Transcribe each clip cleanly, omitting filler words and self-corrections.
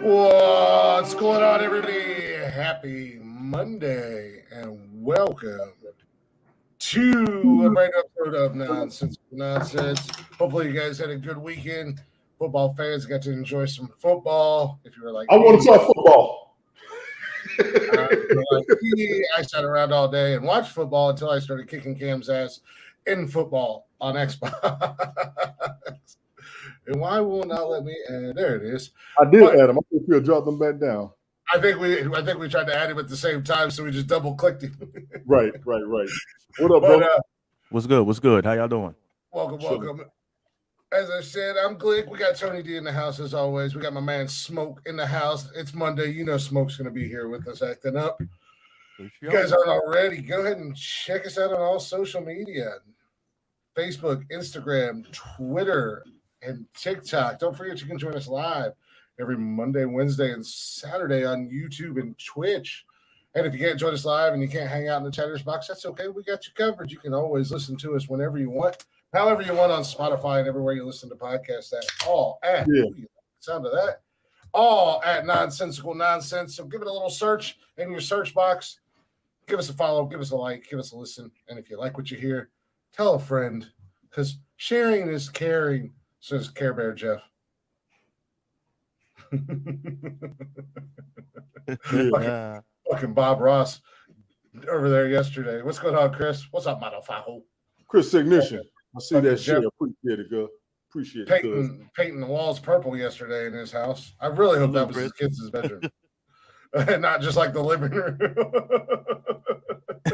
What's going on, everybody? Happy Monday and welcome to a brand new episode of Nonsensical Nonsense. Hopefully, you guys had a good weekend. Football fans got to enjoy some football. If you were like, I want to talk football. I sat around all day and watched football until I started kicking Cam's ass in football on Xbox. And why will not let me? And there it is. I did add him. I think you'll drop them back down. I think we tried to add him at the same time, so we just double clicked him. Right. What up, bro? What's good? How y'all doing? Welcome. As I said, I'm Glick. We got Tony D in the house as always. We got my man Smoke in the house. It's Monday. You know Smoke's going to be here with us acting up. If you guys aren't already, go ahead and check us out on all social media. Facebook, Instagram, Twitter, and TikTok. Don't forget you can join us live every Monday, Wednesday, and Saturday on YouTube and Twitch. And if you can't join us live and you can't hang out in the chatter's box, that's okay. We got you covered. You can always listen to us whenever you want, however you want on Spotify and everywhere you listen to podcasts at. Sound of that. All at Nonsensical Nonsense. So give it a little search in your search box. Give us a follow, give us a like, give us a listen. And if you like what you hear, tell a friend, because sharing is caring, says Care Bear Jeff. Fucking Bob Ross over there yesterday. What's going on, Chris? What's up, motherfucker? Chris Ignition. I see that shit. Appreciate it, girl. Appreciate it. Painting the walls purple yesterday in his house. I really hope that was his kids' bedroom. Not just like the living room.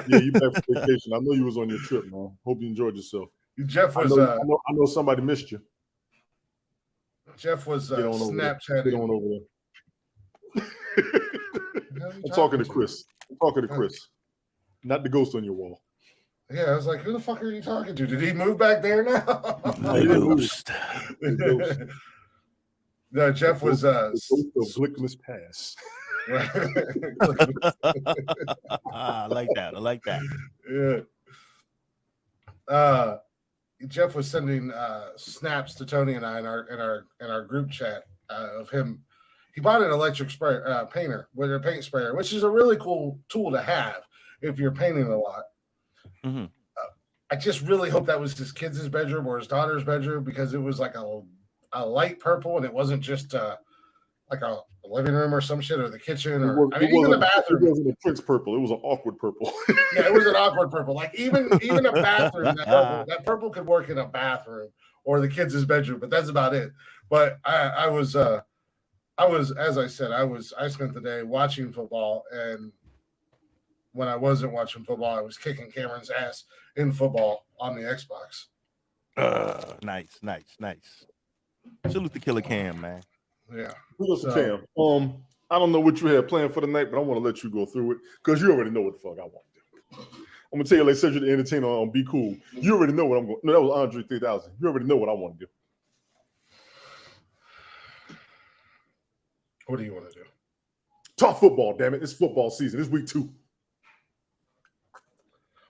Yeah, you back for vacation. I know you was on your trip, man. Hope you enjoyed yourself. Jeff was. I know somebody missed you. Jeff was Snapchatting. Get on over there. I'm talking to Chris. Not the ghost on your wall. Yeah, I was like, who the fuck are you talking to? Did he move back there now? No, Jeff was Glickmas Pass. I like that. Yeah. Jeff was sending snaps to Tony and I in our group chat of him. He bought an electric spray painter with a paint sprayer, which is a really cool tool to have if you're painting a lot. Mm-hmm. I just really hope that was his kids' bedroom or his daughter's bedroom, because it was like a light purple and it wasn't just like a living room or some shit, or the kitchen, or even the bathroom. It wasn't a Prince purple. It was an awkward purple. Yeah, it was an awkward purple. Like even a bathroom, that purple could work in a bathroom or the kids' bedroom, but that's about it. But I was, as I said, I spent the day watching football, and when I wasn't watching football, I was kicking Cameron's ass in football on the Xbox. Nice. Salute the killer Cam, man. Yeah. Cam. I don't know what you had planned for the night, but I want to let you go through it because you already know what the fuck I want to do. I'm gonna tell you, like Cedric the Entertainer on Be Cool. You already know what I'm going. No, that was Andre 3000. You already know what I want to do. What do you want to do? Talk football, damn it! It's football season. It's week 2.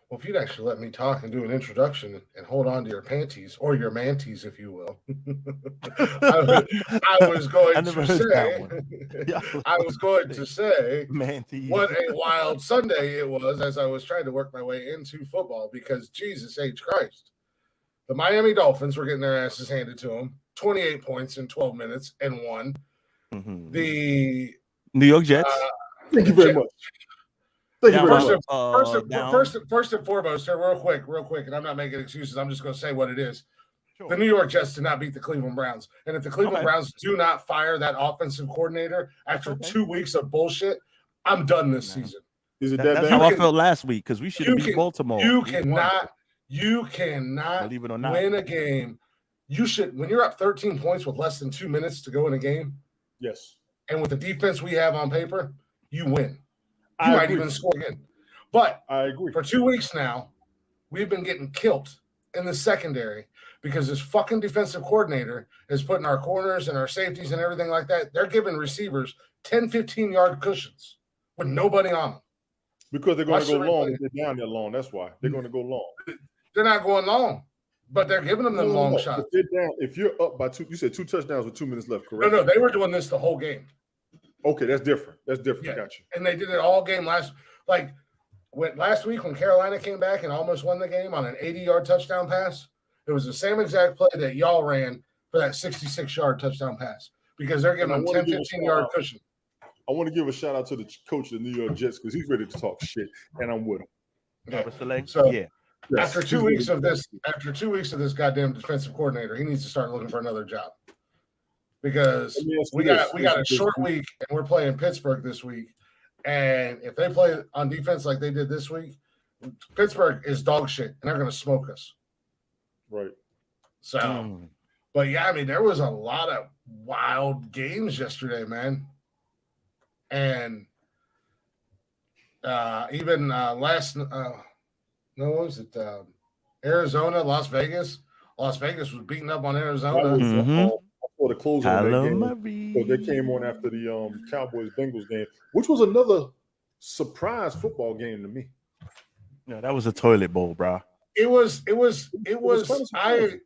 Well, if you'd actually let me talk and do an introduction and hold on to your panties, or your manties, if you will, I was going to say manties. What a wild Sunday it was as I was trying to work my way into football, because Jesus H. Christ. The Miami Dolphins were getting their asses handed to them, 28 points in 12 minutes and won. Mm-hmm. The New York Jets. Thank you very much. First and foremost, here, real quick, and I'm not making excuses. I'm just going to say what it is. Sure. The New York Jets did not beat the Cleveland Browns. And if the Cleveland Browns do not fire that offensive coordinator after 2 weeks of bullshit, I'm done this season. Is it that's how I felt last week, because we should have beat Baltimore. You cannot win a game. You should, when you're up 13 points with less than 2 minutes to go in a game. Yes. And with the defense we have on paper, you win. You might even score again. But I agree. For 2 weeks now, we've been getting killed in the secondary because this fucking defensive coordinator is putting our corners and our safeties and everything like that. They're giving receivers 10, 15-yard cushions with nobody on them. Because they're going to go long. They're down there long. That's why. They're going to go long. They're not going long, but they're giving them long shots. If you're up by 2, you said 2 touchdowns with 2 minutes left, correct? No, they were doing this the whole game. Okay, that's different. That's different. Yeah. Gotcha. And they did it all game last week when Carolina came back and almost won the game on an 80-yard touchdown pass. It was the same exact play that y'all ran for that 66-yard touchdown pass because they're giving them 10, 15-yard cushion. I want to give a shout out to the coach of the New York Jets because he's ready to talk shit, and I'm with him. Yeah. So after 2 weeks of this goddamn defensive coordinator, he needs to start looking for another job because we got a short week and we're playing Pittsburgh this week. And if they play on defense like they did this week, Pittsburgh is dog shit, and they're going to smoke us. Right. So, but yeah, I mean, there was a lot of wild games yesterday, man. And even Arizona, Las Vegas. Las Vegas was beating up on Arizona. For the closing of that game. So they came on after the Cowboys-Bengals game, which was another surprise football game to me. Yeah, that was a toilet bowl, bro. It was. I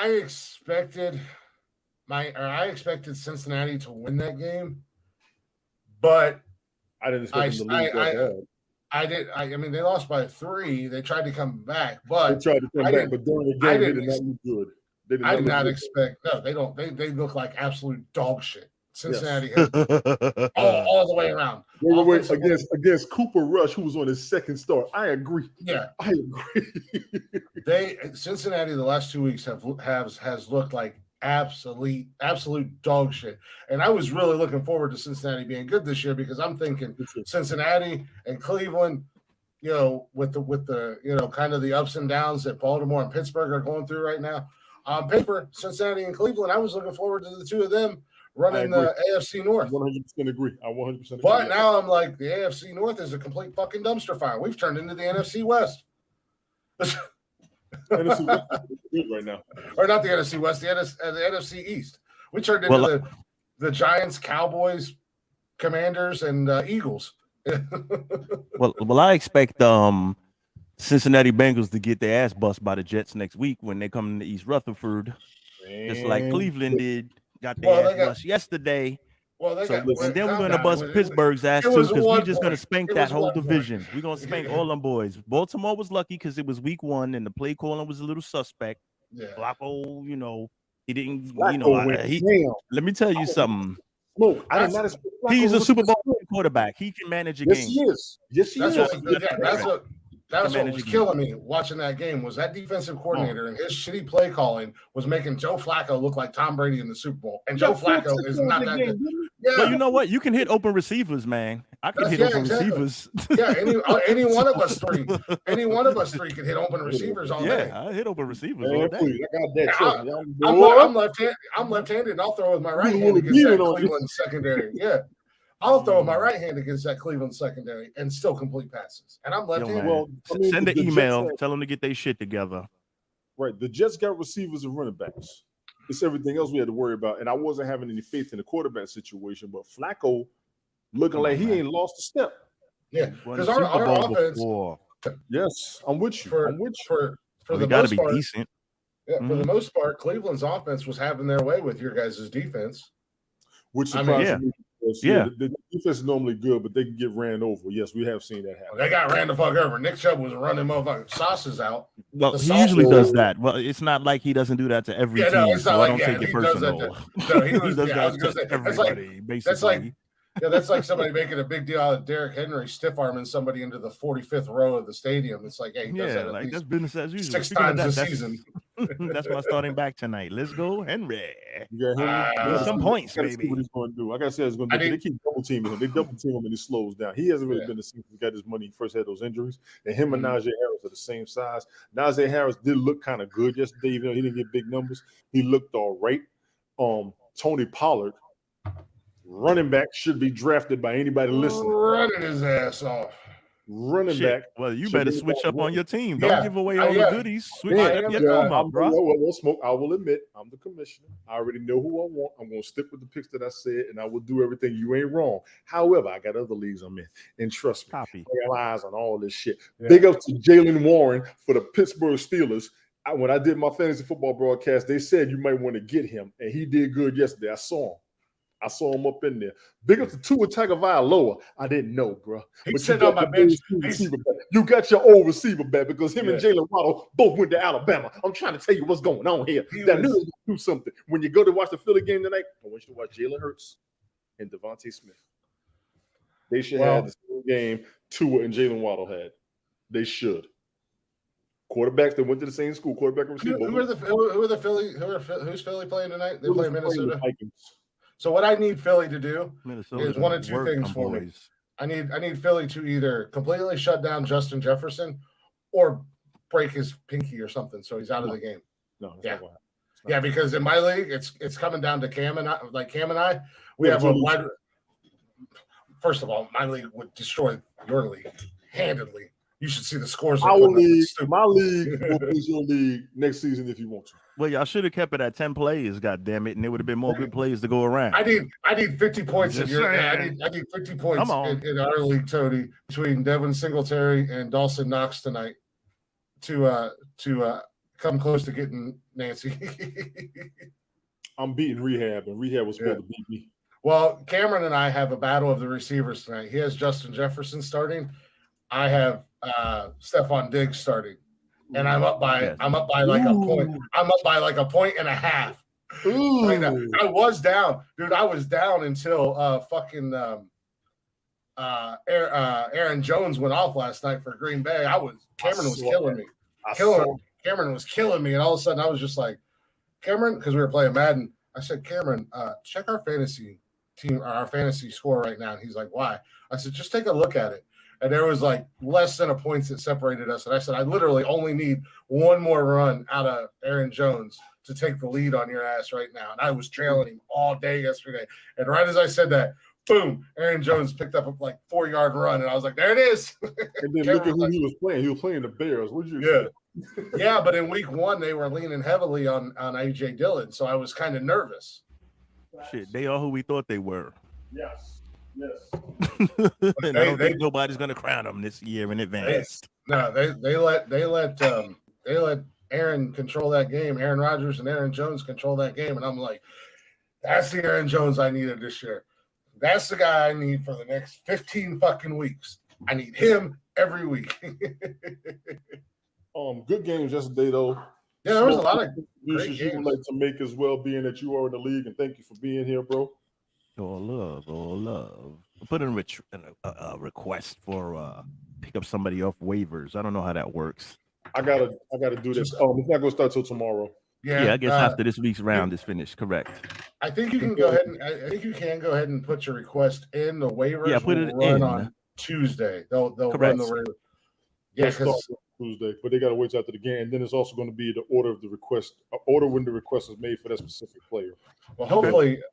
expected Cincinnati to win that game, but I didn't expect them to lose that bad. I mean, they lost by 3. They tried to come back, but they tried to come back, but during the game, they did not look good. I did not expect. No, they don't. They look like absolute dog shit. Cincinnati has all the way around. Wait, against Cooper Rush, who was on his second start. I agree. Yeah, I agree. Cincinnati the last 2 weeks has looked like absolute dog shit. And I was really looking forward to Cincinnati being good this year because I'm thinking Cincinnati and Cleveland, with the kind of the ups and downs that Baltimore and Pittsburgh are going through right now. On paper, Cincinnati and Cleveland, I was looking forward to the two of them running the AFC North. 100% agree. I 100% agree. But now I'm like, the AFC North is a complete fucking dumpster fire. We've turned into the NFC West. NFC West right now. Or not the NFC West, the NFC East. We turned into the Giants, Cowboys, Commanders, and Eagles. well, I expect Cincinnati Bengals to get their ass bust by the Jets next week when they come to East Rutherford, just like Cleveland did. Got their ass bust yesterday. Well, then we're going to bust Pittsburgh's ass too because we're just going to spank that whole division. We're going to spank all them boys. Baltimore was lucky because it was week 1 and the play calling was a little suspect. Yeah. Flacco, he didn't, let me tell you something. Look, I did not expect he's a Super Bowl quarterback. He can manage a game. Yes, he is. That's what was killing me watching that game was that defensive coordinator and his shitty play calling was making Joe Flacco look like Tom Brady in the Super Bowl. And Joe Flacco is not that good. Yeah. Well, you know what? You can hit open receivers, man. I can hit open receivers. Yeah, any one of us three. Any one of us three can hit open receivers all day. Yeah, I hit open receivers all day. I'm left-handed and I'll throw with my right hand against that Cleveland secondary. Yeah. I'll throw my right hand against that Cleveland secondary and still complete passes. And I'm left-handed. Send an email. Tell them to get their shit together. Right. The Jets got receivers and running backs. It's everything else we had to worry about. And I wasn't having any faith in the quarterback situation. But Flacco looking like he ain't lost a step. Yeah. Because our offense. Yes. I'm with you. For the most part. Decent. Yeah. For the most part, Cleveland's offense was having their way with your guys' defense. Which surprised me. The defense is normally good, but they can get ran over. Yes, we have seen that happen. They got ran the fuck over. Nick Chubb was running motherfucking sauces out. Well, he usually does that. Well, it's not like he doesn't do that to every team. No, it's not I don't take it personal. No, he does that to everybody, basically. That's like somebody making a big deal out of Derrick Henry stiff-arming somebody into the 45th row of the stadium. It's like, hey, he does that that's business as usual. 6 times a season. That's my starting back tonight. Let's go, Henry. Some points, baby. See what he's going to do. Like I said, it's going to do. They keep double teaming him. They double team him and he slows down. He hasn't really been the same. He got his money. He first had those injuries, and him and Najee Harris are the same size. Najee Harris did look kind of good yesterday, even though he didn't get big numbers. He looked all right. Tony Pollard, running back, should be drafted by anybody listening. Running his ass off. Running back. Well, you better switch up on your team. Don't give away all the goodies. Switch up your team up, bro. I will admit, I'm the commissioner. I already know who I want. I'm going to stick with the picks that I said, and I will do everything. You ain't wrong. However, I got other leagues I'm in, and trust me, I got eyes on all this shit. Big up to Jalen Warren for the Pittsburgh Steelers. When I did my fantasy football broadcast, they said you might want to get him, and he did good yesterday. I saw him. I saw him up in there. Big up to Tua Tagovailoa. I didn't know, bro. He's sitting on my bench. You got your old receiver back because him and Jalen Waddle both went to Alabama. I'm trying to tell you what's going on here. That knew to do something. When you go to watch the Philly game tonight, I want you to watch Jalen Hurts and Devontae Smith. They should have the same game Tua and Jalen Waddle had. They should. Quarterbacks that went to the same school. Quarterback and receiver. Who's Philly playing tonight? They play Minnesota. So what I need Philly to do is one of two things for me. I need Philly to either completely shut down Justin Jefferson or break his pinky or something, so he's out of the game. Yeah, because in my league, it's coming down to Cam and I. We have a wide. First of all, my league would destroy your league handedly. You should see the scores. My league will be your league next season if you want to. Well, y'all should have kept it at 10 plays, goddammit, and there would have been more good plays to go around. I need 50 points in your. I need 50 points in our league, Tony, between Devin Singletary and Dawson Knox tonight to come close to getting Nancy. I'm beating Rehab, and Rehab was supposed to beat me. Well, Cameron and I have a battle of the receivers tonight. He has Justin Jefferson starting. I have Stephon Diggs starting, and I'm up by like a point. I'm up by like a point and a half. Right now. I was down, dude. I was down until Aaron Jones went off last night for Green Bay. Cameron was killing me. Cameron was killing me, and all of a sudden I was just like, Cameron, because we were playing Madden. I said, Cameron, check our fantasy team, our fantasy score right now. And he's like, why? I said, just take a look at it. And there was like less than a point that separated us. And I said, I literally only need one more run out of Aaron Jones to take the lead on your ass right now. And I was trailing him all day yesterday. And right as I said that, boom, Aaron Jones picked up a like 4-yard run. And I was like, there it is. And then look at who he was playing. He was playing the Bears. What did you say? Yeah, but in week 1, they were leaning heavily on A.J. Dillon. So I was kind of nervous. Shit, they are who we thought they were. Yes. And I don't think nobody's gonna crown them this year in advance. They let Aaron control that game. Aaron Rodgers and Aaron Jones control that game, and I'm like, that's the Aaron Jones I needed this year. That's the guy I need for the next 15 fucking weeks. I need him every week. Good games yesterday though. Yeah, there was a lot of great games. You would like to make as well, being that you are in the league, and thank you for being here, bro. All love. Put in a request for pick up somebody off waivers. I don't know how that works. I gotta do this. It's not gonna start till tomorrow. Yeah, I guess after this week's round is finished. Correct. I think you can go ahead and put your request in. The waivers. Yeah, put it in on Tuesday. They'll run the waiver. Yeah, because Tuesday, but they gotta wait after the game, and then it's also going to be the order of the request, order when the request is made for that specific player. Well,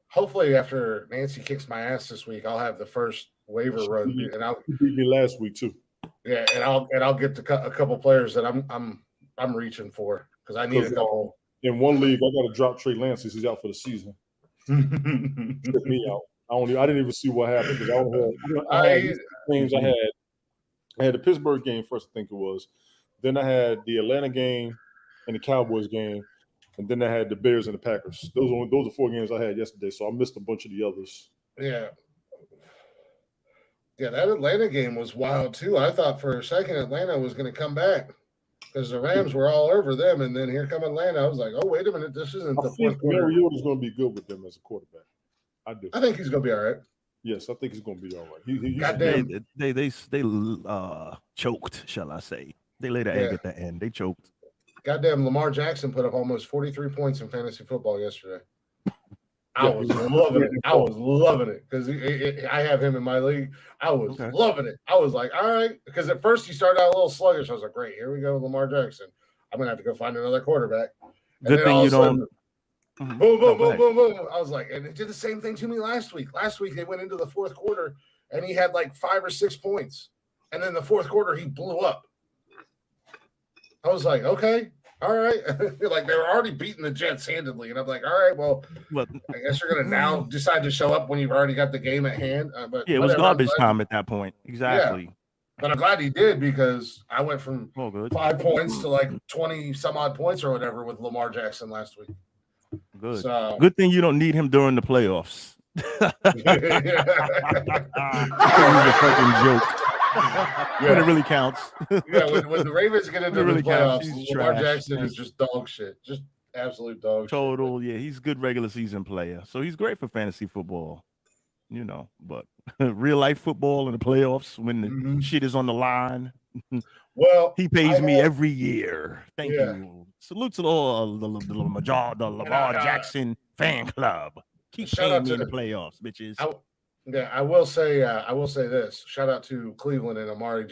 hopefully after Nancy kicks my ass this week, I'll have the first waiver run, and I'll beat me last week too. Yeah, and I'll get a couple players that I'm reaching for because I need a couple. In one league, I got to drop Trey Lance since he's out for the season. Took me out. I didn't even see what happened because I had the Pittsburgh game first, I think it was. Then I had the Atlanta game and the Cowboys game, and then I had the Bears and the Packers. Those are 4 games I had yesterday, so I missed a bunch of the others. Yeah, that Atlanta game was wild too. I thought for a second Atlanta was going to come back because the Rams were all over them, and then here come Atlanta. I was like, oh, wait a minute, this isn't the fourth quarter. Mariota's going to be good with them as a quarterback. I do. I think he's going to be all right. Yes, I think he's going to be all right. Goddamn. They choked, shall I say. They laid an egg at the end. They choked. Goddamn, Lamar Jackson put up almost 43 points in fantasy football yesterday. I was loving it because I have him in my league. I was loving it. I was like, all right, because at first he started out a little sluggish. I was like, great, here we go with Lamar Jackson. I'm going to have to go find another quarterback. Good thing you don't. Boom, boom, boom, boom, boom. I was like, and it did the same thing to me last week. Last week they went into the fourth quarter and he had like 5 or 6 points. And then the fourth quarter he blew up. I was like, okay, all right. Like they were already beating the Jets handedly. And I'm like, all right, well, I guess you're going to now decide to show up when you've already got the game at hand. But yeah, it was garbage time at that point. Exactly. Yeah. But I'm glad he did because I went from 5 points to like 20 some odd points or whatever with Lamar Jackson last week. Good. So, good thing you don't need him during the playoffs. He's a fucking joke. When it really counts. When the Ravens get into the playoffs, Lamar Jackson trash. is just dog shit. Just absolute dog Total, shit. yeah, he's a good regular season player. So he's great for fantasy football, but real life football in the playoffs when the shit is on the line. Well, he pays me every year. Thank you. Salute to the Lamar Jackson fan club. Keep paying me in the playoffs, bitches. I will say this. Shout out to Cleveland and Amari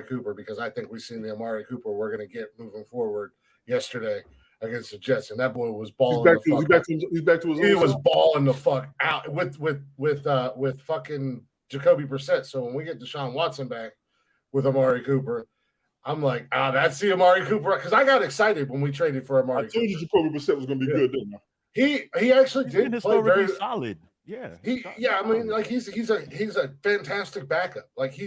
Cooper, because I think we've seen the Amari Cooper we're going to get moving forward yesterday against the Jets, and that boy was balling the fuck out. He's back to his He was balling the fuck out with fucking Jacoby Brissett. So when we get Deshaun Watson back with Amari Cooper, I'm like, that's the Amari Cooper, because I got excited when we traded for Amari. I told you Jacoby Brissett was going to be good, didn't I? He actually did play very solid. Yeah. I mean, like he's a fantastic backup. Like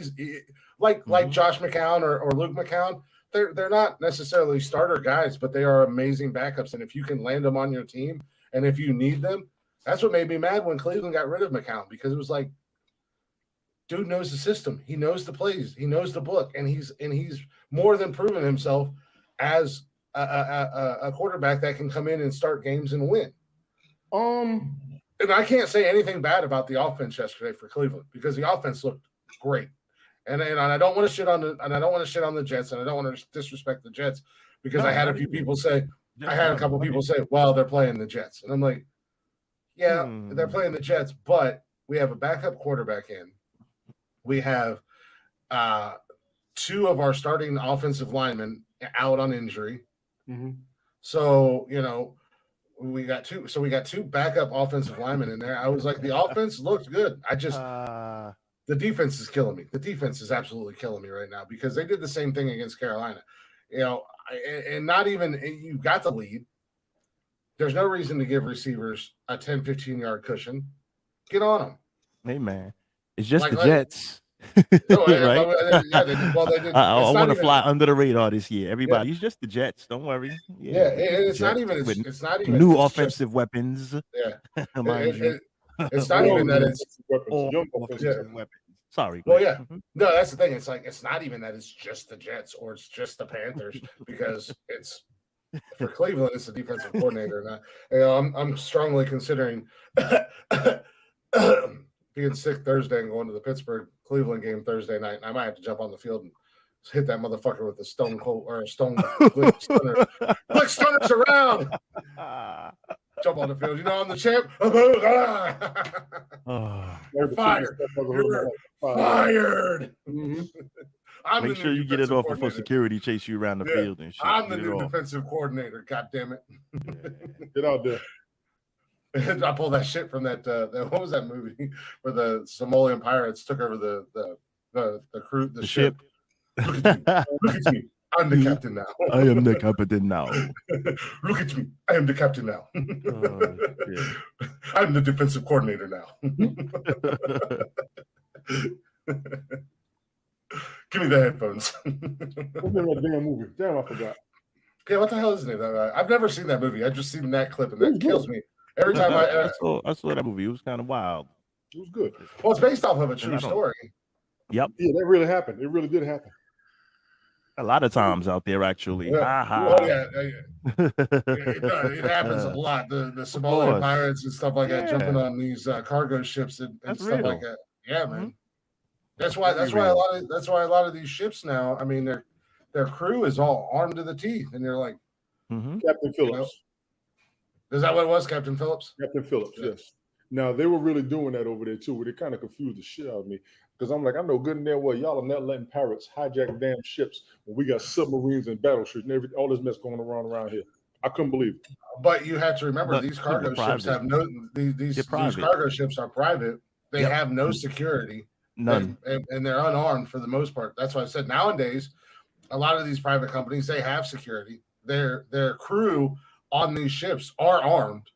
like Josh McCown or Luke McCown. They're not necessarily starter guys, but they are amazing backups. And if you can land them on your team, and if you need them, that's what made me mad when Cleveland got rid of McCown, because it was like, dude knows the system, he knows the plays, he knows the book, and he's more than proven himself as a quarterback that can come in and start games and win. And I can't say anything bad about the offense yesterday for Cleveland, because the offense looked great. And I don't want to shit on the Jets, and I don't want to disrespect the Jets, because I had a couple people say, well, they're playing the Jets. And I'm like, yeah, they're playing the Jets, but we have a backup quarterback in. We have two of our starting offensive linemen out on injury. So, we got two backup offensive linemen in there. I was like, the offense looked good. I just the defense is killing me. The defense is absolutely killing me right now, because they did the same thing against Carolina. And not even, you got the lead. There's no reason to give receivers a 10, 15-yard cushion. Get on them. Hey, man. It's just the Jets. No, right? They did. I want to fly under the radar this year. Everybody, it's just the Jets. Don't worry. It's not even new offensive weapons. Yeah, mind you. It's not even that it's offensive weapons. Sorry. Well, yeah. No, that's the thing. It's like, it's not even that it's just the Jets or it's just the Panthers, because it's for Cleveland, it's the defensive coordinator. And I'm strongly considering being sick Thursday and going to the Pittsburgh Cleveland game Thursday night. And I might have to jump on the field and hit that motherfucker with a stone cold or a stone glick stunner. Glick stunners around. Jump on the field. I'm the champ. Fired. You're fired. Make sure you get it off before security chase you around the field and shit. I'm the new defensive coordinator. God damn it. Get out there. I pulled that shit from that what was that movie where the Somalian pirates took over the crew, the ship. Look at me. I'm the captain now. I am the captain now. Look at me. I am the captain now. I'm the defensive coordinator now. Give me the headphones. What's that damn movie? Damn, I forgot. Yeah, what the hell is it? I've never seen that movie. I've just seen that clip, and that kills me. Every time I saw that movie, it was kind of wild. It was good. Well, it's based off of a true story. Yep. Yeah, that really happened. It really did happen. A lot of times out there, actually. Yeah. It happens a lot. The Somalian pirates and stuff like that jumping on these cargo ships and stuff like that. Yeah, man. That's why a lot of these ships now, I mean, their crew is all armed to the teeth, and they're like Captain Phillips. Is that what it was, Captain Phillips? Captain Phillips, yes. Now, they were really doing that over there, too, where they kind of confused the shit out of me. Because I'm like, I know good and damn well y'all are not letting pirates hijack damn ships when we got submarines and battleships and all this mess going around here. I couldn't believe it. But you have to remember, these cargo ships have these cargo ships are private. They have no security. None. And they're unarmed for the most part. That's why I said nowadays, a lot of these private companies, they have security. Their crew on these ships are armed.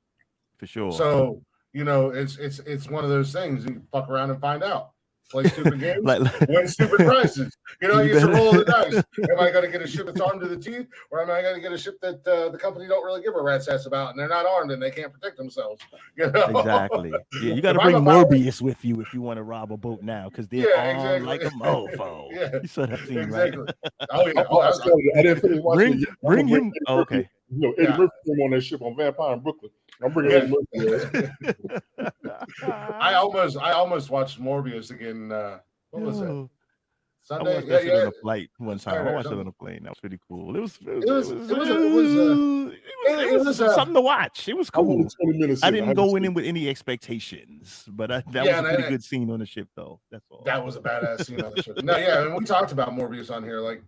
For sure. So, it's one of those things you fuck around and find out. play stupid games, like, win stupid prizes. You know, you used to roll the dice. Am I going to get a ship that's armed to the teeth, or am I going to get a ship that the company don't really give a rat's ass about, and they're not armed and they can't protect themselves? You know? Exactly. Yeah, you got to bring Morbius with you if you want to rob a boat now, because they're armed like a mofo. Yeah, you saw that scene, exactly. right? Oh yeah. I didn't finish watching it. Bring him. Oh, okay. You know, Eddie Murphy came on that ship on Vampire in Brooklyn. I'm bringing Eddie Murphy. I almost watched Morbius again. What was it? Sunday? I watched that shit on a flight one time. I watched it on a plane. That was pretty cool. It was something to watch. It was cool. I didn't go in with any expectations, but that was a pretty good scene on the ship, though. That's all. That was a badass scene on the ship. No, yeah, and we talked about Morbius on here. Like,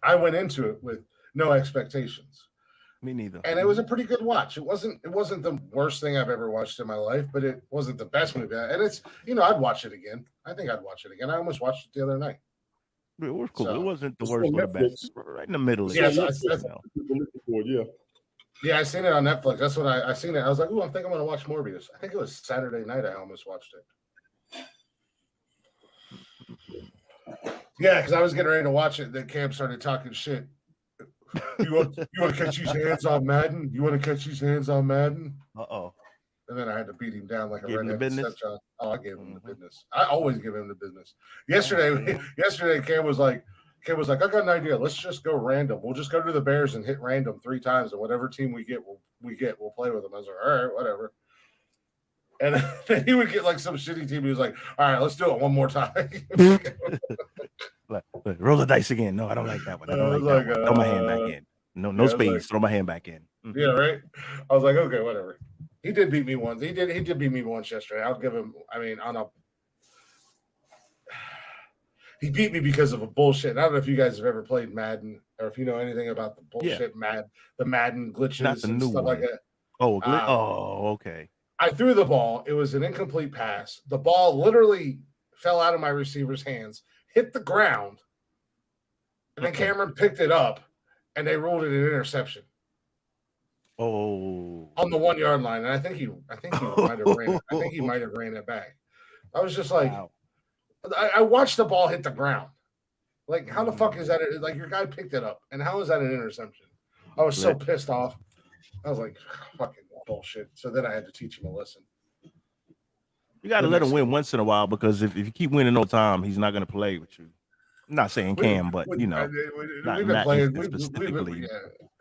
I went into it with no expectations. Me neither. And it was a pretty good watch. It wasn't the worst thing I've ever watched in my life, but it wasn't the best movie. And it's, I'd watch it again. I think I'd watch it again. I almost watched it the other night. It was cool. So, it wasn't the worst or the best. Right in the middle. Yeah, I seen it on Netflix. That's when I seen it. I was like, "Ooh, I think I'm going to watch Morbius." I think it was Saturday night. I almost watched it. Yeah, because I was getting ready to watch it. Then Cam started talking shit. You want to catch these hands on Madden? You want to catch these hands on Madden? Uh-oh. And then I had to beat him down like a redheaded stepchild. Oh, I gave him the business. I always give him the business. Yesterday, Cam was like, I got an idea. Let's just go random. We'll just go to the Bears and hit random 3 times, and whatever team we get, we'll play with them. I was like, all right, whatever. And then he would get like some shitty team. He was like, all right, let's do it one more time. Roll the dice again. No, I don't like that one. I don't like that one. Throw my hand back in. No spades. Throw my hand back in. Mm-hmm. Yeah, right. I was like, okay, whatever. He did beat me once. He did beat me once yesterday. I'll give him. I mean, he beat me because of a bullshit. I don't know if you guys have ever played Madden or if you know anything about the bullshit the Madden glitches and stuff like that. Oh, okay. I threw the ball. It was an incomplete pass. The ball literally fell out of my receiver's hands, hit the ground, and then Cameron picked it up, and they ruled it an interception. Oh, on the 1 yard line, and I think he might have ran it. I think he might have ran it back. I was just like, wow. I watched the ball hit the ground. Like, how the fuck is that? Like, your guy picked it up, and how is that an interception? I was so pissed off. I was like, fucking bullshit. So then I had to teach him a lesson. You got to let him win once in a while, because if you keep winning all the time, he's not going to play with you. I'm not saying Cam, but not specifically.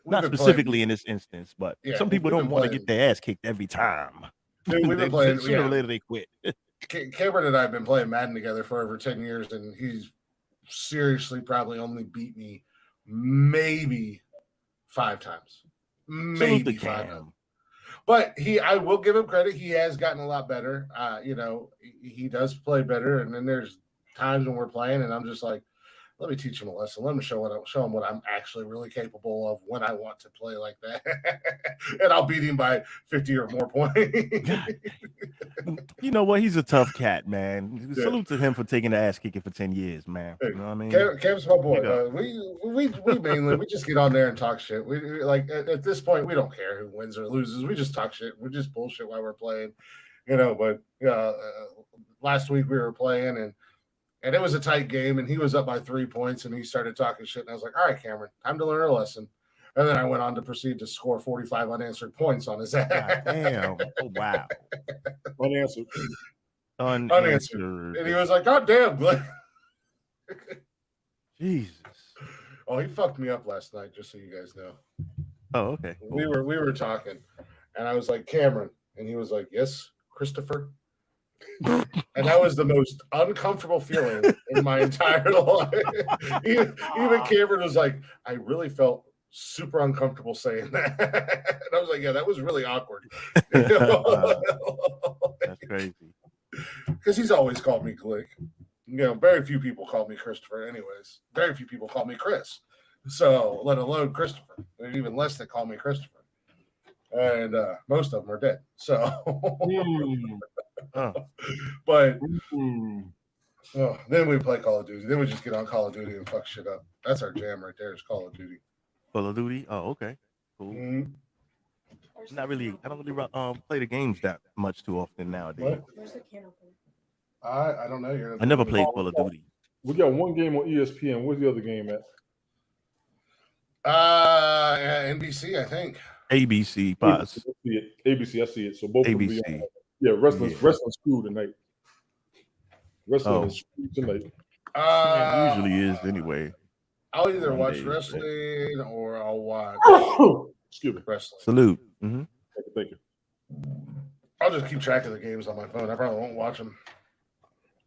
Not specifically in this instance, but some people don't want to get their ass kicked every time. Dude, we've been playing. Sooner or later, they quit. Cameron and I have been playing Madden together for over 10 years, and he's seriously probably only beat me maybe 5 times. Maybe 5 times. But I will give him credit. He has gotten a lot better. He does play better. And then there's times when we're playing, and I'm just like, let me teach him a lesson. Let me show him what I'm actually really capable of when I want to play like that. And I'll beat him by 50 or more points. You know what? He's a tough cat, man. Yeah. Salute to him for taking the ass kicking for 10 years, man. You know what I mean? Cam's my boy. We mainly just get on there and talk shit. We like at this point we don't care who wins or loses. We just talk shit. We just bullshit while we're playing, But last week we were playing and it was a tight game, and he was up by 3 points, and he started talking shit, and I was like, all right, Cameron, time to learn a lesson. And then I went on to proceed to score 45 unanswered points on his ass. God damn. Oh, wow. Unanswered. And he was like, God damn, Glenn. Jesus. Oh, he fucked me up last night, just so you guys know. Oh, okay. Cool. We were talking, and I was like, Cameron, and he was like, yes, Christopher. And that was the most uncomfortable feeling in my entire life. Even Cameron was like, I really felt super uncomfortable saying that. And I was like, yeah, that was really awkward. That's crazy. Because he's always called me Glick. Very few people call me Christopher anyways. Very few people call me Chris. So let alone Christopher. There's even less that call me Christopher. And most of them are dead. So but then we play Call of Duty. Then we just get on Call of Duty and fuck shit up. That's our jam right there, is Call of Duty. Call of Duty? Oh, okay. Cool. Not really. I don't really play the games that much too often nowadays. Where's the can opener? I don't know. I never played Call of Duty. We got one game on ESPN. Where's the other game at? NBC, I think. ABC, Paz. ABC, I see it. So both of them be ABC. on. Yeah, wrestling's screwed tonight. Wrestling is screwed tonight. It usually is anyway. I'll either watch wrestling or I'll watch Excuse me. Wrestling. Salute. Mm-hmm. Thank you. I'll just keep track of the games on my phone. I probably won't watch them.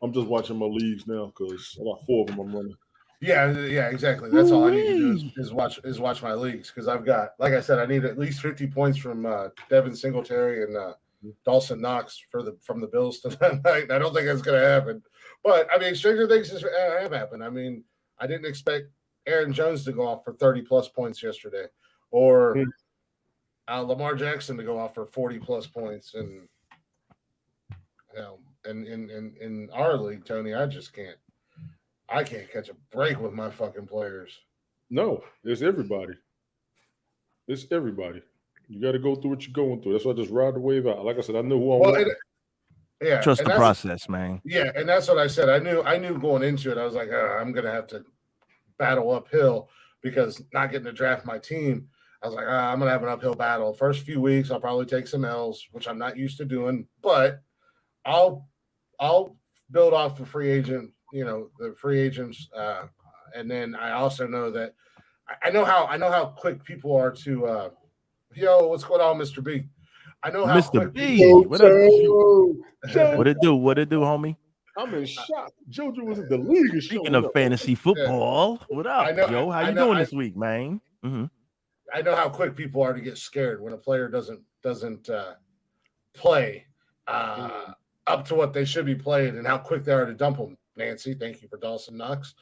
I'm just watching my leagues now because I got 4 of them I'm running. Yeah, exactly. That's all I need to do is watch my leagues because I've got, like I said, I need at least 50 points from Devin Singletary and Dawson Knox from the Bills tonight. I don't think that's going to happen, but I mean, stranger things have happened. I mean, I didn't expect Aaron Jones to go off for 30 plus points yesterday, or Lamar Jackson to go off for 40 plus points, and and in our league, Tony, I can't catch a break with my fucking players. No, it's everybody. It's everybody. You got to go through what you're going through. That's why I just ride the wave out. Like I said, I know who I want. Yeah, trust the process, man. Yeah, and that's what I said. I knew going into it. I was like, I'm gonna have to battle uphill because not getting to draft my team. I was like, I'm gonna have an uphill battle. First few weeks, I'll probably take some L's, which I'm not used to doing, but I'll build off the free agent. The free agents, and then I also know that I know how quick people are to. Yo, what's going on, Mr. B? I know how Mr. B. What it do, homie? I'm in shock. JoJo was in the league. Speaking of fantasy football, what up, Joe? How you doing this week, man? Mm-hmm. I know how quick people are to get scared when a player doesn't play up to what they should be playing, and how quick they are to dump them. Nancy, thank you for Dawson Knox.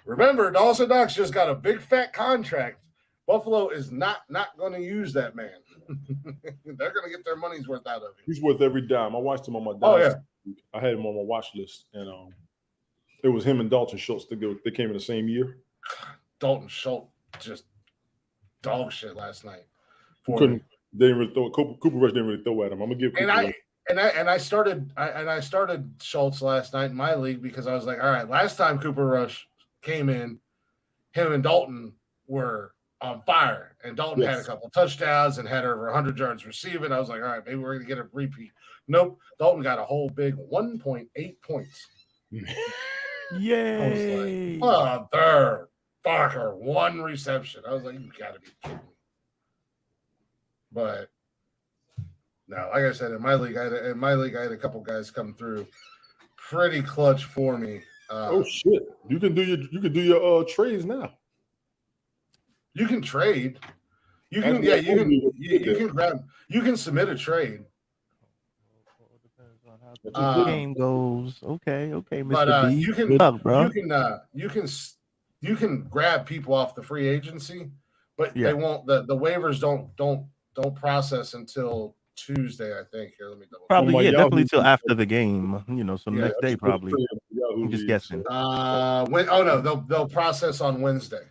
Remember, Dawson Knox just got a big fat contract. Buffalo is not going to use that man. They're going to get their money's worth out of him. He's worth every dime. I watched him on my I had him on my watch list, and it was him and Dalton Schultz. They came in the same year. Dalton Schultz just dog shit last night. They didn't really throw. Cooper Rush didn't really throw at him. I'm gonna give. I started Schultz last night in my league because I was like, all right, last time Cooper Rush came in, him and Dalton were on fire, and Dalton had a couple of touchdowns and had over 100 yards receiving. I was like, all right, maybe we're gonna get a repeat. Nope, Dalton got a whole big 1.8 points. Yay! I was like, fucker, 1 reception. I was like, you gotta be kidding me. But no, like I said, in my league, I had a couple guys come through pretty clutch for me. Oh shit! You can do your trades now. You can trade. You can submit a trade. The game goes. Okay, Mr. But B. you can, good luck, bro. you can grab people off the free agency, but they won't. The waivers don't process until Tuesday, I think. Here, let me double. Probably definitely till after the game. So next day probably. I'm just guessing. They'll process on Wednesday.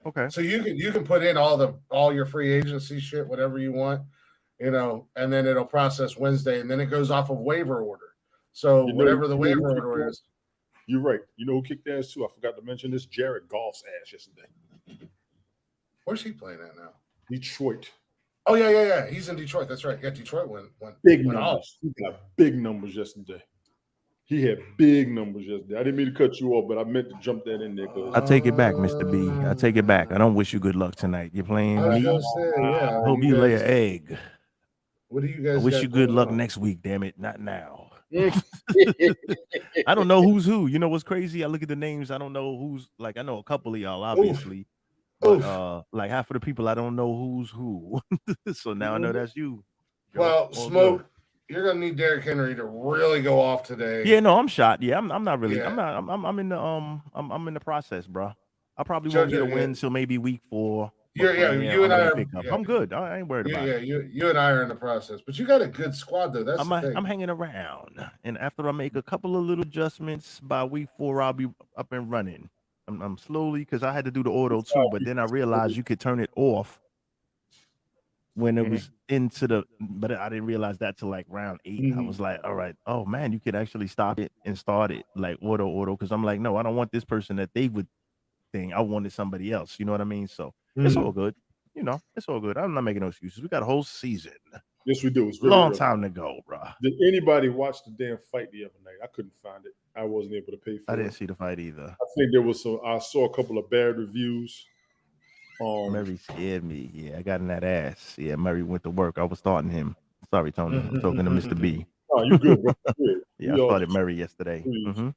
Okay. So you can put in all your free agency shit, whatever you want, and then it'll process Wednesday, and then it goes off of waiver order. So whatever the waiver order is. You're right. You know who kicked ass too? I forgot to mention this. Jared Goff's ass yesterday. Where's he playing at now? Detroit. Oh yeah. He's in Detroit. That's right. Yeah, Detroit went big numbers. He got big numbers yesterday. He had big numbers yesterday. I didn't mean to cut you off, but I meant to jump that in there. I take it back, Mr. B. I take it back. I don't wish you good luck tonight. You're playing me. I hope you lay an egg. What do you guys? I wish you good luck next week. Damn it, not now. I don't know who's who. You know what's crazy? I look at the names. I don't know who's like. I know a couple of y'all, obviously. But like half of the people, I don't know who's who. So now I know that's you. Well, Smoke. You're gonna need Derrick Henry to really go off today. Yeah, no, I'm shot. Yeah, I'm not really. Yeah. I'm in the I'm in the process, bro. I probably won't get a win until maybe week 4. You and I are. I'm good. I ain't worried about it. Yeah, you and I are in the process, but you got a good squad though. That's the thing. I'm hanging around, and after I make a couple of little adjustments by week 4, I'll be up and running. I'm slowly because I had to do the auto too, but then I realized you could turn it off. when it was into the, but I didn't realize that till like round 8. I was like, all right, oh man, you could actually stop it and start it like auto. Because I'm like, no, I don't want this person that they would think. I wanted somebody else. You know what I mean? So it's all good. You know, it's all good. I'm not making no excuses. We got a whole season. Yes, we do. It's very long time to go, bro. Did anybody watch the damn fight the other night? I couldn't find it. I wasn't able to pay for it. I didn't see the fight either. I think there was some. I saw a couple of bad reviews. Murray scared me. Yeah, I got in that ass. Yeah, Murray went to work. I was starting him. Sorry, Tony. I'm talking to Mr. B. Oh, you good, bro. Good. Yeah, I started Murray yesterday. We're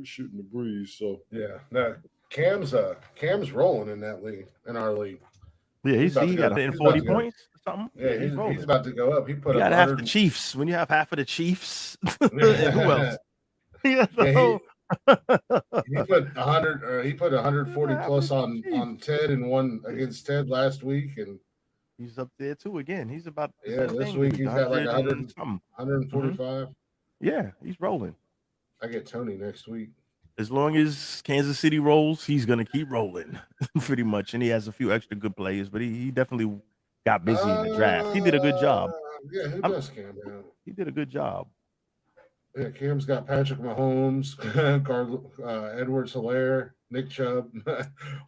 shooting the breeze, so yeah. No, Cam's rolling in that league, in our league. Yeah, he got 140 points or something. Yeah, he's about to go up. He put up half the Chiefs. When you have half of the Chiefs, who else? He put 100. He put 140 plus on Ted and one against Ted last week, and he's up there too again. He's about this week he's got like 145. Yeah, he's rolling. I get Tony next week. As long as Kansas City rolls, he's gonna keep rolling, pretty much. And he has a few extra good players, but he definitely got busy in the draft. He did a good job. Yeah, who does Cam? Man? He did a good job. Yeah, Cam's got Patrick Mahomes, Edwards-Helaire, Nick Chubb,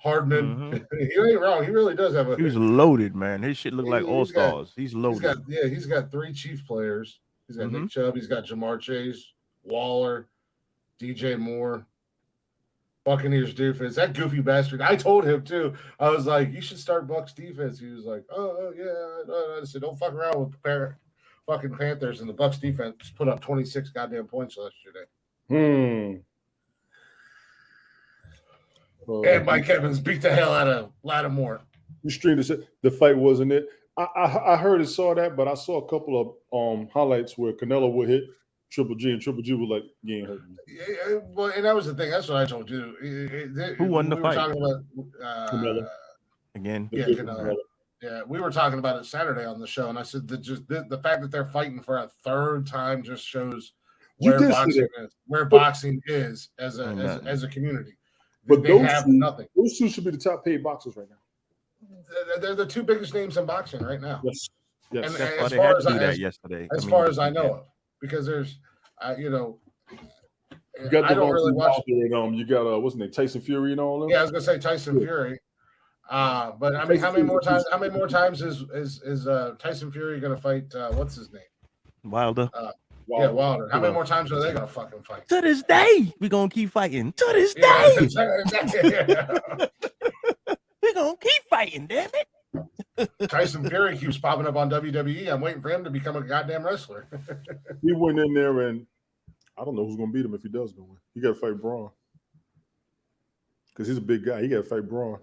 Hardman. He ain't wrong. He really does have a. He was loaded, man. His shit looked like all stars. He's loaded. He's got 3 Chiefs players. He's got Nick Chubb. He's got Jamar Chase, Waller, DJ Moore. Buccaneers defense. That goofy bastard. I told him too. I was like, "You should start Bucs defense." He was like, "Oh yeah." I said, "Don't fuck around with fucking Panthers." And the Bucs defense put up 26 goddamn points yesterday. And Mike Evans beat the hell out of Lattimore. You streamed this. The fight wasn't it? I heard and saw that, but I saw a couple of highlights where Canelo would hit Triple G, and Triple G was like, "You ain't hurt me." Yeah, well, and that was the thing. That's what I told you. Who won the fight? Talking about, Canelo. Again? Yeah, Canelo. Yeah, we were talking about it Saturday on the show, and I said that just the fact that they're fighting for a third time just shows where boxing is as a community. But they have nothing. Those two should be the top paid boxers right now. They're the 2 biggest names in boxing right now. Yes. And as far as yesterday, far as I know of. Because there's, you got I don't really watch. You got what's his name, Tyson Fury and all that. Yeah, I was gonna say Tyson Fury. But I mean, how many more times is Tyson Fury gonna fight? What's his name? Wilder. Yeah, Wilder. How many more times are they gonna fucking fight? To this day, we gonna keep fighting. To this day, we gonna keep fighting. Damn it. Tyson Fury keeps popping up on WWE. I'm waiting for him to become a goddamn wrestler. He went in there, and I don't know who's going to beat him if he does go in. He got to fight Braun because he's a big guy. He got to fight Braun.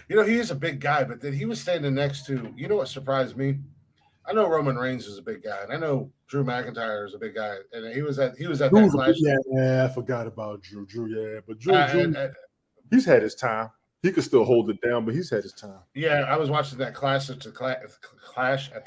He is a big guy, but then he was standing next to. You know what surprised me? I know Roman Reigns is a big guy, and I know Drew McIntyre is a big guy, and he was at that Clash. Yeah, I forgot about Drew. Yeah, but Drew, he's had his time. He could still hold it down, but he's had his time. Yeah, I was watching that Clash at the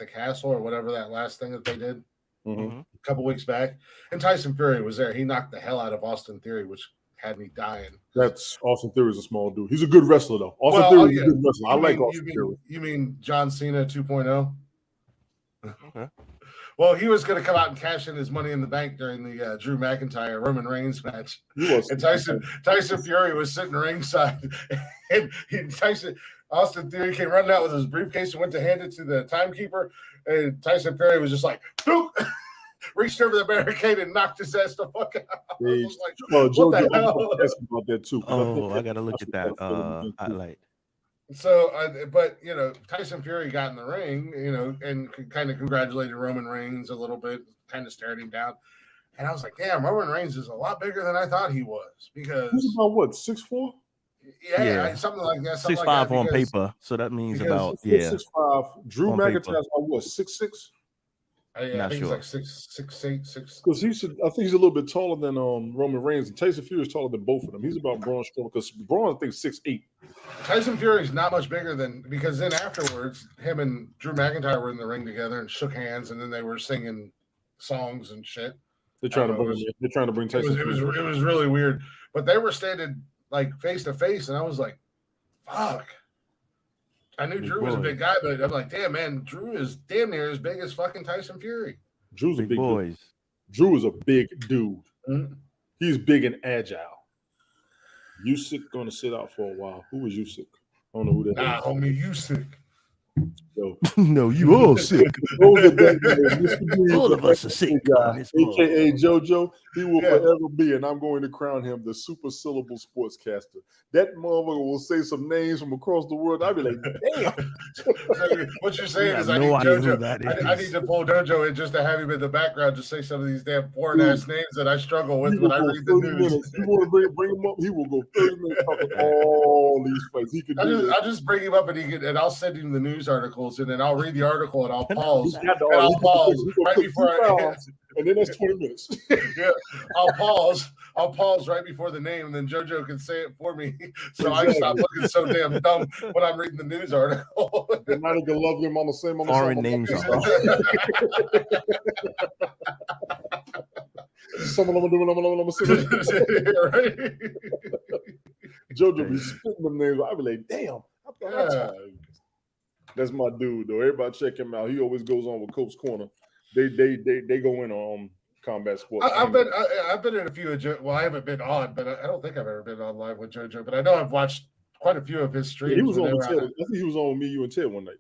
Castle or whatever that last thing that they did a couple weeks back. And Tyson Fury was there. He knocked the hell out of Austin Theory, which had me dying. That's Austin Theory's a small dude. He's a good wrestler, though. Austin Theory's a good wrestler. I like Austin Theory. You mean John Cena 2.0? Okay. Well, he was going to come out and cash in his money in the bank during the Drew McIntyre Roman Reigns match. And Tyson Fury was sitting ringside, and Austin Theory came running out with his briefcase and went to hand it to the timekeeper, and Tyson Fury was just like, boop, reached over the barricade and knocked his ass the fuck out. I was like, what the hell? About that too. Oh, I got to look at that highlight. So, but Tyson Fury got in the ring, and kind of congratulated Roman Reigns a little bit, kind of stared him down, and I was like, "Damn, Roman Reigns is a lot bigger than I thought he was." Because he's about what, 6'4"? Yeah, something like that. 6'5" on paper, so that means about 6'5". Drew McIntyre's about what, 6'6"? Yeah, I think he's like 6'8", 6. Because I think he's a little bit taller than Roman Reigns, and Tyson Fury is taller than both of them. He's about Braun Strowman, because Braun, I think, 6'8". Tyson Fury is not much bigger because then afterwards, him and Drew McIntyre were in the ring together and shook hands, and then they were singing songs and shit. They're trying to bring Tyson. It was really weird, but they were standing like face to face, and I was like, "Fuck." I knew Drew was a big guy, but I'm like, damn, man, Drew is damn near as big as fucking Tyson Fury. Drew's a big boys. Dude. Drew is a big dude. Mm-hmm. He's big and agile. Usyk gonna sit out for a while. Who was Usyk? I don't know who that is. Nah, homie, Usyk. No, you all sick. All of us are sick. AKA JoJo, he will forever be, and I'm going to crown him the super syllable sportscaster. That motherfucker will say some names from across the world. I'll be like, damn. What you're saying is I need JoJo. I need to pull JoJo in just to have him in the background to say some of these damn foreign ass names that I struggle with when I read the news. You want to bring him up? He will go 30 minutes talking all these fights. He can. I'll just bring him up and I'll send him the news articles, and then I'll read the article and I'll pause. I'll pause right before and then that's 20 minutes. Yeah, I'll pause right before the name, and then JoJo can say it for me, so I stop looking so damn dumb when I'm reading the news article. And I can love your mama, say mama. Foreign names. Some of them are doing. Right? JoJo be spitting them names. I be like, damn. That's my dude, though. Everybody check him out. He always goes on with Cope's Corner. They go in on combat sports. I've been in a few of I haven't been on, but I don't think I've ever been on live with JoJo. But I know I've watched quite a few of his streams. Yeah, he was on with Ted. I think he was on with me, you, and Ted one night.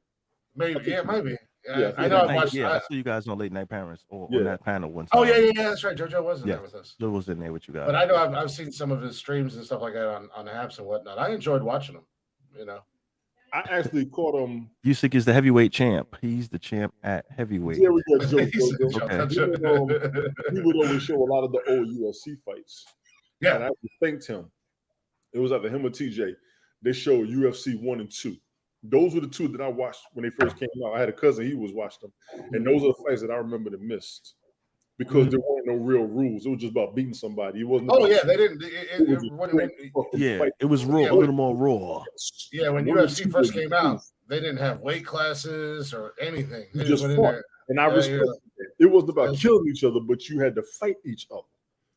Maybe, maybe. Yeah, I know I've watched. Yeah, I saw you guys on Late Night Parents on that panel one time. Oh yeah, that's right. JoJo was in there with us. JoJo was in there with you guys. But I know I've seen some of his streams and stuff like that on apps and whatnot. I enjoyed watching them. You know. I actually caught him. Usyk is the heavyweight champ. He's the champ at heavyweight. Yeah, we got Joe. He would always show a lot of the old UFC fights. Yeah, and I thanked him. It was either him or TJ. They showed UFC 1 and 2. Those were the two that I watched when they first came out. I had a cousin; he was watching them, and those are the fights that I remember that missed. Because there weren't no real rules. It was just about beating somebody. It wasn't. They didn't. It was raw, a little more raw. Yeah, when UFC first came out, they didn't have weight classes or anything. They just fought. And I respect it. It wasn't about killing each other, but you had to fight each other.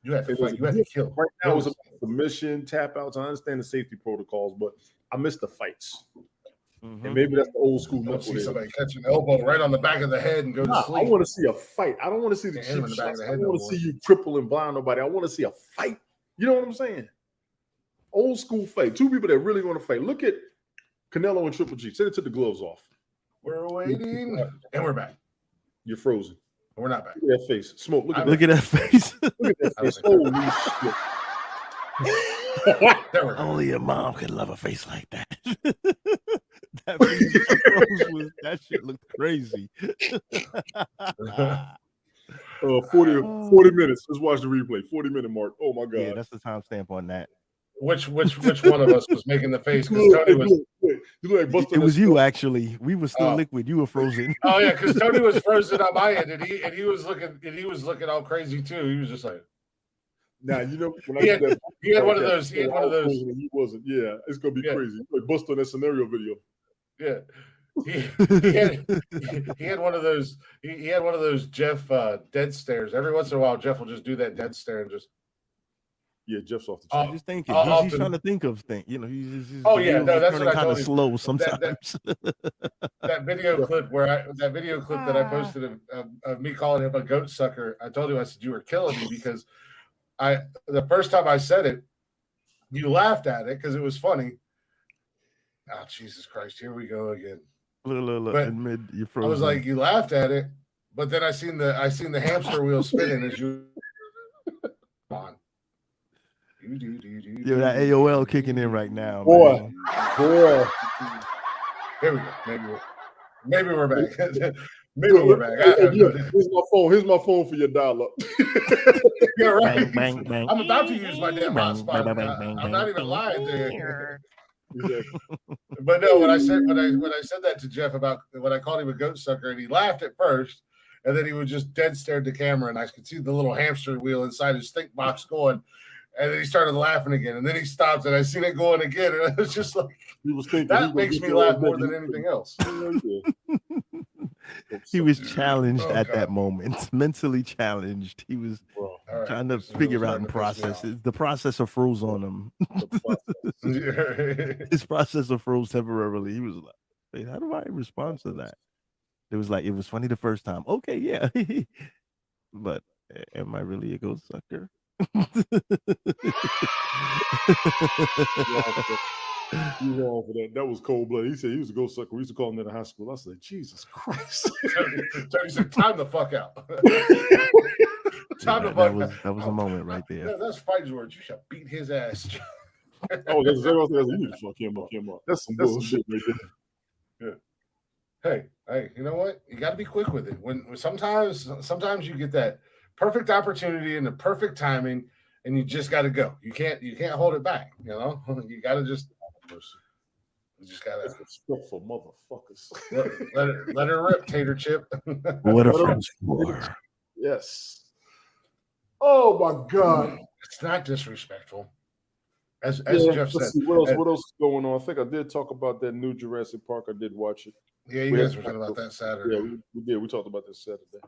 You had to fight. You had to kill. Right now, it was about submission, tap outs. I understand the safety protocols, but I miss the fights. Mm-hmm. And maybe that's the old school. I see somebody catch an elbow right on the back of the head and go to sleep. I want to see a fight. I don't want to see the cheap shots. I don't want to see you triple and blind nobody. I want to see a fight. You know what I'm saying? Old school fight. Two people that really want to fight. Look at Canelo and Triple G. Say it, took the gloves off. We're waiting, and we're back. You're frozen. We're not back. Look at that face. Smoke. Look at that face. Look at that face. Holy shit. Only your mom could love a face like that. That shit looked crazy. 40 minutes. Let's watch the replay. 40-minute mark. Oh my god. Yeah, that's the timestamp on that. Which one of us was making the face? Because Tony was. It was you actually. We were still liquid. You were frozen. Oh yeah, because Tony was frozen on my end, and he was looking all crazy too. He was just like. Now you know when he had one of those. He wasn't. Yeah, it's gonna be crazy. Like bust on that scenario video. Yeah, he had one of those. He had one of those Jeff dead stares. Every once in a while, Jeff will just do that dead stare and just. Yeah, Jeff's off the chain. He's thinking. He's trying to think of things. You know, he's that's what I kind of slow sometimes. That video clip that I posted of me calling him a goat sucker. I told him, I said, you were killing me because the first time I said it, you laughed at it because it was funny. Oh, Jesus Christ, here we go again. Look, you're frozen. I was like, you laughed at it, but then I seen the hamster wheel spinning as you on. Yeah, that AOL kicking in right now. Boy. Here we go. Maybe we're back. Maybe we're back. Here's my phone for your dial-up. Yeah, right. Bang, bang. I'm about to use my damn hotspot. I'm not even lying to you. Exactly. But no, when I said that to Jeff about when I called him a goat sucker, and he laughed at first, and then he would just dead stare at the camera, and I could see the little hamster wheel inside his think box going. And then he started laughing again, and then he stopped, and I seen it going again, and I was just like, that makes me laugh more than anything else. He was challenged at that moment, mentally challenged. He was trying to figure out and process it. The processor froze on him. His processor froze temporarily. He was like, How do I respond to that? It was like, it was funny the first time. Okay, yeah. But am I really a ghost sucker? You wrong for that. That was cold blooded. He said he was a ghost sucker. We used to call him in the high school. I said, Jesus Christ. Tony said, time the fuck out. Time to fuck out. That was a moment right there. That's fighting words. You should beat his ass. Oh, that's exactly what I said. You need to fuck him up. That's some bullshit right there. Yeah. Hey, you know what? You got to be quick with it. When sometimes you get that perfect opportunity and the perfect timing, and you just got to go. You can't hold it back. You know, you got to just. You just got to. Respectful motherfuckers. let her rip, tater chip. What a French war. Yes. Oh my God. It's not disrespectful. As yeah, Jeff said. See, what else is going on? I think I did talk about that new Jurassic Park. I did watch it. Yeah, you guys were talking about that Saturday. Yeah, we did. We talked about this Saturday.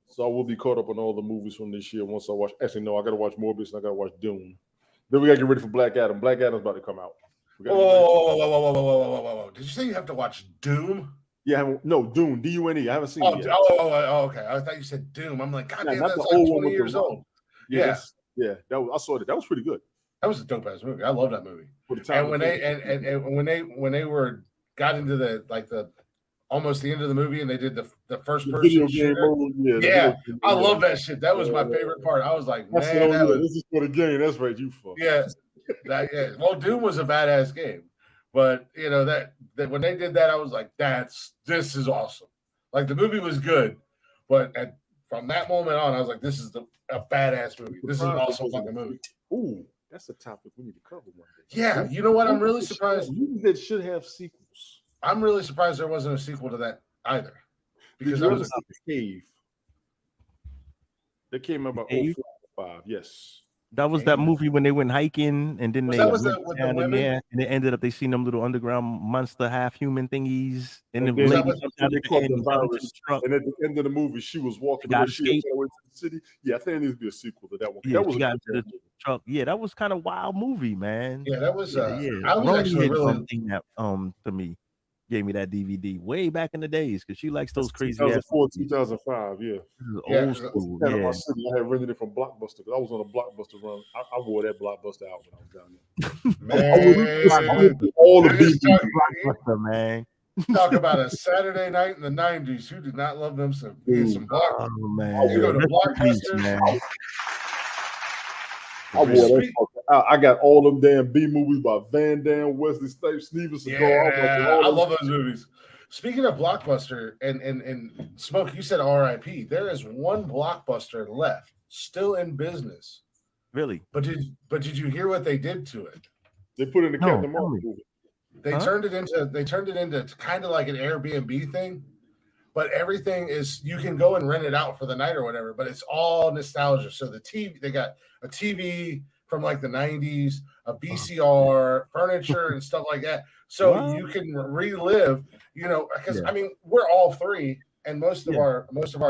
So I will be caught up on all the movies from this year once I watch. Actually, no, I got to watch Morbius and I got to watch Dune. Then we got to get ready for Black Adam. Black Adam's about to come out. Whoa. Did you say you have to watch Doom? Yeah, no, Dune, D-U-N-E. I haven't seen it yet. Okay. I thought you said Doom. I'm like, God damn, that's like 20 years old. Yeah. I saw it. That was pretty good. That was a dope ass movie. I love that movie. And when they got into the almost the end of the movie and they did the first person shooter. I love that shit. That was my favorite part. I was like, this is for the game. That's right, you fuck. Yeah. Well, Doom was a badass game. But you know that when they did that, I was like, this is awesome. Like the movie was good, but from that moment on, I was like, this is a badass movie. This is an awesome fucking movie. Ooh, that's a topic we need to cover one day. Yeah, you know what? I'm really surprised. That should have sequels. I'm really surprised there wasn't a sequel to that either. Because that was a cave. That came out about 05. Yes. That was that movie when they went hiking and then they ended up they seen them little underground monster half human thingies and at the end of the movie she was walking away to the city. Yeah, I think there needs to be a sequel to that one. Yeah, that was the truck. Yeah, that was kind of wild movie, man. Yeah, that was I was actually really something that to me gave me that DVD way back in the days because she likes those crazy 2004, 2005, old school. I had rented it from Blockbuster because I was on a Blockbuster run. I wore that Blockbuster out when I was down there. Man, all the Blockbuster, man. Talk about a Saturday night in the 90s. Who did not love them some Blockbuster? Oh man, you go to Blockbuster, man. I got all them damn B movies by Van Damme, Wesley Snipes, Steven Seagal. Yeah, I love those movies. Speaking of Blockbuster and Smoke, you said R.I.P. There is one Blockbuster left, still in business. Really? But did you hear what they did to it? They put in the Captain Marvel movie. They turned it into kind of like an Airbnb thing. But everything is, you can go and rent it out for the night or whatever, but it's all nostalgia. So the TV, they got a TV from like the 90s, a VCR, furniture and stuff like that. So you can relive, you know, because I mean, we're all three, and most of our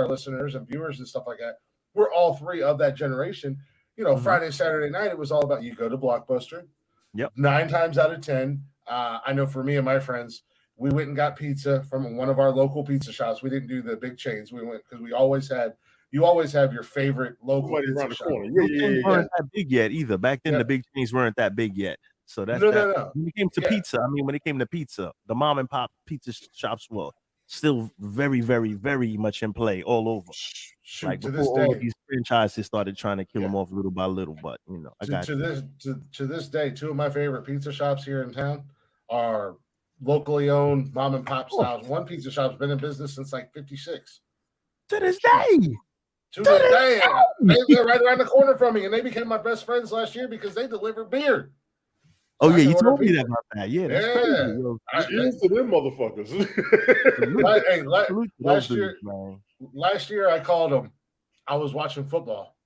listeners and viewers and stuff like that, we're all three of that generation. You know, Friday, Saturday night, it was all about you go to Blockbuster. Yep. 9 times out of 10, I know for me and my friends, we went and got pizza from one of our local pizza shops. We didn't do the big chains. We went because you always have your favorite local pizza shop. Weren't that big yet either. Back then, the big chains weren't that big yet. So that's no. When it came to pizza, when it came to pizza, the mom and pop pizza shops were still very, very, very much in play all over. Like to before this all day, these franchises started trying to kill them off little by little. But you know, to this day, two of my favorite pizza shops here in town are locally owned mom and pop styles. One pizza shop's been in business since like 56. To this day. They're right around the corner from me, and they became my best friends last year because they delivered beer. Oh yeah, you told me that about that. Yeah, that's crazy. Cheers to them motherfuckers. Last year I called them. I was watching football.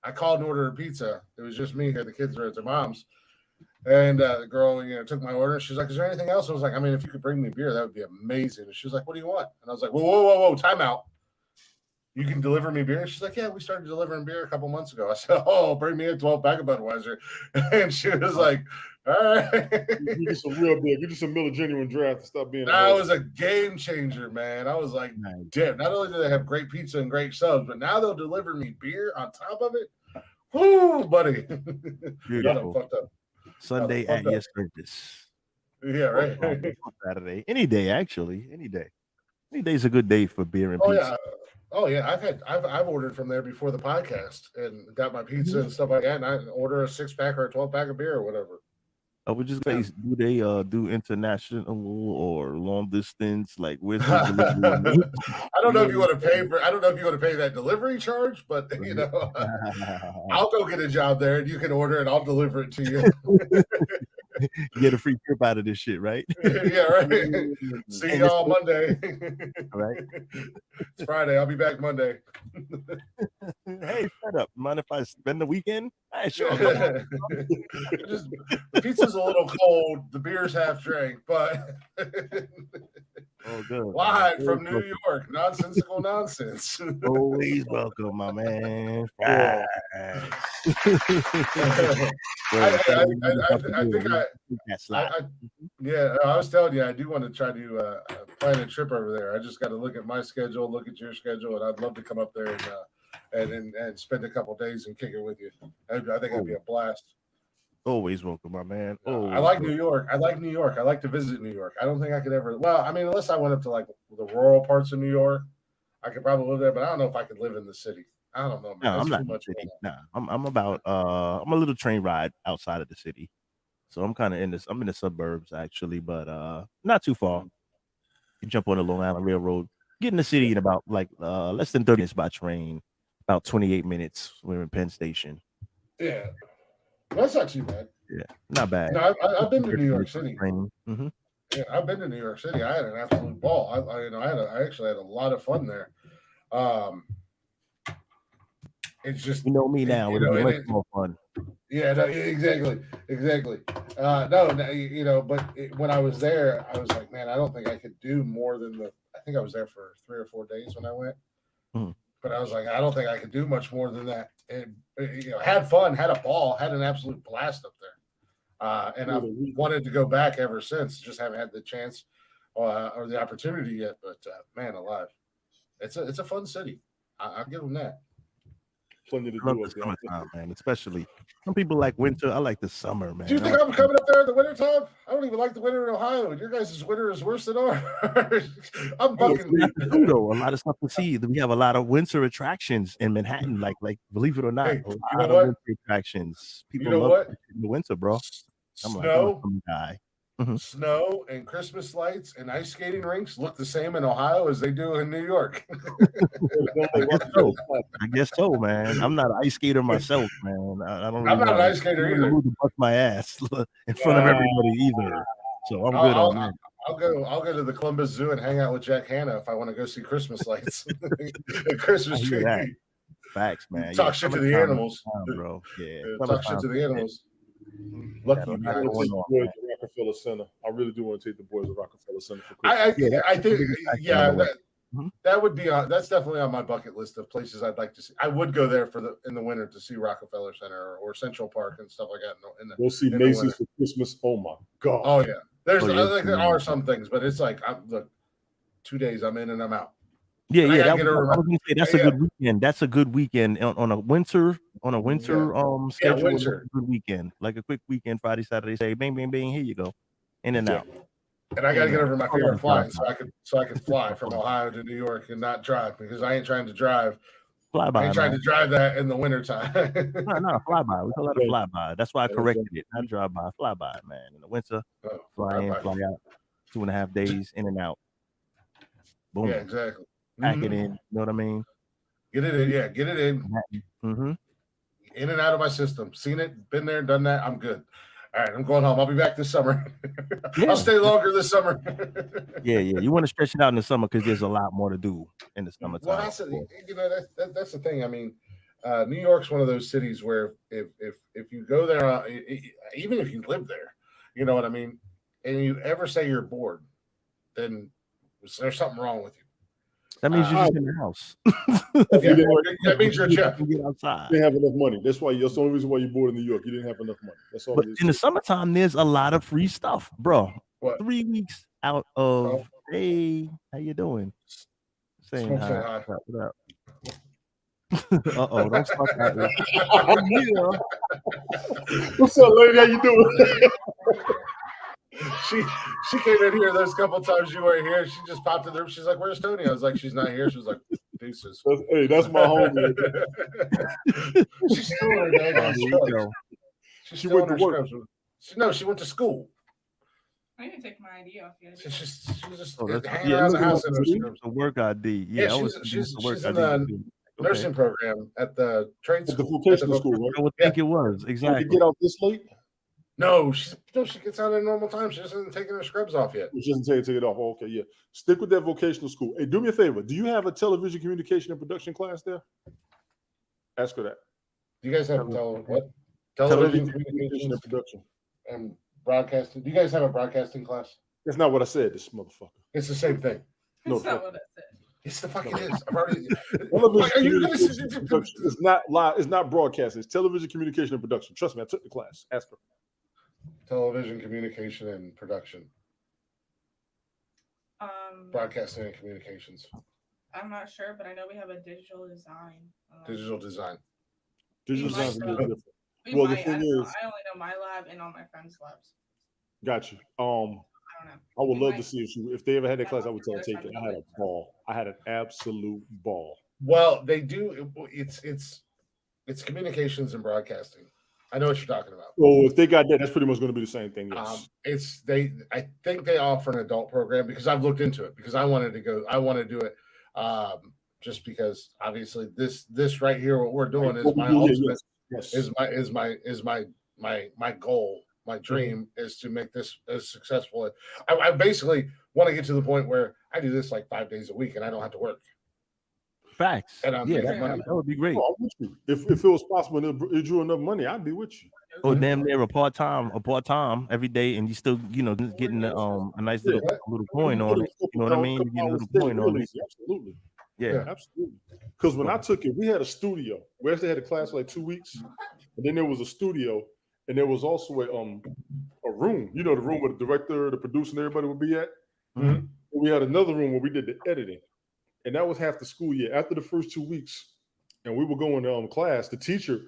I called and ordered a pizza. It was just me here. The kids were at their mom's. And the girl, took my order. She's like, "Is there anything else?" I was like, if you could bring me beer, that would be amazing." And she was like, "What do you want?" And I was like, "Whoa, time out. you can deliver me beer? She's like, yeah, we started delivering beer a couple months ago. I said, oh, bring me a 12-pack of Budweiser. And she was like, all right. You get some real beer. You get some Miller Genuine Draft and stop being. That was a game changer, man. I was like, damn, not only do they have great pizza and great subs, but now they'll deliver me beer on top of it. Woo, buddy. Beautiful. Fucked up. Sunday at your service. Yeah, right. Saturday. Any day, actually. Any day. Any day's a good day for beer and pizza. Yeah. Oh yeah, I've ordered from there before the podcast and got my pizza and stuff like that, and I order a 6-pack or a 12-pack of beer or whatever. I would just say, do they do international or long distance? Like, where's the delivery? I don't know if you want to pay that delivery charge, but you know, I'll go get a job there and you can order and I'll deliver it to you. Get a free trip out of this shit, right? Yeah, right. See y'all Monday. Right. It's Friday. I'll be back Monday. Hey, shut up. Mind if I spend the weekend? Sure. The pizza's a little cold. The beer's half drank, but oh, good. Live from New York, nonsensical nonsense. Always welcome, my man. I was telling you, I do want to try to plan a trip over there. I just got to look at my schedule, look at your schedule, and I'd love to come up there and spend a couple days and kick it with you. I think it'd be a blast. Always welcome, my man. I like New York. I like to visit New York. I don't think I could ever. Well, I mean, unless I went up to like the rural parts of New York, I could probably live there. But I don't know if I could live in the city. I don't know, man. No, I'm not in the city. No, I'm about I'm a little train ride outside of the city. So I'm kind of I'm in the suburbs actually, but not too far. You jump on the Long Island Railroad, get in the city in about like less than 30 minutes by train, about 28 minutes. We're in Penn Station. Yeah. Well, that's not too bad. Yeah, not bad. No, I've been to New York City. Mm-hmm. Yeah, I've been to New York City. I had an absolute ball. I actually had a lot of fun there. It's just you know me now. It'll be much more fun. Yeah, no, exactly. But when I was there, I was like, man, I don't think I could do more than I think I was there for 3 or 4 days when I went. Mm-hmm. But I was like, I don't think I could do much more than that. And, had fun, had a ball, had an absolute blast up there. And I've wanted to go back ever since. Just haven't had the chance or the opportunity yet. But man, alive, it's a fun city. I'll give them that. Plenty to do. Summertime, man. Especially some people like winter. I like the summer, man. Do you think I'm coming up there in the wintertime? I don't even like the winter in Ohio. Your guys' winter is worse than ours. I'm fucking. A lot of stuff to see. We have a lot of winter attractions in Manhattan. Like believe it or not, hey, a lot of winter attractions. People love in the winter, bro. Snow, I'm a guy. Snow and Christmas lights and ice skating rinks look the same in Ohio as they do in New York. I guess so, man. I'm not an ice skater myself, man. I'm not an ice skater either. To bust my ass in front of everybody either. So I'm good on that. I'll go to the Columbus Zoo and hang out with Jack Hanna if I want to go see Christmas lights and Christmas tree. Facts, man. Talk shit to the animals, bro. Yeah, talk shit to the animals. Lucky you guys. Rockefeller Center. I really do want to take the boys to Rockefeller Center for Christmas. I think that would be that's definitely on my bucket list of places I'd like to see. I would go there in the winter to see Rockefeller Center or Central Park and stuff like that. We'll see Macy's for Christmas. Oh my god! Oh yeah, there are some things, but it's like look, 2 days I'm in and I'm out. Yeah. I was gonna say that's a good weekend. That's a good weekend on a winter schedule. Winter. A good weekend, like a quick weekend, Friday, Saturday. Say bang, bang, bang. Here you go, in and out. And I got to get over my fear of flying, so I could fly from Ohio to New York and not drive because I ain't trying to drive. Flyby. I ain't trying to drive that in the wintertime. No, flyby. We call that a flyby. That's why I corrected it. Not drive by, flyby, man. In the winter, fly in, fly out. 2.5 days in and out. Boom. Yeah, exactly. Pack it in. You know what I mean? Get it in. Yeah, get it in. Mm-hmm. In and out of my system. Seen it, been there, done that. I'm good. All right, I'm going home. I'll be back this summer. Yeah. I'll stay longer this summer. Yeah. You want to stretch it out in the summer because there's a lot more to do in the summertime. Well, that's the thing. I mean, New York's one of those cities where if you go there, even if you live there, you know what I mean, and you ever say you're bored, then there's something wrong with you. That means you're just in the house. That means you're a chef. Get outside. You didn't have enough money. That's why. That's the only reason why you're bored in New York. You didn't have enough money. That's all. But in the summertime, there's a lot of free stuff, bro. What? 3 weeks out of hey, how you doing? Saying hi. What up? Uh-oh, don't start that. What's up, lady? How you doing? She came in here those couple times you weren't here. She just popped in the room. She's like, "Where's Tony?" I was like, "She's not here." She was like, "Deuces." Hey, that's my homie. She's still in her daggone scrubs. She went to work. She went to school. I didn't take my ID off yet. She's just hanging around the house in her scrubs. The work ID. She's in the nursing program at the trade school. The vocational school, right? I would think it was exactly. Did you get out this late? No, she gets out at normal time. She just hasn't taken her scrubs off yet. She doesn't take it off. Oh, okay, yeah. Stick with that vocational school. Hey, do me a favor. Do you have a television communication and production class there? Ask her that. Do you guys have television communication and production and broadcasting? Do you guys have a broadcasting class? That's not what I said. This motherfucker. It's the same thing. That's not what I said. It's the fucking is. I've already. It's not live. It's not broadcasting. It's television communication and production. Trust me, I took the class. Ask her. Television communication and production. Broadcasting and communications. I'm not sure, but I know we have a digital design. Digital design. Digital design is a little different. Well, the thing is, I only know my lab and all my friends' labs. Got you. I don't know. I would love to see if they ever had that class. I would tell them take it. I had a ball. I had an absolute ball. Well, they do. It's communications and broadcasting. I know what you're talking about. Well, if they got that, that's pretty much going to be the same thing. Yes. I think they offer an adult program because I've looked into it because I wanted to go. I want to do it just because obviously this right here, what we're doing is my ultimate. Yes. Is my goal. My dream is to make this as successful. I basically want to get to the point where I do this like 5 days a week and I don't have to work. Facts. And I'm making money. That would be great. Oh, if it was possible and it drew enough money, I'd be with you. Or damn near a part time every day, and you still getting a nice little coin on it. You know what I mean? You get a little coin on it. Absolutely. Yeah, absolutely. Because when I took it, we had a studio. We actually had a class for like 2 weeks, and then there was a studio, and there was also a room. You know, the room where the director, the producer, and everybody would be at. Mm-hmm. We had another room where we did the editing, and that was half the school year. After the first 2 weeks, and we were going to class, the teacher,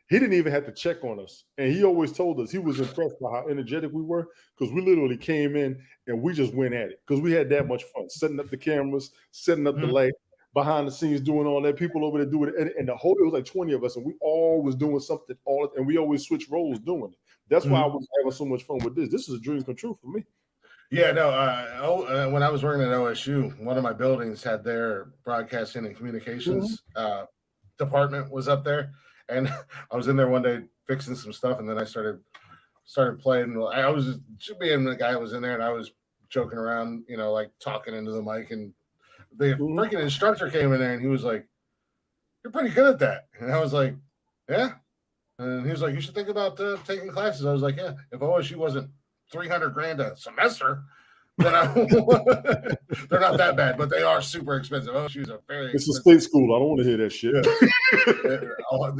he didn't even have to check on us, and he always told us he was impressed by how energetic we were because we literally came in and we just went at it because we had that much fun setting up the cameras, setting up the light. Behind the scenes doing all that, people over there doing it, and the whole it was like 20 of us, and we all was doing something and we always switch roles doing it. That's why I was having so much fun with this. This is a dream come true for me. Yeah, no. When I was working at OSU, one of my buildings had their broadcasting and communications department was up there, and I was in there one day fixing some stuff, and then I started playing. I was just being the guy that was in there, and I was joking around, like talking into the mic and. The freaking instructor came in there and he was like, "You're pretty good at that." And I was like, "Yeah." And he was like, "You should think about taking classes." I was like, "Yeah." If OSU wasn't $300,000 a semester, then they're not that bad, but they are super expensive. OSU is a very. It's a state school. I don't want to hear that shit. Yeah.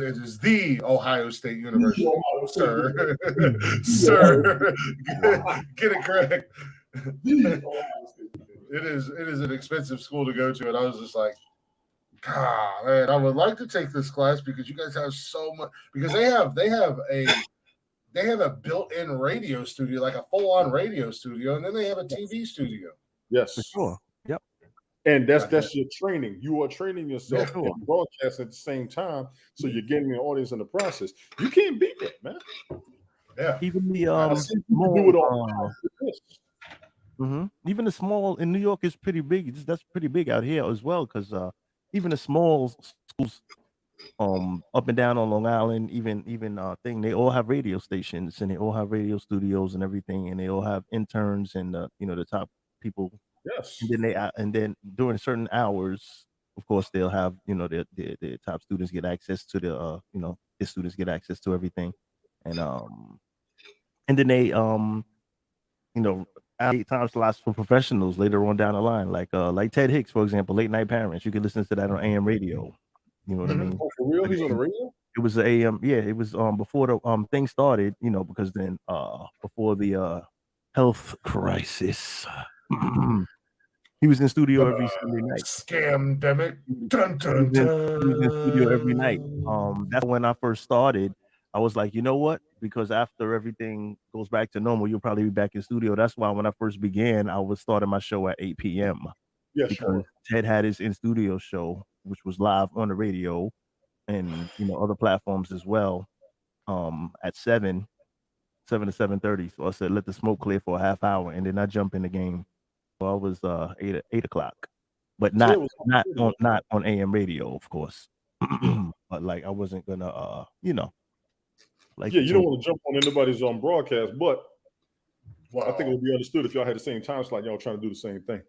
It is the Ohio State University, sir. Sir, get it correct. It is an expensive school to go to, and I was just like, God, man, I would like to take this class because you guys have so much. Because they have a built-in radio studio, like a full-on radio studio, and then they have a TV studio. Yes, for sure. Yep. And that's your training. You are training yourself and broadcast at the same time, so you're getting an audience in the process. You can't beat that, man. Yeah. Even the even the small in New York is pretty big. That's pretty big out here as well, because even the small schools up and down on Long Island, even they all have radio stations and they all have radio studios and everything, and they all have interns and the top people. Yes. And then during certain hours, of course, they'll have the top students get access to the students get access to everything, and then they allocate time slots for professionals later on down the line, like Ted Hicks, for example, Late Night Parents. You can listen to that on AM radio. You know what I mean? Oh, for real? He's on the radio? It was the AM, yeah. It was before the thing started, because then before the health crisis, he was in studio every Sunday night. Scamdemic. Dun, He dun, was in studio every night. dun. That's when I first started. I was like, you know what? Because after everything goes back to normal, you'll probably be back in studio. That's why when I first began, I was starting my show at 8 p.m. Yeah, because sure. Ted had his in studio show, which was live on the radio and other platforms as well. At 7 to 7:30. So I said, let the smoke clear for a half hour, and then I jump in the game. So I was 8 o'clock, but not on AM radio, of course. But like I wasn't gonna like yeah, you don't want to jump on anybody's broadcast, but Wow. I think it would be understood if y'all had the same time slot, y'all trying to do the same thing.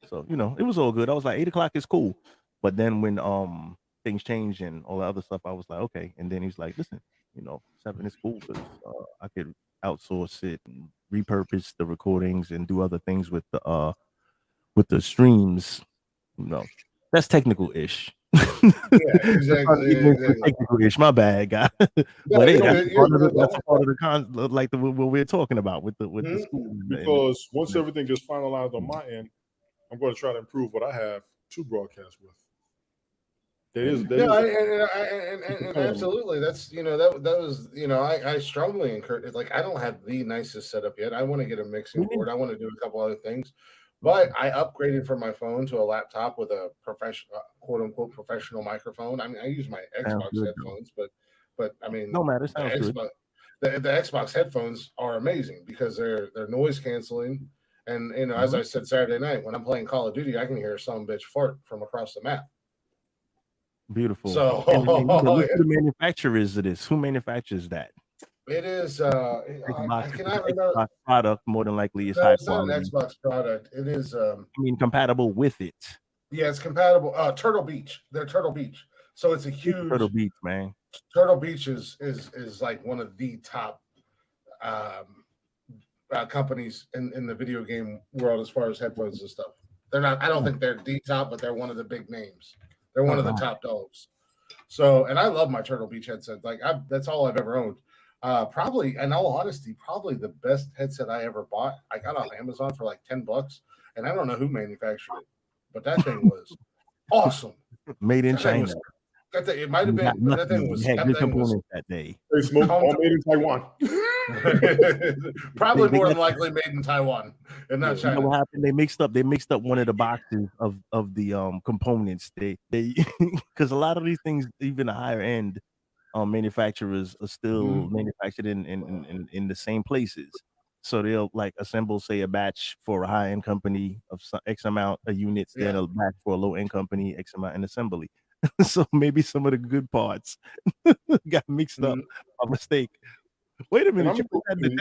So it was all good. I was like 8 o'clock is cool, but then when things changed and all the other stuff, I was like, okay. And then he's like, listen, 7 is cool because I could outsource it and repurpose the recordings and do other things with the streams. That's technical-ish. Yeah, exactly. Technical-ish. My bad, guy. But hey, that's a part of the like what we're talking about with the school. Because once everything gets finalized on my end, I'm going to try to improve what I have to broadcast with. And absolutely. That's that was I strongly encourage. Like, I don't have the nicest setup yet. I want to get a mixing board. I want to do a couple other things, but I upgraded from my phone to a laptop with a professional, quote unquote, professional microphone. I mean, I use my Xbox headphones, but I mean, no matter. Sounds good. The Xbox headphones are amazing because they're noise canceling. And as I said Saturday night, when I'm playing Call of Duty, I can hear some bitch fart from across the map. Beautiful. So who the manufacturer is of this? Who manufactures that? It is I cannot remember. Xbox product more than likely is no, high it's quality. not an Xbox product. It is compatible with it. Yeah, it's compatible. Turtle Beach. They're Turtle Beach. So it's a huge Turtle Beach, man. Turtle Beach is like one of the top companies in the video game world as far as headphones and stuff. They're not, I don't think they're the top, but they're one of the big names. They're one of the top dogs. So, and I love my Turtle Beach headset. Like, that's all I've ever owned. Probably, in all honesty, probably the best headset I ever bought. I got off Amazon for like $10, and I don't know who manufactured it, but that thing was awesome. Made in China. It might have been, but that thing was that day. They smoked all made in Taiwan. Probably more than likely made in Taiwan and not China. You know what happened? They mixed up one of the boxes of the components. They because a lot of these things, even the higher end manufacturers, are still manufactured in the same places. So they'll like assemble, say, a batch for a high end company of X amount of units, then a batch for a low end company, X amount in assembly. So maybe some of the good parts got mixed up by mistake. Wait a minute, you put that the $10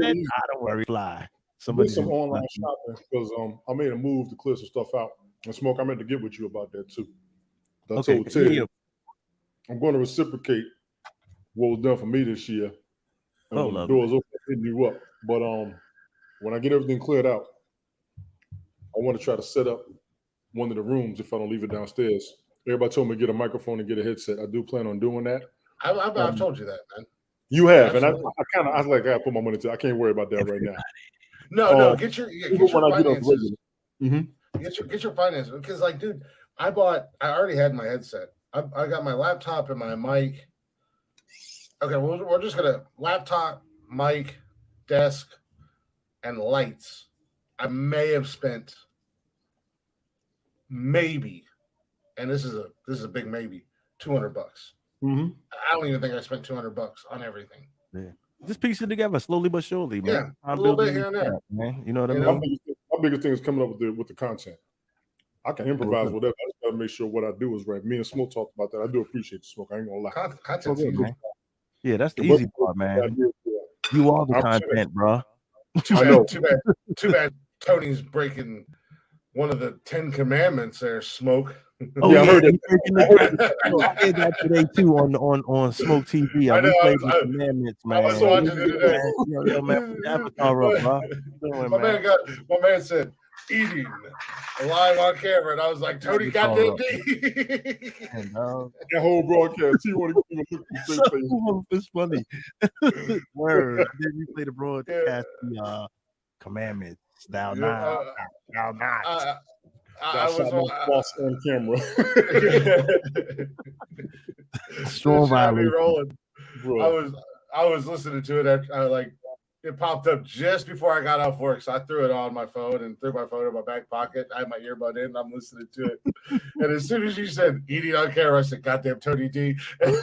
set? Don't worry, fly. Somebody did some online shopping because I made a move to clear some stuff out. And Smoke, I meant to get with you about that too. I told Ted, I'm going to reciprocate what was done for me this year. And when the doors open, hitting you up. But when I get everything cleared out, I want to try to set up one of the rooms if I don't leave it downstairs. Everybody told me to get a microphone and get a headset. I do plan on doing that. I've told you that, man. You have, absolutely. And I was like, I put my money to. I can't worry about that right now. No, get your finances. Get your finances, because, like, dude, I already had my headset. I got my laptop and my mic. Okay, we're just gonna laptop, mic, desk, and lights. I may have spent maybe, and this is a big maybe, $200. I don't even think I spent $200 on everything. Yeah. Just piece it together slowly but surely, man. Yeah, a little bit here and there, man. You know what I mean? My biggest thing is coming up with the content. I can improvise whatever. I just gotta make sure what I do is right. Me and Smoke talked about that. I do appreciate the Smoke. I ain't gonna lie. Content's easy, man. Yeah, that's the easy part, man. You are the content, bro. Too bad Tony's breaking one of the 10 Commandments there, Smoke. Oh, yeah, I heard that. I heard that today too on Smoke TV. I replayed the Commandments, man. I was watching it today. Yo, man, put the avatar up, bro. My man said, eating live on camera, and I was like, Tony, goddamn D. That whole broadcast, he wanted to look so, it's funny. Word. Then you play the broadcast, the Commandments. Thou not. I was on camera. Strong violation. Rolling. Bro. I was listening to it. It popped up just before I got off work, so I threw it on my phone and threw my phone in my back pocket. I had my earbud in. I'm listening to it, and as soon as you said "eating on camera," I said, "Goddamn Tony D!" And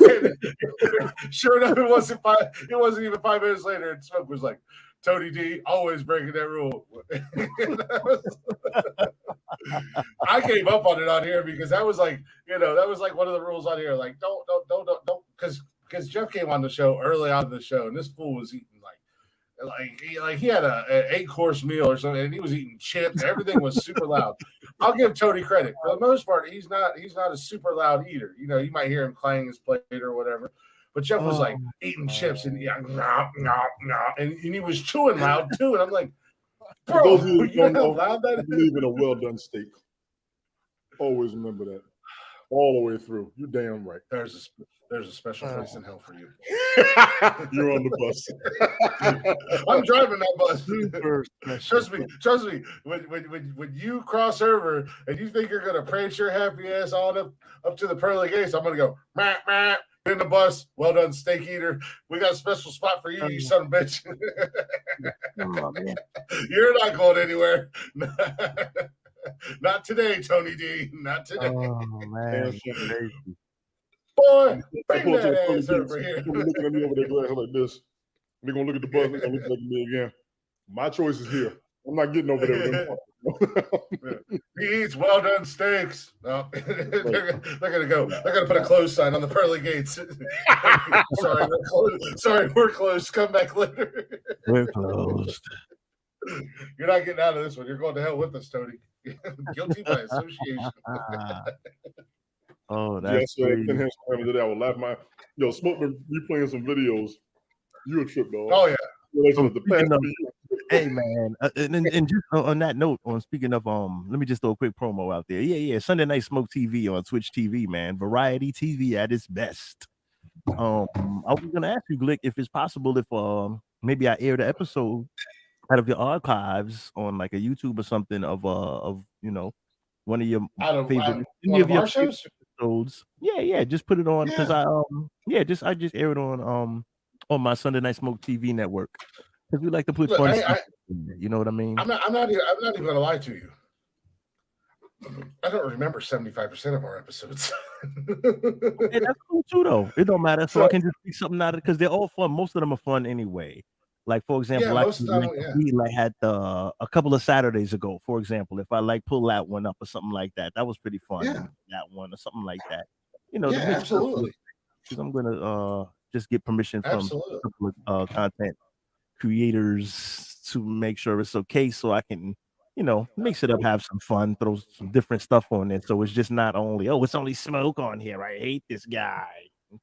sure enough, it wasn't even 5 minutes later, and Smoke was like, "Tony D, always breaking that rule." I gave up on it on here because that was like one of the rules on here. Like, don't, because Jeff came on the show early on in the show, and this fool was eating he had an 8-course meal or something, and he was eating chips. Everything was super loud. I'll give Tony credit. For the most part, he's not a super loud eater. You might hear him clang his plate or whatever. But Jeff was like eating chips and and he was chewing loud too. And I'm like, bro, you know how loud that is? I believe in a well-done steak. Always remember that. All the way through. You're damn right. There's a special place in hell for you. You're on the bus. I'm driving that bus. Trust me. When you cross over and you think you're gonna praise your happy ass on up to the pearly gates, I'm gonna go in the bus. Well done, steak eater. We got a special spot for you, you son of a bitch. You're not going anywhere. Not today, Tony D. Not today. Oh man. Boy, bring that ass over here. They're looking at me over their glass like this. They're gonna look at the bus. They're gonna look at me again. My choice is here. I'm not getting over there. He eats well done steaks. No, they're gonna go. They're gonna put a closed sign on the pearly gates. Sorry, we're closed. Sorry, we're closed. Come back later. We're closed. You're not getting out of this one. You're going to hell with us, Tony. Guilty by association. Oh, that's crazy. I would laugh Smoke been replaying some videos. You a trip, dog. Oh yeah. Hey man, and just on that note, speaking of let me just throw a quick promo out there. Yeah, Sunday Night Smoke TV on Twitch TV, man, variety TV at its best. I was gonna ask you, Glick, if it's possible if maybe I air the episode out of your archives on like a YouTube or something of one of your favorite shows. Episodes. Yeah, just put it on because I just air it on my Sunday Night Smoke TV network because we like to put fun stuff in there, you know what I mean? I'm not even gonna lie to you. I don't remember 75% of our episodes. Hey, that's cool too, though. It don't matter. So I can just pick something out of it because they're all fun. Most of them are fun anyway. Like for example, I had a couple of Saturdays ago. For example, if I pull that one up or something like that, that was pretty fun. Yeah. That one or something like that. Absolutely. Because I'm gonna just get permission from content creators to make sure it's okay, so I can mix it up, have some fun, throw some different stuff on it. So it's just not only it's only Smoke on here. I hate this guy.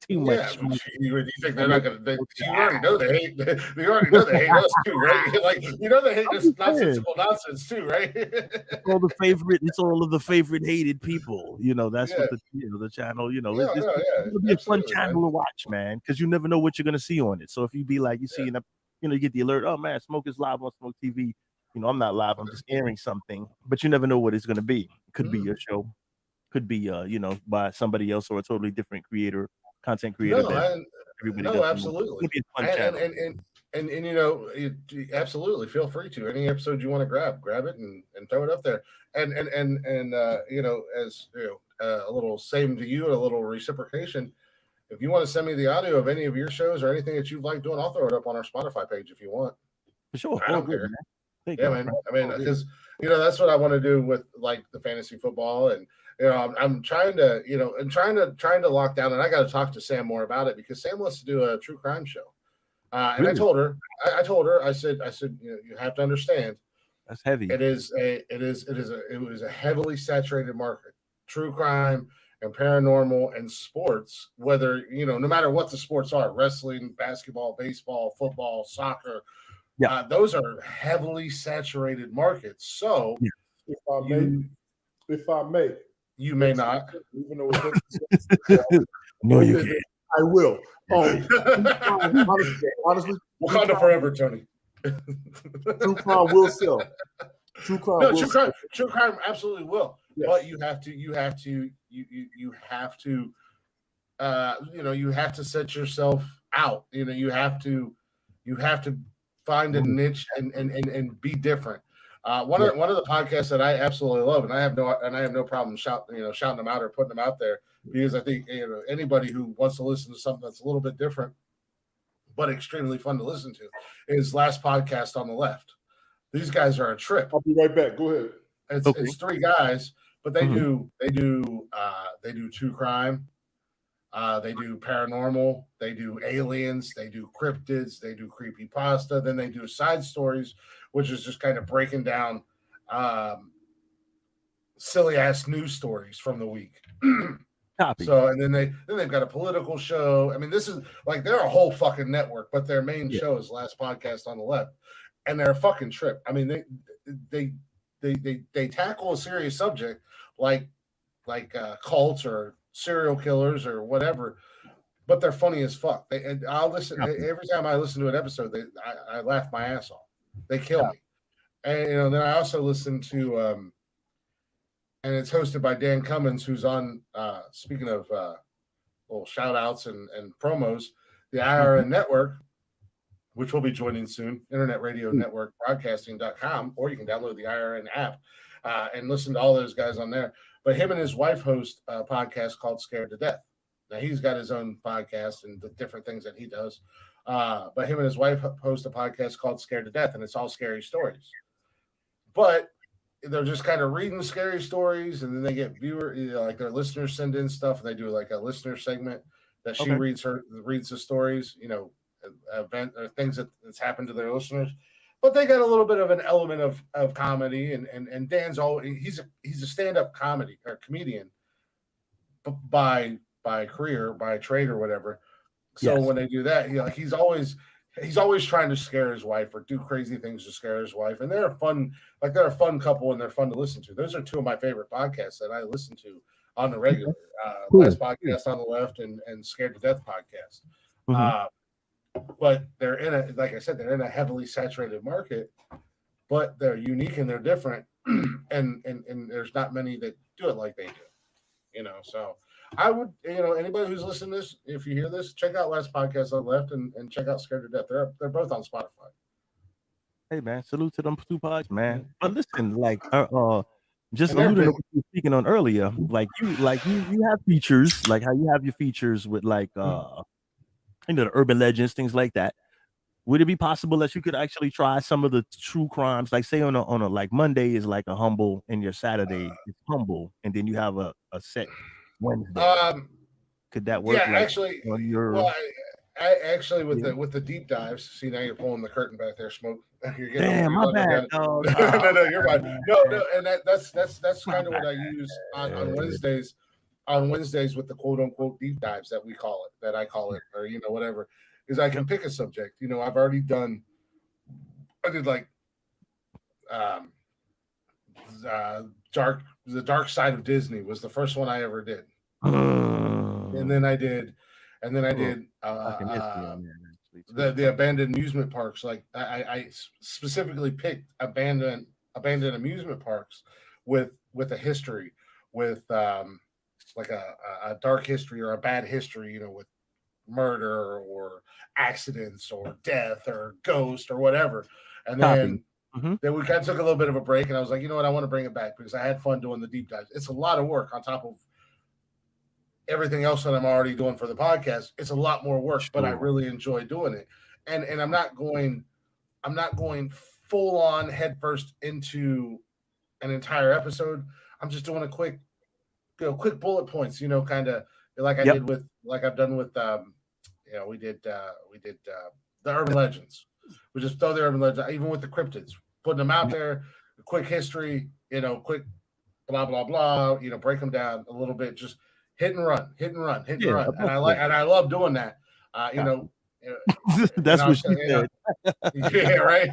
Too much. You think they're not gonna? You already know they hate. You already know they hate us too, right? They hate this nonsensical nonsense too, right? It's all of the favorite hated people. That's what the channel. It'll be a fun channel to watch, man, because you never know what you're gonna see on it. So if you be like you see, you get the alert. Oh man, Smoke is live on Smoke TV. I'm not live. I'm just airing something, but you never know what it's gonna be. It could be your show, could be by somebody else or a totally different content creator. Absolutely. And absolutely feel free to any episode you want to grab it and throw it up there. And as a little same to you and a little reciprocation. If you want to send me the audio of any of your shows or anything that you'd like doing, I'll throw it up on our Spotify page if you want. For sure. I don't care. Man. I mean, because that's what I want to do with like the fantasy football, and I'm trying to trying to lock down. And I got to talk to Sam more about it because Sam wants to do a true crime show. And really? I told her, I said, you have to understand, That's heavy. It was a heavily saturated market. True crime and paranormal and sports, whether no matter what the sports are, wrestling, basketball, baseball, football, soccer, those are heavily saturated markets. So if I may, you may not. Even though it's no, you can't. I will. Honestly, Wakanda forever, Tony. True crime will sell. True crime absolutely will. Yes. But you have to set yourself out. You have to find a niche and be different. One of the podcasts that I absolutely love, and I have no problem shouting them out or putting them out there, because I think anybody who wants to listen to something that's a little bit different but extremely fun to listen to is Last Podcast on the Left. These guys are a trip. I'll be right back. Go ahead. It's three guys, but they do true crime, they do paranormal, they do aliens, they do cryptids, they do creepypasta, then they do side stories, which is just kind of breaking down silly ass news stories from the week. Copy. So, and then they've got a political show. I mean, this is like they're a whole fucking network, but their main show is Last Podcast on the Left, and they're a fucking trip. I mean, they tackle a serious subject like cults or serial killers or whatever, but they're funny as fuck. I'll listen every time I listen to an episode. I laugh my ass off. They kill me, and then I also listen to. And it's hosted by Dan Cummins, who's on, speaking of little shout outs and promos, the IRN Network, which will be joining soon, Internet Radio Network Broadcasting.com, or you can download the IRN app and listen to all those guys on there. But him and his wife host a podcast called Scared to Death. Now, he's got his own podcast and the different things that he does. But him and his wife host a podcast called Scared to Death, and it's all scary stories. But they're just kind of reading scary stories, and then they get like their listeners send in stuff, and they do like a listener segment that she reads the stories, event or things that's happened to their listeners. But they got a little bit of an element of comedy, and Dan's he's a stand-up comedian by career, by trade or whatever. So when they do that, he's always trying to scare his wife or do crazy things to scare his wife. And they're a fun couple, and they're fun to listen to. Those are two of my favorite podcasts that I listen to on the regular. Last Podcast on the Left and Scared to Death podcast. But they're like I said, they're in a heavily saturated market, but they're unique and they're different. and there's not many that do it like they do, so I would, anybody who's listening to this, if you hear this, check out Last Podcast on the Left and check out Scared to Death. They're both on Spotify. Hey man, salute to them two pods, man. But listen, like just alluding to what you were speaking on earlier, like you have features, like how you have your features with like the urban legends, things like that. Would it be possible that you could actually try some of the true crimes, like say on a like Monday is like a humble and your Saturday is humble, and then you have a set Wednesday? Could that work? Yeah, actually, with the deep dives. See, now you're pulling the curtain back there, Smoke. Damn, my bad. No, you're fine. No, and that's kind of what I use on Wednesdays. On Wednesdays with the quote unquote deep dives that I call it, or whatever, is I can pick a subject. I've already done. I did like the dark side of Disney was the first one I ever did, and then I did the abandoned amusement parks. Like I specifically picked abandoned amusement parks with a history, with like a dark history or a bad history, with murder or accidents or death or ghost or whatever. And then we kind of took a little bit of a break, and I was like, you know what, I want to bring it back because I had fun doing the deep dives. It's a lot of work on top of everything else that I'm already doing for the podcast. It's a lot more work, but I really enjoy doing it. And I'm not going full on headfirst into an entire episode. I'm just doing a quick bullet points, kind of like I've done with we did the urban legends. We just throw the urban legends, even with the cryptids. putting them out there, quick history, quick blah blah blah, break them down a little bit, just hit and run, and I love doing that. That's what she said. Yeah, right.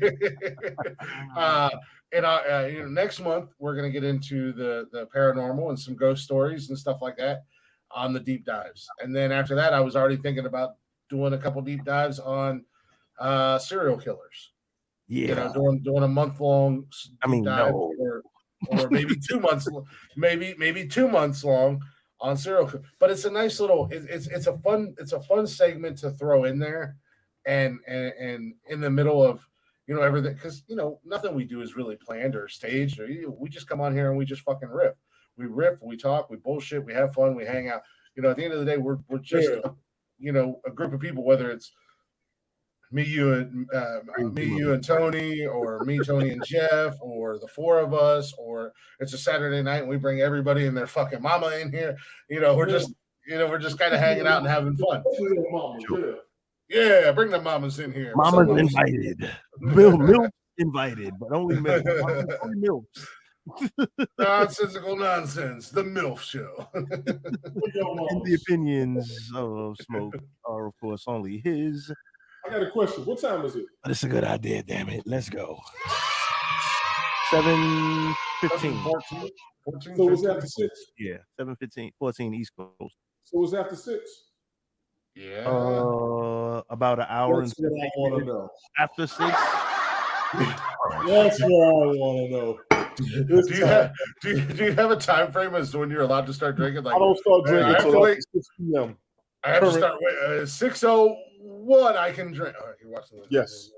Next month we're gonna get into the paranormal and some ghost stories and stuff like that on the deep dives, and then after that, I was already thinking about doing a couple deep dives on serial killers. Yeah, doing a month long dive, or maybe 2 months, maybe 2 months long on serial killers. But it's a nice little, it's a fun segment to throw in there, and in the middle of everything, because nothing we do is really planned or staged, or we just come on here and we just fucking riff. We riff, we talk, we bullshit, we have fun, we hang out. At the end of the day, we're just a group of people, whether it's me, you, and Tony, or me, Tony, and Jeff, or the four of us, or it's a Saturday night and we bring everybody and their fucking mama in here. We're just kind of hanging out and having fun. Yeah, bring the mamas in here. Mama's invited. Milk invited, but only milk. Only milks. Nonsensical nonsense. The MILF show. And the opinions of Smoke are, of course, only his. I got a question. What time is it? But it's a good idea, damn it. Let's go. 7:15. 14. So it's after 6? Yeah, 7:15, 14 East Coast. So it's after 6? Yeah. About an hour. That's what I want to know. After 6. That's what I want to know. Do you have a time frame as to when you're allowed to start drinking? Like, I don't start drinking until 6 p.m. I have to start 6:01. I can drink. All right, you're watching this. Yes.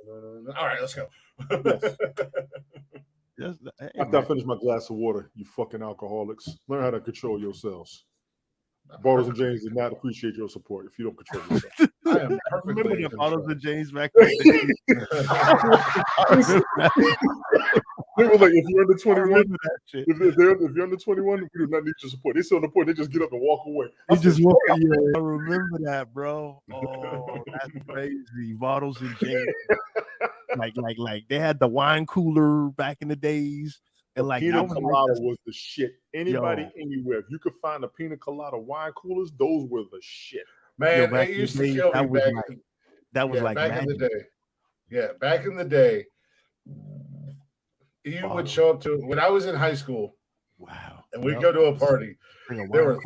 All right, let's go. Yes. After I finish my glass of water, you fucking alcoholics, learn how to control yourselves. Bottles and James did not appreciate your support if you don't control yourself. I am perfectly Remember in the control. Bottles and James back then? They were like, if you're under 21, that shit. if you're under 21, we do not need your support. They sit on the point, they just get up and walk away. You just walk. Yeah, I remember that, bro. Oh, that's crazy. Bottles and James. Like they had the wine cooler back in the days. And like pina colada was the shit. Anybody anywhere, if you could find a pina colada wine coolers, those were the shit. Man, it used to kill me back. Back in the day. Yeah, back in the day, you would show up to when I was in high school. Wow. And we'd go to a party. There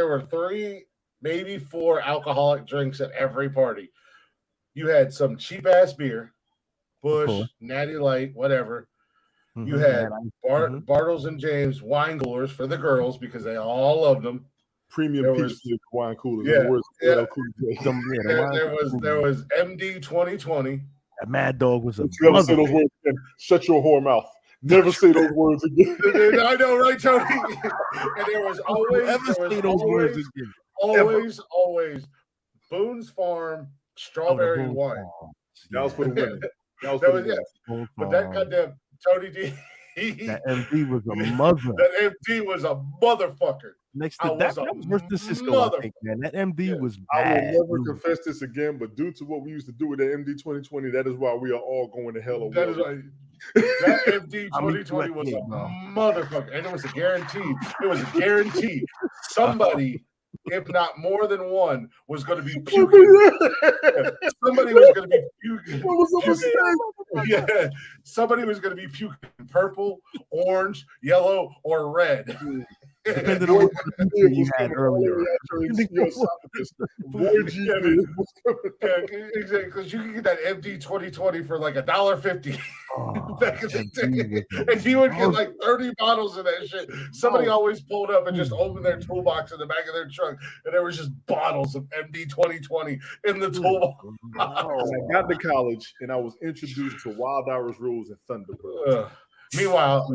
were three, maybe 4 alcoholic drinks at every party. You had some cheap ass beer, Bush, Natty Light, whatever. Mm-hmm. You had Bartles and James wine coolers for the girls because they all loved them. Premium peach wine coolers. There was MD 2020. That Mad Dog was a never say those words again. Shut your whore mouth. Never say those words again. I know, right, Tony? And there was always Boone's Farm strawberry wine. That was for the women. But that goddamn Tony D. That MD was a mother. That MD was a motherfucker. Next to that was versus Cisco, I think, man. That MD was bad. I will never confess this again, but due to what we used to do with the MD 2020, that is why we are all going to hell. That is why that MD 2020 was a motherfucker, and it was a guarantee. It was a guarantee. Somebody, if not more than one, was going to be puking. Somebody was going to be puking. What was the mistake? Yeah, somebody was going to be puking purple, orange, yellow, or red. Depending on what you had earlier. Exactly, because you can get that MD 2020 for like $1.50 back in the day, and you would get like 30 bottles of that shit. Somebody always pulled up and just opened their toolbox in the back of their truck, and there was just bottles of MD 2020 in the toolbox. I got to college, and I was introduced to Wild Irish Rules and Thunderbird. Meanwhile,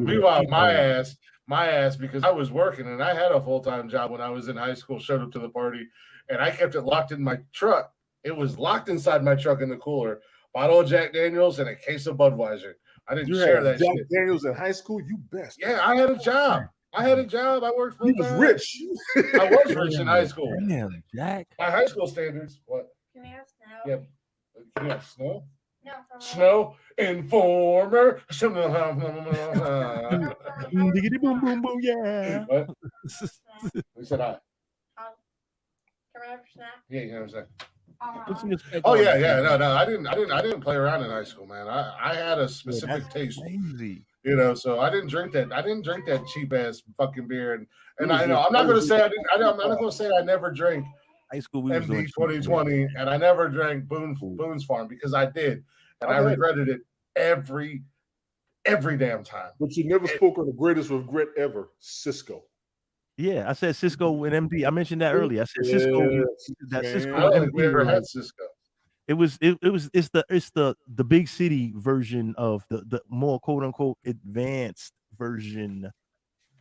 my ass, because I was working and I had a full-time job when I was in high school, showed up to the party, and I kept it locked in my truck. It was locked inside my truck in the cooler. Bottle of Jack Daniels and a case of Budweiser. I didn't share that Jack shit. Daniels in high school, you best. Yeah, I had a job. I worked full-time. You was rich. I was rich in high school. Damn, Jack. By high school standards, what? Can we have snow? Yeah. Can we have snow? Snow Informer. Diggity boom boom boom, yeah. What? We said I. Can I have a snack? Yeah, you know what I'm saying. Put some respect Oh on yeah, it. yeah. No. I didn't play around in high school, man. I had a specific taste. Crazy. You know, so I didn't drink that cheap ass fucking beer, and I know I'm not gonna say I'm not gonna say I never drank High school, we was doing MD 2020, and I never drank Boone's Farm because I did, and I regretted it every damn time. But you never spoke on the greatest regret ever, Cisco. Yeah, I said Cisco and MD. I mentioned that earlier. I said Cisco. That Cisco. I don't think we ever had Cisco. It's the big city version of the more quote unquote advanced version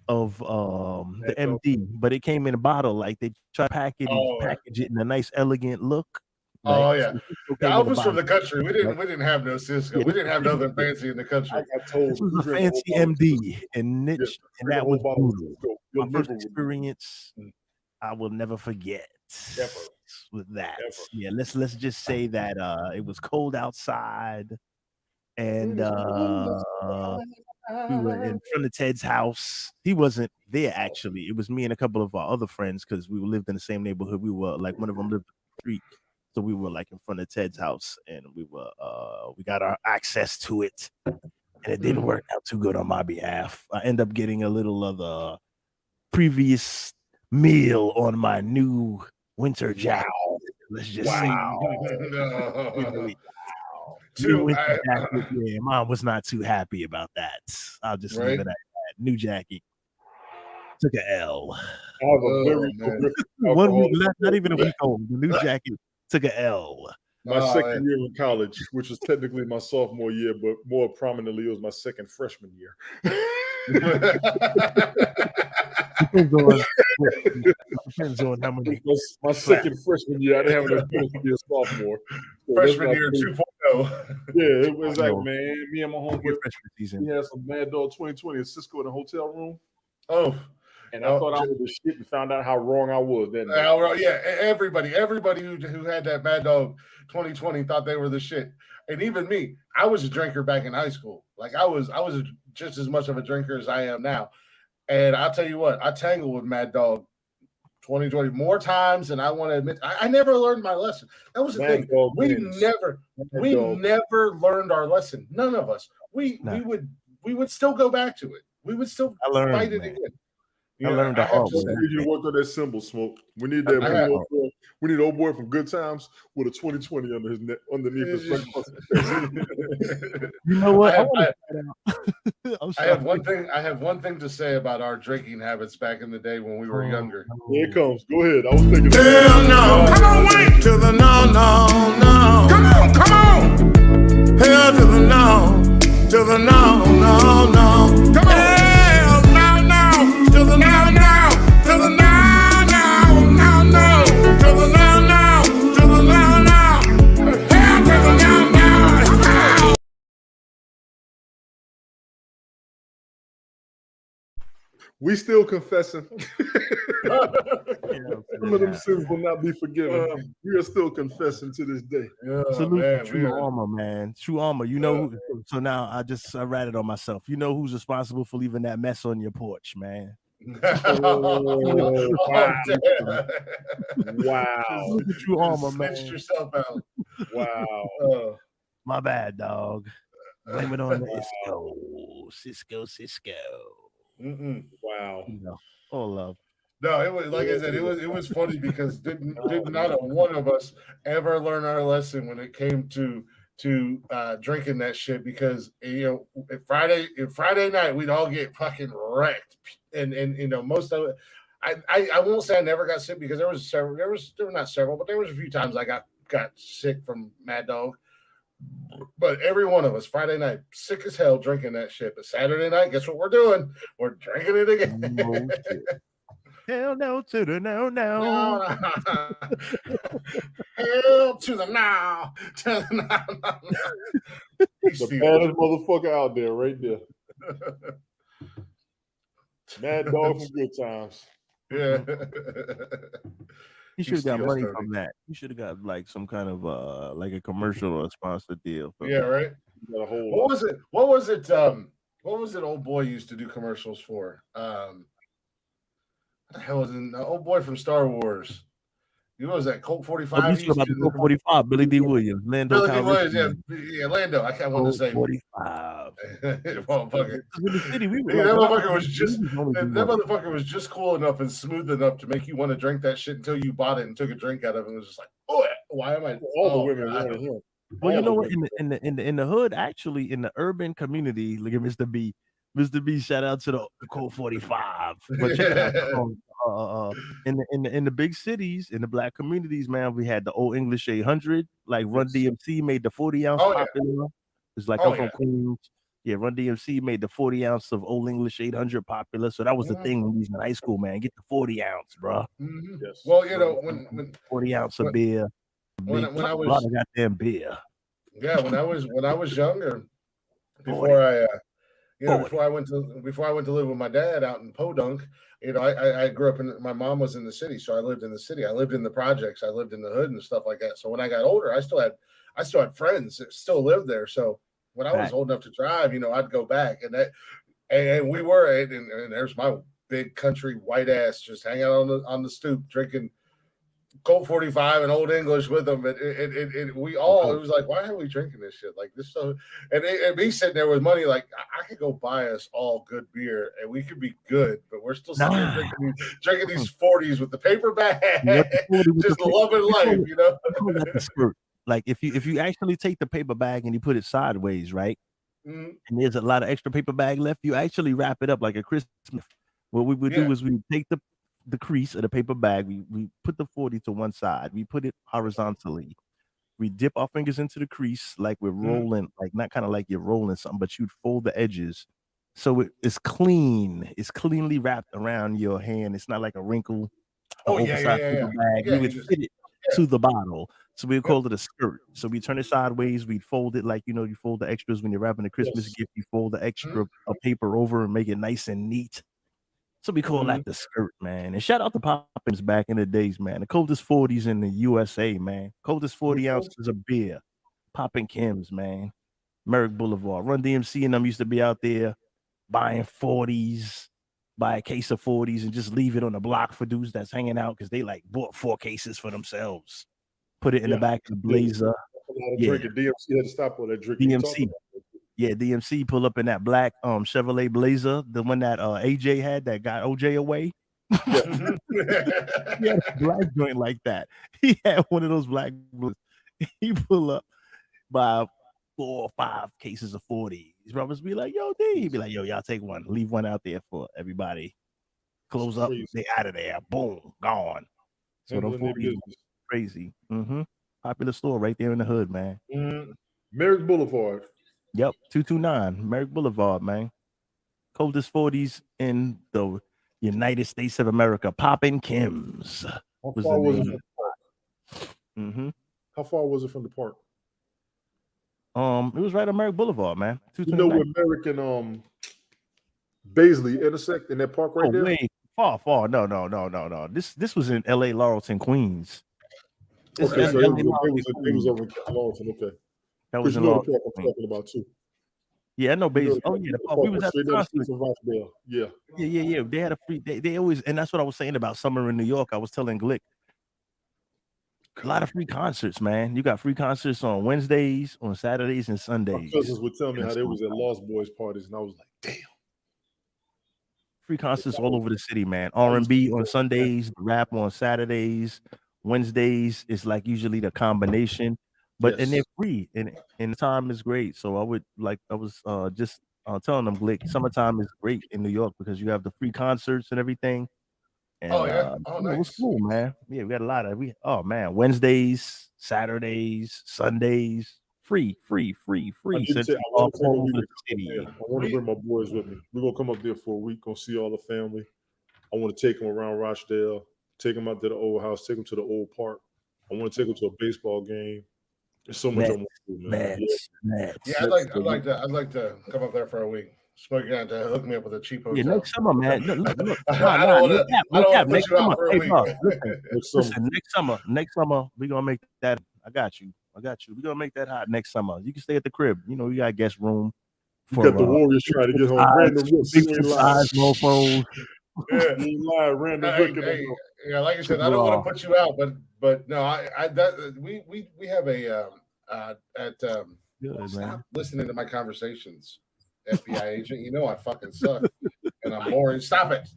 of the MD, but it came in a bottle. Like they try to package it in a nice elegant look. Oh yeah. I was from the country. We didn't have no Cisco. We didn't have nothing fancy in the country. I got told this was a fancy MD and niche, and that was brutal. My first experience, I will never forget. With that, yeah, let's just say that it was cold outside, and we were in front of Ted's house. He wasn't there actually. It was me and a couple of our other friends because we lived in the same neighborhood. We were like one of them lived on the street. So we were like in front of Ted's house, and we got our access to it, and it didn't work out too good on my behalf. I end up getting a little of the previous meal on my new winter jacket. Let's just say, Mom was not too happy about that. I'll just leave it at that. New jacket took an L. I have a very 1 week left, not even a week old. The new jacket took an L. My second year in college, which was technically my sophomore year, but more prominently, it was my second freshman year. Depends on how many. My second freshman year, I didn't have enough to be a sophomore. So freshman year 2.0. Yeah, it was like, man, me and my homeboy, freshman season. We had some Mad Dog 2020 at Cisco in a hotel room. Oh. And I thought I was the shit and found out how wrong I was. Yeah, everybody who had that Mad Dog 2020 thought they were the shit. And even me, I was a drinker back in high school. Like I was just as much of a drinker as I am now. And I'll tell you what, I tangled with Mad Dog 2020 more times than I want to admit. I never learned my lesson. That was the thing. We never learned our lesson. None of us. We would still go back to it. We would still fight it again. I learned the hard way. We need to work on that symbol, Smoke. We need that. We need old boy from Good Times with a 2020 under his neck, underneath his face. You know what? I have one thing to say about our drinking habits back in the day when we were younger. Here it comes. Go ahead. I was thinking. Hell no! Come on, wait to the no. Come on! Hell to the no, to the no. Come on! Hell no, to the no, to the no, to the no, to the no. Hell to the no. We still confessing. Some of them sins will not be forgiven. We are still confessing to this day. Salute True Armor, man. True Armor. You know, so now I ratted on myself. You know who's responsible for leaving that mess on your porch, man? Wow. Look at True Armor, man. Yourself out. Wow. My bad, dog. Blame it on Cisco. Wow. All love. No, it was like I said, it was funny because did not a one of us ever learn our lesson when it came to drinking that shit, because Friday night we'd all get fucking wrecked, and most of it. I won't say I never got sick, because there were not several, but there was a few times I got sick from Mad Dog. But every one of us, Friday night, sick as hell drinking that shit. But Saturday night, guess what we're doing? We're drinking it again. Hell no to the no. Hell to the no. To the no. The baddest motherfucker out there, right there. Mad Dog from Good Times. Yeah. He should have got money from that. He should have got like some kind of like a commercial or a sponsor deal. Yeah, right. What was it? What was it? What was it? Old boy used to do commercials for. What the hell was it? The old boy from Star Wars. What was that? Colt 45. You about the Colt 45. Billy D. Williams. Lando. Billy D. Williams. Yeah, Lando. I can't want to say 45. Motherfucker. In the city, that motherfucker was just cool enough and smooth enough to make you want to drink that shit until you bought it and took a drink out of it. And it was just like, oh, why am I? All the women wanted him. Well, you know what? In the hood, actually, in the urban community, look at Mr. B. Mr. B, shout out to the Colt 45. But in the big cities, in the black communities, man, we had the old English 800. Like Run DMC made the 40-ounce popular. It's like I'm from Queens. Yeah, Run DMC made the 40-ounce of Old English 800 popular. So that was the thing when we was in high school, man. Get the 40-ounce, bro. Mm-hmm. Yes. Well, you know, when 40-ounce of beer. When I was a lot of goddamn beer. Yeah, when I was younger, before I went to live with my dad out in Podunk, you know, I grew up my mom was in the city, so I lived in the city. I lived in the projects, I lived in the hood and stuff like that. So when I got older, I still had friends that still lived there. So when I was old enough to drive, you know, I'd go back and we were and there's my big country white ass just hanging out on the stoop drinking Colt 45 and Old English with them, and it was like, why are we drinking this shit like this? So, and me sitting there with money, like I could go buy us all good beer and we could be good, but we're still sitting there drinking these 40s with the paper bag, just loving life, you know. Like if you actually take the paper bag and you put it sideways, right, and there's a lot of extra paper bag left, you actually wrap it up like a Christmas. What we would do is we take the crease of the paper bag, we put the 40 to one side, we put it horizontally, we dip our fingers into the crease like we're rolling, like not kind of like you're rolling something, but you'd fold the edges so it's cleanly wrapped around your hand. It's not like a wrinkle. Paper bag. We would fit it to the bottle, so we call it a skirt. So we turn it sideways, we'd fold it like, you know, you fold the extras when you're wrapping a Christmas gift, you fold the extra paper over and make it nice and neat. So we call that the skirt, man. And shout out to Poppins back in the days, man. The coldest 40s in the USA, man. Coldest 40 ounces of beer. Poppin' Kim's, man. Merrick Boulevard. Run DMC and them used to be out there buying 40s, buy a case of 40s and just leave it on the block for dudes that's hanging out because they like bought 4 cases for themselves. Put it in the back of the Blazer. DMC had to stop all that drinking. DMC. Yeah, DMC pull up in that black Chevrolet Blazer, the one that AJ had that got OJ away. He had a black joint like that. He had one of those black blues. He pull up by 4 or 5 cases of 40s. His brothers be like, yo, D. He'd be like, yo, y'all take one. Leave one out there for everybody. Close up. They out of there. Boom. Gone. So the 40s crazy. Popular store right there in the hood, man. Merrick Boulevard. Yep, 229 Merrick Boulevard, man. Coldest 40s in the United States of America. Poppin' Kim's. How far was it from the park? How far was it from the park? It was right on Merrick Boulevard, man. You know where Merrick and Baisley intersect in that park right there? Wait, far. No. This was in LA Laurelton, Queens. Okay, so it was over in Laurelton, okay. That was in the park I'm talking about too. Yeah, I know. We was at the concert. Yeah. They had a free. They always, and that's what I was saying about summer in New York. I was telling Glick, a lot of free concerts, man. You got free concerts on Wednesdays, on Saturdays, and Sundays. My cousins would tell me how they was at Lost Boys parties, and I was like, damn. Free concerts all over the city, man. R&B on Sundays, rap on Saturdays, Wednesdays is like usually the combination. But and they're free and the time is great. So I was just telling them, Glick, summertime is great in New York because you have the free concerts and everything. And, nice. It was cool, man. Yeah, we got a lot of Wednesdays, Saturdays, Sundays, free. I want to bring my boys with me. We're gonna come up there for a week, gonna see all the family. I want to take them around Rochdale, take them out to the old house, take them to the old park. I want to take them to a baseball game. There's so much I want to do, man. Yeah, I'd like to come up there for a week. Smoke, you got to hook me up with a cheap hotel. Yeah, next summer, man. Look. I don't want to put you out for a week. Listen, next summer, we're gonna make that. I got you. We're gonna make that hot next summer. You can stay at the crib. You know, you got guest room. You got the Warriors trying to get home. Random big size mofos. Yeah, yeah, like I said, I don't want to put you out, but no, we have a stop listening to my conversations, FBI agent. You know I fucking suck, and I'm boring. Stop it.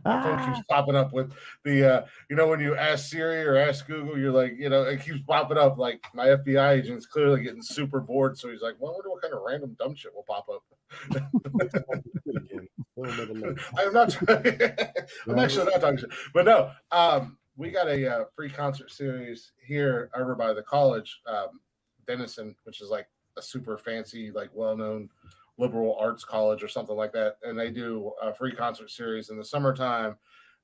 My phone keeps popping up with the, when you ask Siri or ask Google, you're like, it keeps popping up. Like my FBI agent's clearly getting super bored. So he's like, well, I wonder what kind of random dumb shit will pop up. I'm actually not talking shit. But no, we got a free concert series here over by the college, Denison, which is like a super fancy, like well-known liberal arts college or something like that, and they do a free concert series in the summertime.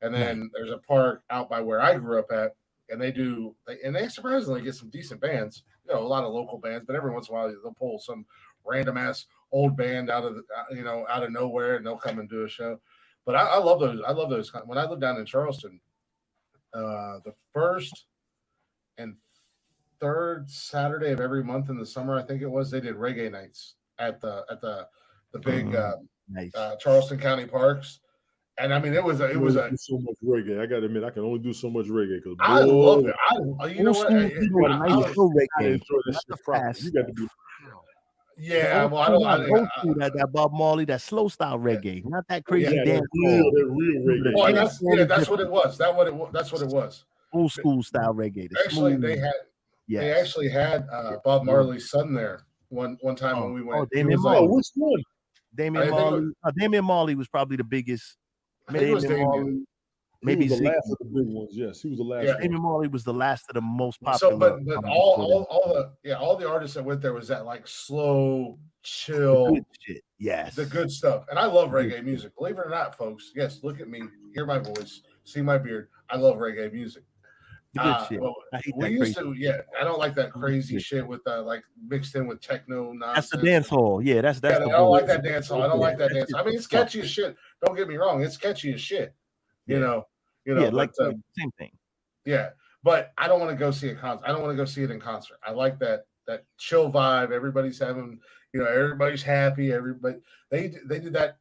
And then there's a park out by where I grew up at, and they surprisingly get some decent bands, a lot of local bands, but every once in a while they'll pull some random ass old band out of nowhere, and they'll come and do a show. But I love those. When I lived down in Charleston, the first and third Saturday of every month in the summer, I think it was, they did reggae nights at the big Charleston County parks. And I mean, it was so much reggae. I gotta admit, I can only do so much reggae because I love it. You know what? You got to be. Yeah, well, I don't that Bob Marley, that slow style reggae, not that crazy dance. Real reggae. Well, that's what it was. That's what it was. Old school style reggae. Actually, they actually had Bob Marley's son there one time when we went. Damian Marley. Which one? Damian Marley was probably the biggest. Damian. Maybe he was the last of the big ones. Yes, he was the last. Yeah, Damian Marley was the last of the most popular. So, but all the artists that went there was that like slow, chill, the good shit. Yes, the good stuff. And I love reggae music. Believe it or not, folks. Yes, look at me, hear my voice, see my beard. I love reggae music. The good shit. Well, we used to, I don't like that crazy shit with like mixed in with techno nonsense. That's the dance hall. Yeah, that's. I don't like that dance hall. I don't like that dance. I mean, it's catchy as shit. Don't get me wrong. It's catchy as shit. You know, like same thing. Yeah, but I don't want to go see a concert. I don't want to go see it in concert. I like that chill vibe. Everybody's having, everybody's happy. Everybody they did that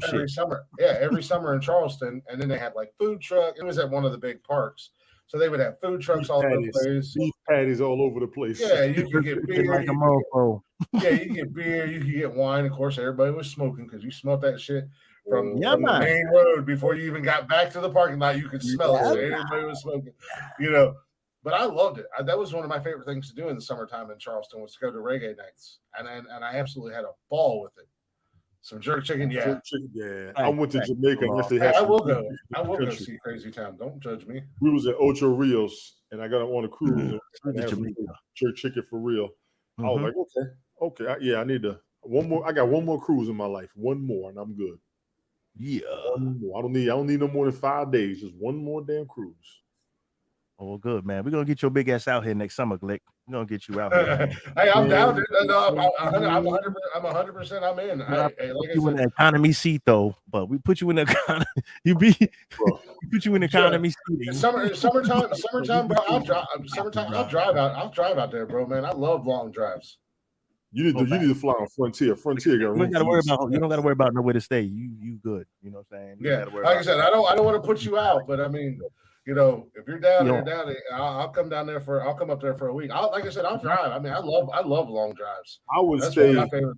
every summer. Yeah, every summer in Charleston, and then they had like food truck. It was at one of the big parks, so they would have food trucks all over the place. Beef patties all over the place. Yeah, you could get beer. Like a mofo. Yeah, you can get beer. You can get wine. Of course, everybody was smoking because you smelled that shit. From the main road before you even got back to the parking lot, you could smell it. So everybody was smoking, But I loved it. That was one of my favorite things to do in the summertime in Charleston was to go to reggae nights, and I absolutely had a ball with it. Some jerk chicken, Jerk chicken, yeah. I went to Jamaica. I will go. I will go see Crazy Town. Don't judge me. We was at Ocho Rios, and I got on a cruise. Jerk chicken for real. I was like, okay, I need to one more. I got one more cruise in my life. One more, and I'm good. Yeah, I don't need no more than 5 days. Just one more damn cruise. Oh, good, man. We're gonna get your big ass out here next summer, Glick. We're gonna get you out here. Hey, I'm down. No, I'm 100%. I'm in. In the economy seat though, but we put you in the economy. We put you in the economy seat. Summertime, bro. I'll drive out. I'll drive out there, bro. Man, I love long drives. You need to fly on Frontier. Frontier got room. You don't got to worry about nowhere to stay. You good. You know what I'm saying? Yeah. Like I said, I don't want to put you out, but I mean, if you're down there, I'll come down there I'll come up there for a week. Like I said, I'll drive. I mean, I love long drives. I would say my favorite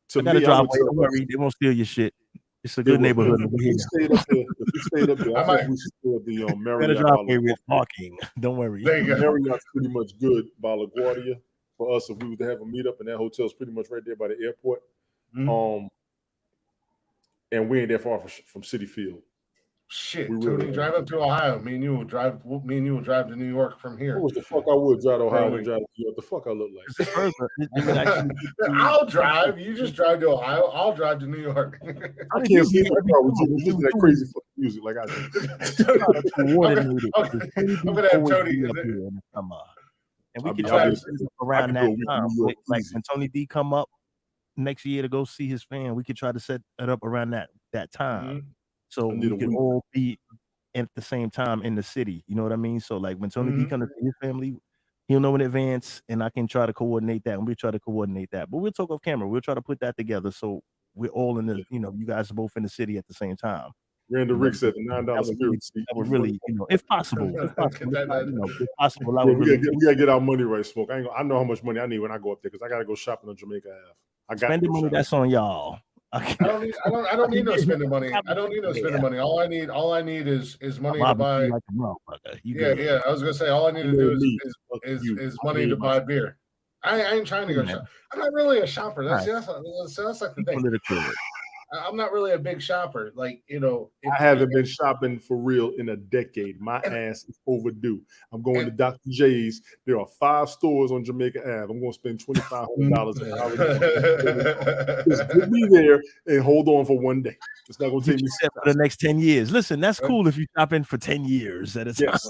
thing. I gotta drive. Don't worry, they won't steal your shit. It's a good neighborhood. If we stayed up there, I think we should still be on Marriott. With parking. Don't worry. Marriott's pretty much good by LaGuardia. For us, if we were to have a meetup, and that hotel's pretty much right there by the airport, and we ain't that far from Citi Field. Shit, Tony, drive up to Ohio. Me and you will drive to New York from here. What the fuck I would drive to Ohio and drive to New York? The fuck I look like? I'll drive. You just drive to Ohio. I'll drive to New York. I can't see my car with you listening to that crazy fucking music like I do. I'm gonna have Tony. And we can try to around that time. Like when Tony D come up, next year to go see his fan, we could try to set it up around that time, so I need we a could week. all be at the same time in the city. You know what I mean? So like when Tony D comes to see his family, he'll know in advance, and I can try to coordinate that, and we try to coordinate that. But we'll talk off camera. We'll try to put that together so we're all in the, you guys are both in the city at the same time. Randall Rick said the $9 That would really, if possible, if possible, if possible, I would we really gotta get our money right, Smoke. I know how much money I need when I go up there because I gotta go shopping on Jamaica Ave. I got spending money. That's on y'all. I don't need no spending money. I don't need no spending money. All I need is money to buy. Like yeah. I was gonna say all I need to do is money to buy beer. I ain't trying to go shop. I'm not really a shopper. That's like the thing. I'm not really a big shopper. Like, I haven't been shopping for real in a decade. My ass is overdue. I'm going to Dr. J's. There are 5 stores on Jamaica Ave. I'm going to spend $2,500 an hour. Just get me there and hold on for one day. It's not going to take me for the next 10 years. Listen, that's cool if you shop in for 10 years at a time. Yes.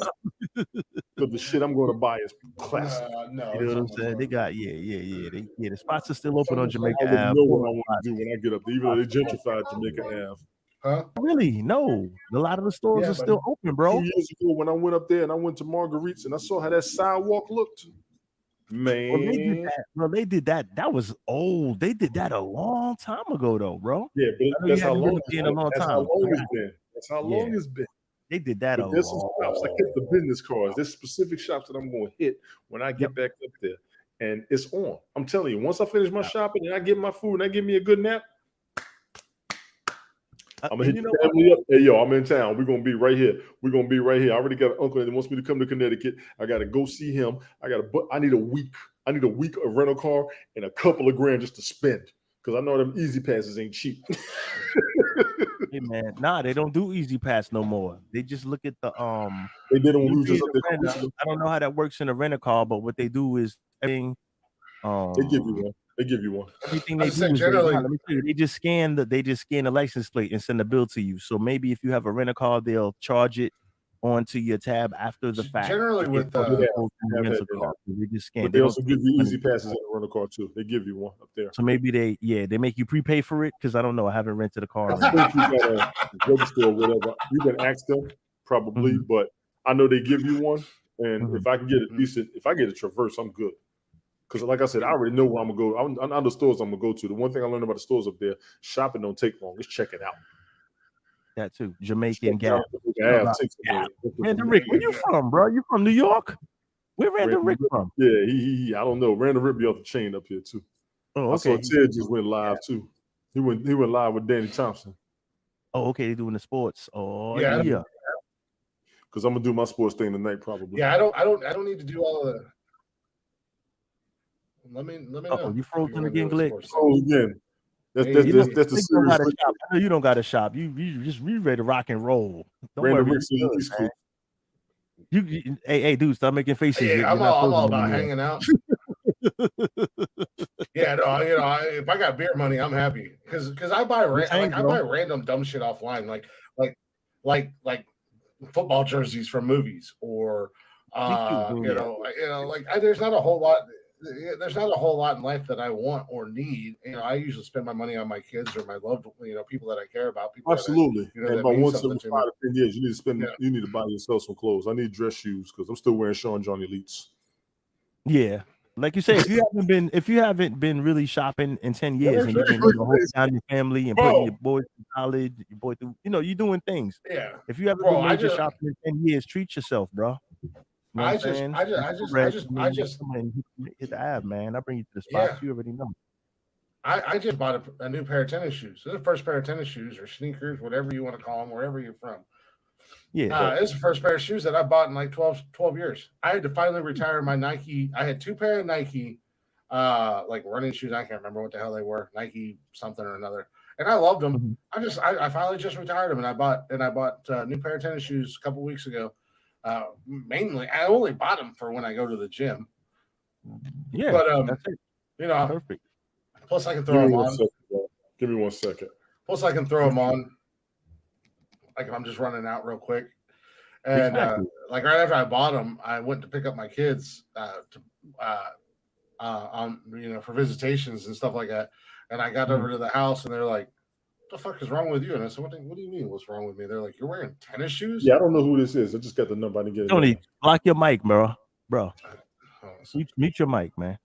So the shit I'm going to buy is classic. No, you know what I'm saying? They got the spots are still open on Jamaica Ave. I know what I want to do when I get up there, even though they gentrified Jamaica Ave. Huh? Really? No. A lot of the stores are still open, bro. 2 years ago when I went up there and I went to Marguerite's and I saw how that sidewalk looked. Man. Well, they did that. That was old. They did that a long time ago, though, bro. Yeah, but that's how long it's been. That's how long it's been. They did that a there's some shops. I hit the business cards. There's specific shops that I'm going to hit when I get back up there. And it's on. I'm telling you, once I finish my shopping and I get my food and I give me a good nap, I'm gonna hit the family up. Hey, yo, I'm in town. We're gonna be right here. I already got an uncle that wants me to come to Connecticut. I gotta go see him. I need a week. I need a week of rental car and a couple of grand just to spend. Because I know them easy passes ain't cheap. Hey man, they don't do easy pass no more. They just look at the They did on losers. I don't know how that works in a rental car, but what they do is everything. They give you one. Everything they do is generally, they just scan the license plate and send the bill to you. So maybe if you have a rental car, they'll charge it onto your tab after the fact. Generally with they just scan. But they also give you easy passes in a rental car too. They give you one up there. So maybe they make you prepay for it because I don't know. I haven't rented a car. I think you got a register or whatever. You can ask them probably, but I know they give you one. And if I can get a decent, if I get a Traverse, I'm good. Because like I said, I already know where I'm gonna go. I know the stores I'm gonna go to. The one thing I learned about the stores up there, shopping don't take long. Just check it out. That too. Jamaican gas. Randall Rick, where you from, bro? You from New York? Where Randall Rick from? Yeah, he I don't know. Randall Rick be off the chain up here too. Oh, okay. I saw Ted just went live too. He went live with Danny Thompson. Oh, okay. They're doing the sports. Oh, yeah. Because I'm gonna do my sports thing tonight, probably. Yeah, I don't need to do all of the. Let me know. You frozen again, Glick? Oh, again. That's the serious. I know you don't got to shop. You ready to rock and roll. Don't worry. Hey, dude, stop making faces. Yeah, I'm all about hanging out. Yeah, no, if I got beer money, I'm happy because I buy random dumb shit offline, like football jerseys from movies or there's not a whole lot. There's not a whole lot in life that I want or need. I usually spend my money on my kids or my loved, people that I care about. Absolutely. About once every 5 to 10 years, you need to spend. Yeah. You need to buy yourself some clothes. I need dress shoes because I'm still wearing Sean Johnny Elites. Yeah, like you said, if you haven't been really shopping in 10 years and you've been holding down your family and putting your boys through college, your boy through, you're doing things. Yeah. If you haven't been major shopping in 10 years, treat yourself, bro. I just hit the ab, man. I bring you to the spots. You already know. I just bought a new pair of tennis shoes. This is the first pair of tennis shoes or sneakers, whatever you want to call them, wherever you're from. Yeah. It's the first pair of shoes that I bought in like 12 years. I had to finally retire my Nike. I had 2 pair of Nike, like running shoes. I can't remember what the hell they were. Nike something or another. And I loved them. I finally just retired them, and I bought a new pair of tennis shoes a couple weeks ago. Mainly, I only bought them for when I go to the gym. Yeah, but that's it. Perfect. Plus, I can throw them on. Give me 1 second. Plus, I can throw them on. Like if I'm just running out real quick, and like right after I bought them, I went to pick up my kids for visitations and stuff like that. And I got over to the house, and they're like, "What the fuck is wrong with you?" And I said, "What do you mean? What's wrong with me?" They're like, "You're wearing tennis shoes." Yeah, I don't know who this is. I just got the number. I didn't get it. Tony, block your mic, bro. Mute your mic, man.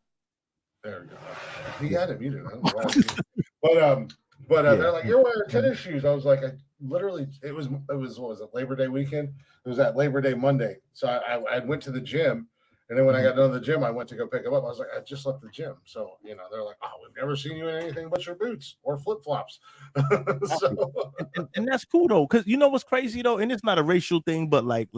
There we go. He had it muted. I don't know why. But they're like, "You're wearing tennis shoes." I was like, it was what was it, Labor Day weekend? It was that Labor Day Monday. So I went to the gym, and then when I got done with the gym, I went to go pick them up. I was like, I just left the gym. So, they're like, "Oh, we've never seen you in anything but your boots or flip-flops." and that's cool though, because you know what's crazy though, and it's not a racial thing, but like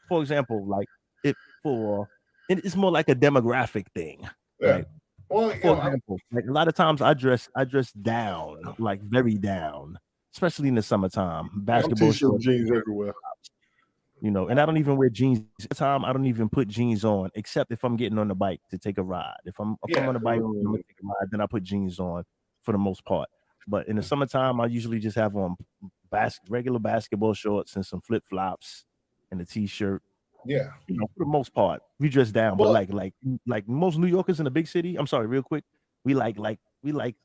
for example, like it's more like a demographic thing. Yeah. Right? Well, for example, like a lot of times I dress down, like very down, especially in the summertime. Basketball shorts, jeans everywhere. And I don't even wear jeans. At the time, I don't even put jeans on, except if I'm getting on the bike to take a ride. If I'm on the bike, I'm gonna take a ride, then I put jeans on for the most part. But in the summertime, I usually just have on regular basketball shorts and some flip flops and a t-shirt. Yeah, for the most part, we dress down. But like most New Yorkers in the big city, I'm sorry, real quick, we like a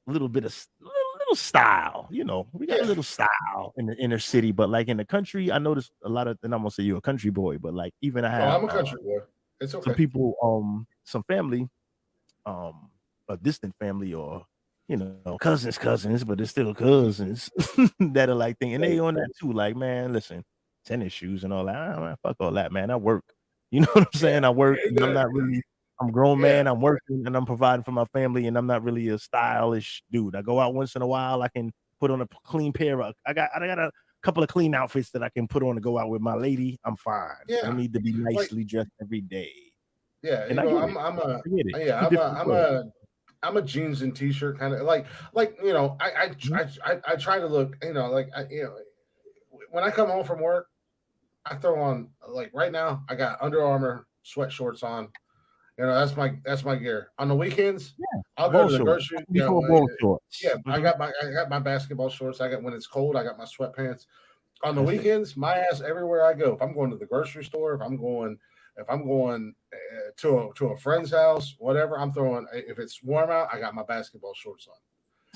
little bit of little style. We got a little style in the inner city, but like in the country, I noticed a lot of. And I'm gonna say you're a country boy, but like even I have. I'm a country boy. It's okay. Some people, some family, a distant family, or cousins, but it's still cousins that are like thinking, and they on that too. Like, man, listen. Tennis shoes and all that. Man, fuck all that, man. I work. You know what I'm saying? I work. And I'm not really. I'm a grown man. I'm working and I'm providing for my family. And I'm not really a stylish dude. I go out once in a while. I can put on a clean pair of. I got a couple of clean outfits that I can put on to go out with my lady. I'm fine. Yeah. I don't need to be nicely dressed every day. Yeah, and I'm a jeans and t-shirt kind of like I try to look when I come home from work. I throw on, like, right now I got Under Armour sweat shorts on. That's my gear. On the weekends, I'll go to the grocery. I got my basketball shorts. I got, when it's cold, I got my sweatpants. On the weekends, my ass everywhere I go. If I'm going to the grocery store, if I'm going to a friend's house, whatever, I'm throwing. If it's warm out, I got my basketball shorts on.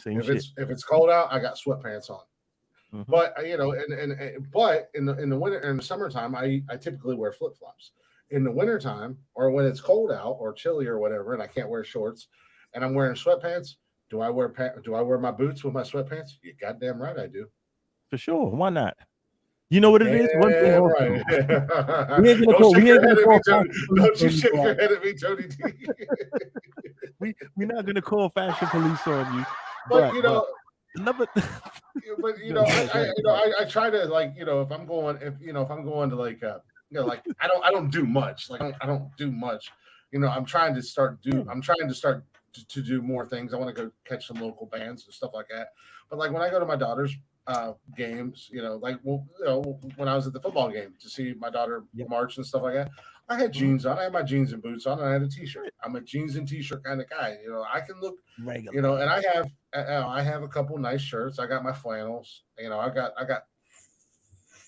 If it's cold out, I got sweatpants on. Mm-hmm. But but in the winter and the summertime, I typically wear flip flops. In the wintertime, or when it's cold out or chilly or whatever, and I can't wear shorts, and I'm wearing sweatpants, do I wear my boots with my sweatpants? You goddamn right I do. For sure. Why not? You know what it is? One thing right. Don't you shake your head at me, Tony D. We're not gonna call fashion police on you. But I try to, like, if I'm going to like I don't do much. Like I don't do much. I'm trying to start to do more things. I want to go catch some local bands and stuff like that. But like when I go to my daughter's games, when I was at the football game to see my daughter march and stuff like that, I had jeans on. I had my jeans and boots on, and I had a t-shirt. I'm a jeans and t-shirt kind of guy. I can look regular. And I have a couple nice shirts. I got my flannels. I got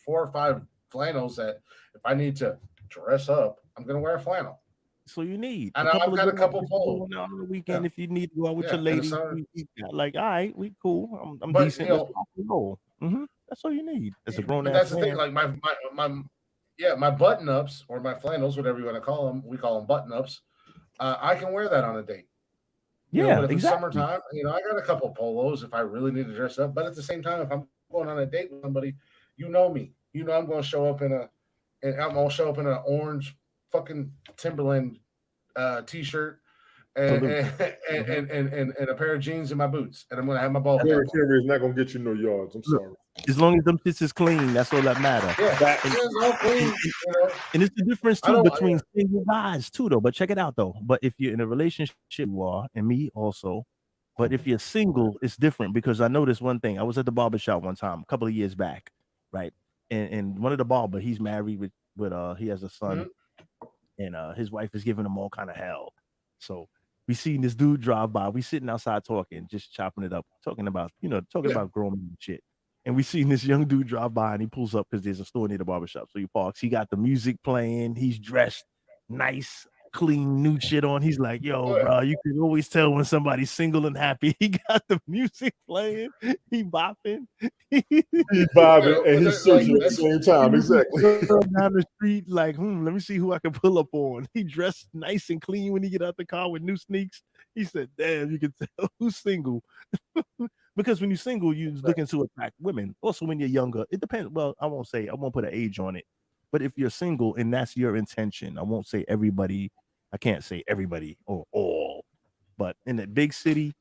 4 or 5 flannels that if I need to dress up, I'm gonna wear a flannel. So you need. And I've got a couple polos on the weekend if you need to go out with your lady. Like, all right, we cool. I'm but, decent. That's all you need. As a grown ass. That's the thing. Like my button ups or my flannels, whatever you want to call them. We call them button ups. I can wear that on a date. But if it's summertime, I got a couple polos if I really need to dress up. But at the same time, if I'm going on a date with somebody, you know me. I'm going to show up in an orange fucking Timberland t-shirt and a pair of jeans and my boots, and I'm going to have my ball. Is not going to get you no yards. I'm sorry. As long as them shits is clean, that's all that matters. Yeah, it's all clean. And it's the difference too between single guys too, though. But check it out though. But if you're in a relationship, you are, and me also. But if you're single, it's different because I noticed one thing. I was at the barbershop one time a couple of years back, right? And one of the barber, he's married with he has a son, and his wife is giving him all kind of hell. So we seen this dude drive by. We sitting outside talking, just chopping it up, talking about about grown men and shit. And we seen this young dude drive by, and he pulls up because there's a store near the barbershop. So he parks. He got the music playing. He's dressed nice, clean new shit on. He's like, yo, bro, you can always tell when somebody's single and happy. He got the music playing, he bopping, he's vibing, and he's searching at the same time. Exactly. Down the street, like, let me see who I can pull up on. He dressed nice and clean when he get out the car with new sneaks. He said, damn, you can tell who's single. Because when you're single, you're looking to attract women. Also, when you're younger, it depends. Well, I won't put an age on it. But if you're single and that's your intention, I won't say everybody. I can't say everybody or all. But in the big city,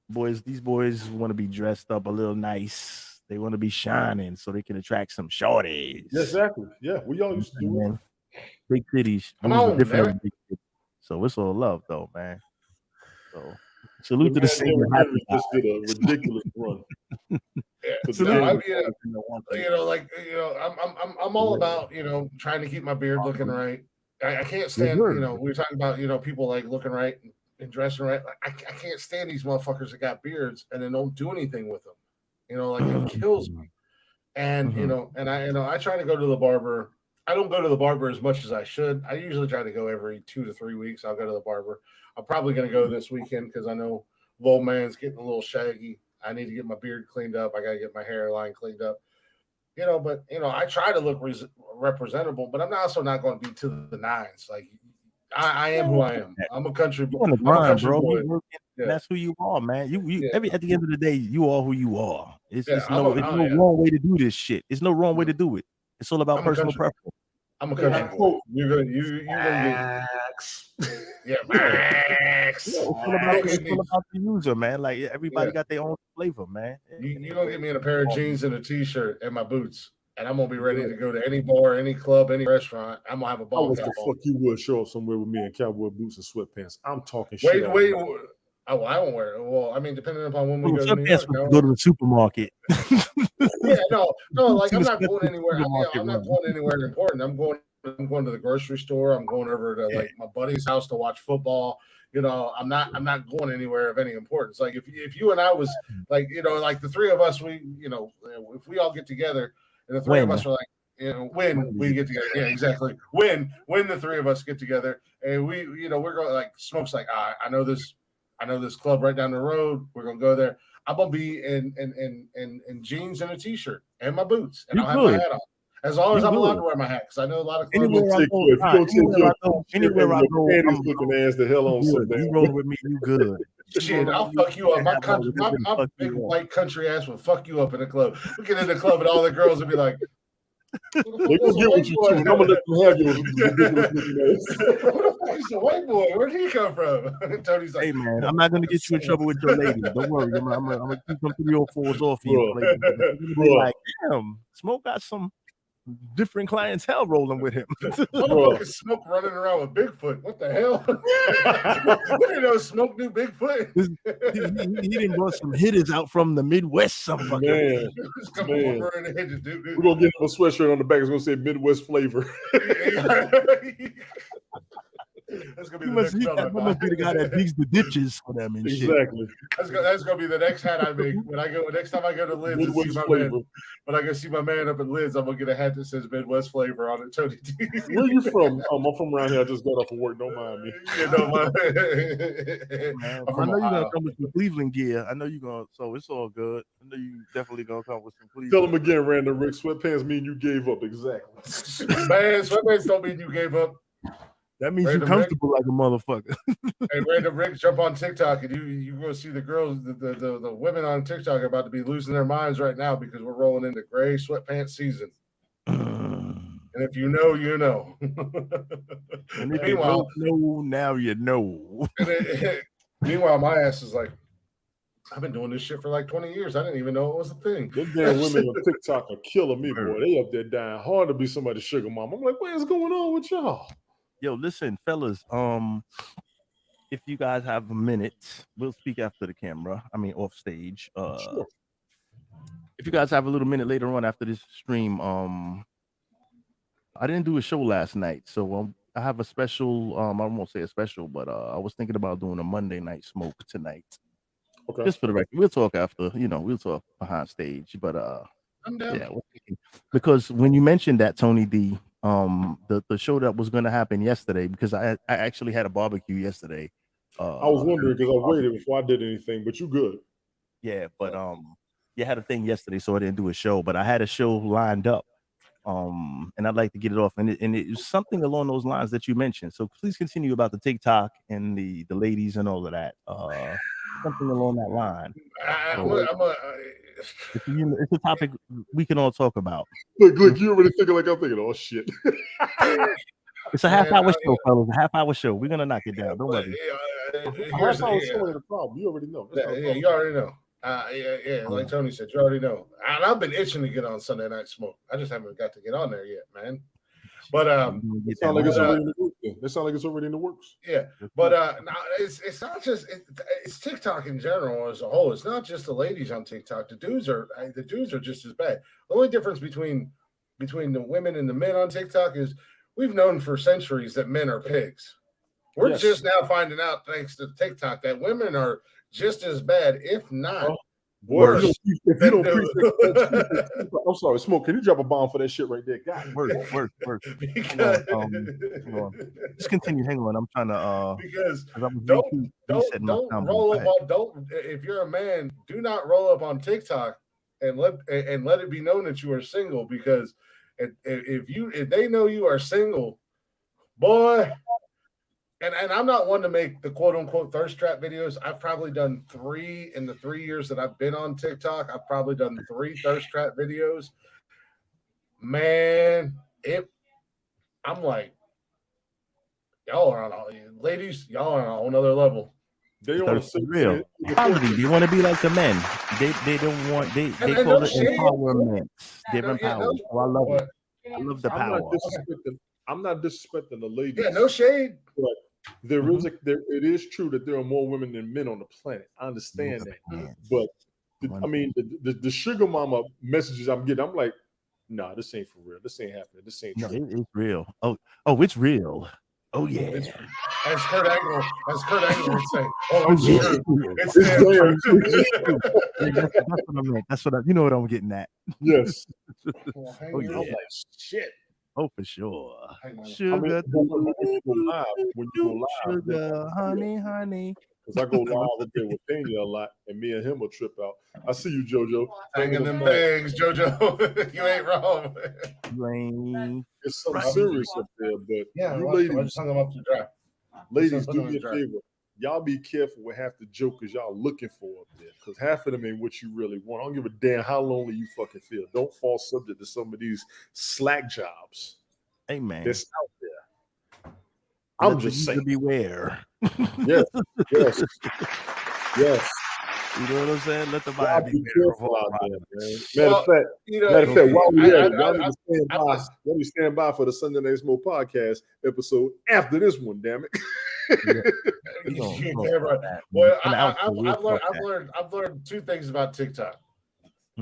these boys want to be dressed up a little nice. They want to be shining so they can attract some shorties. Yeah, exactly. Yeah, we all used to do it. Big cities. Come on, man. So it's all love, though, man. So salute to the single. Just did a ridiculous run. I'm all about trying to keep my beard looking right. I can't stand we were talking about people like looking right and dressing right. I can't stand these motherfuckers that got beards and then don't do anything with them. It kills me. And and I try to go to the barber. I don't go to the barber as much as I should. I usually try to go every 2 to 3 weeks. I'll go to the barber. I'm probably going to go this weekend because I know old man's getting a little shaggy. I need to get my beard cleaned up. I got to get my hairline cleaned up. But I try to look representable, but I'm also not going to be to the nines. Like I am who I am. I'm a country boy. I'm a country boy. That's who you are, man. At the end of the day, you are who you are. It's no wrong way to do this shit. It's no wrong way to do it. It's all about personal preference. I'm a country boy. You're gonna Max. Max. It's all about the user, man. Like everybody got their own flavor, man. You're gonna get me in a pair of jeans and a t-shirt and my boots, and I'm gonna be ready to go to any bar, any club, any restaurant. I'm gonna have a ball. What the fuck you would show up somewhere with me in cowboy boots and sweatpants? I'm talking shit. Wait. Oh, I won't wear it. Well, I mean, depending upon when we go to New York, go to the supermarket. No. Like I'm not going anywhere. I'm not going anywhere important. I'm going to the grocery store. I'm going over to like my buddy's house to watch football. I'm not going anywhere of any importance. Like if you and I was like like the three of us, we if we all get together and the three of us are like when we get together, yeah, exactly. When the three of us get together and we're going like Smoke's like I know this club right down the road. We're gonna go there. I'm gonna be in jeans and a t-shirt and my boots, and I'll have my hat on. As long as I'm allowed to wear my hat, because I know a lot of clubs. Anywhere I go, I'm looking ass the hell on. You roll with me, you good. Shit, I'll fuck you up. My big white country ass will fuck you up in the club. We get in the club and all the girls will be like, they're gonna get with you too. I'm gonna let them have yours. He's a white boy. Where'd he come from? Tony's like, hey man, I'm not gonna get you in trouble with your lady. Don't worry. I'm gonna keep them 304s off you. Like, damn, Smoke got some different clientele rolling with him. Motherfucking Smoke running around with Bigfoot. What the hell? We didn't know Smoke knew Bigfoot. he didn't want some hitters out from the Midwest. Some fucking man. We're gonna get him a sweatshirt on the back. It's gonna say Midwest flavor. That's gonna be the next that must be the guy that digs the ditches for them and exactly. Shit. That's gonna be the next hat I make when I go. Next time I go to Lids and see my man, when I go see my man up at Lids, I'm gonna get a hat that says Midwest flavor on it. Tony D. Where you from? I'm from around here. I just got off of work. Don't mind me. You don't mind. I know you're gonna come with some Cleveland gear. I know you're gonna. So it's all good. I know you definitely gonna come with some Cleveland. Tell him again, Random Rick. Sweatpants mean you gave up. Exactly. Man, sweatpants don't mean you gave up. That means you're comfortable like a motherfucker. Hey, Random Rick, jump on TikTok and you go see the girls, the women on TikTok are about to be losing their minds right now because we're rolling into gray sweatpants season. And if you know, you know. And if meanwhile, you don't know, now you know. Meanwhile, my ass is like, I've been doing this shit for like 20 years. I didn't even know it was a thing. Them damn women on TikTok are killing me, boy. They up there dying hard to be somebody's sugar mom. I'm like, what is going on with y'all? Yo, listen, fellas. If you guys have a minute, we'll speak after the camera. I mean, off stage. Sure. If you guys have a little minute later on after this stream, I didn't do a show last night, so I have a special. I won't say a special, but I was thinking about doing a Monday night smoke tonight. Okay. Just for the record, we'll talk after. We'll talk behind stage, but I'm down. yeah, because when you mentioned that, Tony D. the show that was going to happen yesterday, because I actually had a barbecue yesterday. I was wondering because I waited before I did anything, but you good. Yeah, but you had a thing yesterday, so I didn't do a show, but I had a show lined up. And I'd like to get it off, and it was something along those lines that you mentioned. So please continue about the TikTok and the ladies and all of that. Something along that line. It's a topic we can all talk about. Look, you already thinking like I'm thinking. Oh shit! It's a half-hour show, fellas. A half-hour show. We're gonna knock it down. Don't worry. Half-hour show ain't a problem. You already know. Yeah, you already know. Like Tony said, you already know. And I've been itching to get on Sunday Night Smoke. I just haven't got to get on there yet, man. But it sounds like it's already in the works. It sounds like it's already in the works. Yeah, but now it's not just it's TikTok in general as a whole. It's not just the ladies on TikTok. The dudes are just as bad. The only difference between the women and the men on TikTok is we've known for centuries that men are pigs. We're just now finding out, thanks to TikTok, that women are just as bad, if not worse. If you don't appreciate that, I'm sorry, Smoke. Can you drop a bomb for that shit right there? God, worse. Hold on. Just continue. Hang on. I'm trying to because don't roll up on if you're a man, do not roll up on TikTok and let it be known that you are single, because if they know you are single, boy. And I'm not one to make the quote unquote thirst trap videos. I've probably done 3 in the 3 years that I've been on TikTok. I've probably done 3 thirst trap videos. Man, I'm like, y'all are ladies, y'all are on a whole nother level. They don't real. They want to be like the men. They don't want they call it empowerment. They're empowered. I love it. I love the power. I'm not disrespecting the ladies. Yeah, no shade. But it is true that there are more women than men on the planet. I understand that. But the sugar mama messages I'm getting, I'm like, nah, this ain't for real. This ain't happening. This ain't true. It's real. Oh, it's real. Oh yeah. As Kurt Angle would say. Oh, it's true. That's what you know what I'm getting at. Yes. Oh yeah. Like, shit. Oh, for sure. Sugar, when you go live, sugar, honey. Because I go live up there with Daniel a lot, and me and him will trip out. I see you, JoJo. Hanging them bags, JoJo. You ain't wrong. It's something serious up there, but you ladies, I just hung them up to dry. Ladies, do me a favor. Y'all be careful with half the jokers y'all looking for up there, because half of them ain't what you really want. I don't give a damn how lonely you fucking feel. Don't fall subject to some of these slack jobs. Hey man, that's out there. I'm just saying, beware. Yes. You know what I'm saying? Let the vibe be careful out there, man. Matter of fact, while we at it, y'all need to stand by for the Sunday Night Smoke podcast episode after this one. Damn it. Well, I've learned 2 things about TikTok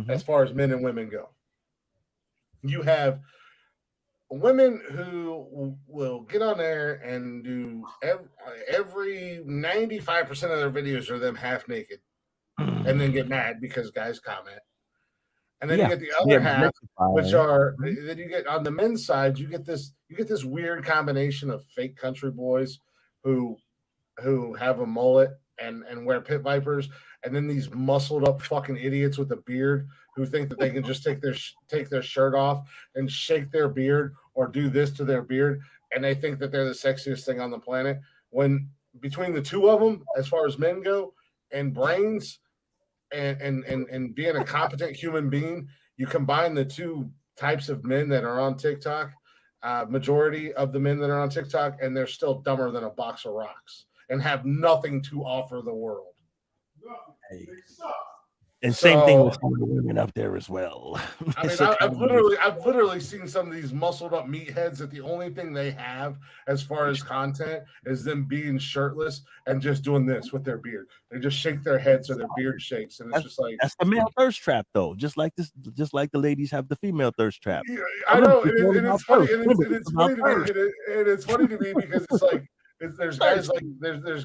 as far as men and women go. You have women who will get on there and do every 95% of their videos are them half naked, and then get mad because guys comment. And then you get the other half, which are then you get on the men's side, you get this weird combination of fake country boys who have a mullet and wear pit vipers, and then these muscled up fucking idiots with a beard who think that they can just take their shirt off and shake their beard or do this to their beard, and they think that they're the sexiest thing on the planet. When between the 2 of them, as far as men go, and brains and being a competent human being, you combine the 2 types of men that are on TikTok. Majority of the men that are on TikTok, and they're still dumber than a box of rocks and have nothing to offer the world. And same thing with some of the women up there as well. I mean, I've literally seen some of these muscled up meatheads that the only thing they have as far as content is them being shirtless and just doing this with their beard. They just shake their head so their beard shakes, and it's just like that's the male thirst trap, though. Just like the ladies have the female thirst trap. Yeah, I know, and it's funny, and it's funny to me because it's like there's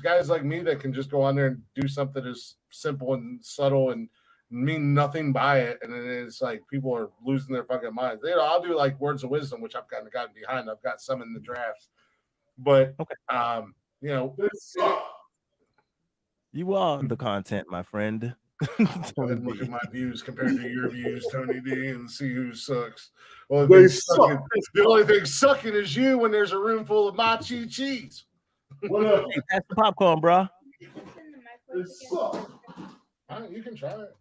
guys like me that can just go on there and do something as simple and subtle and mean nothing by it, and then it's like people are losing their fucking minds. I'll do like words of wisdom, which I've kind of gotten behind. I've got some in the drafts, but you are the content, my friend. Go ahead and look at my views compared to your views, Tony D, and see who sucks. Well, the only thing sucking is you when there's a room full of machi cheese. What up? Hey, pass the popcorn, bro. It sucks. You can try it.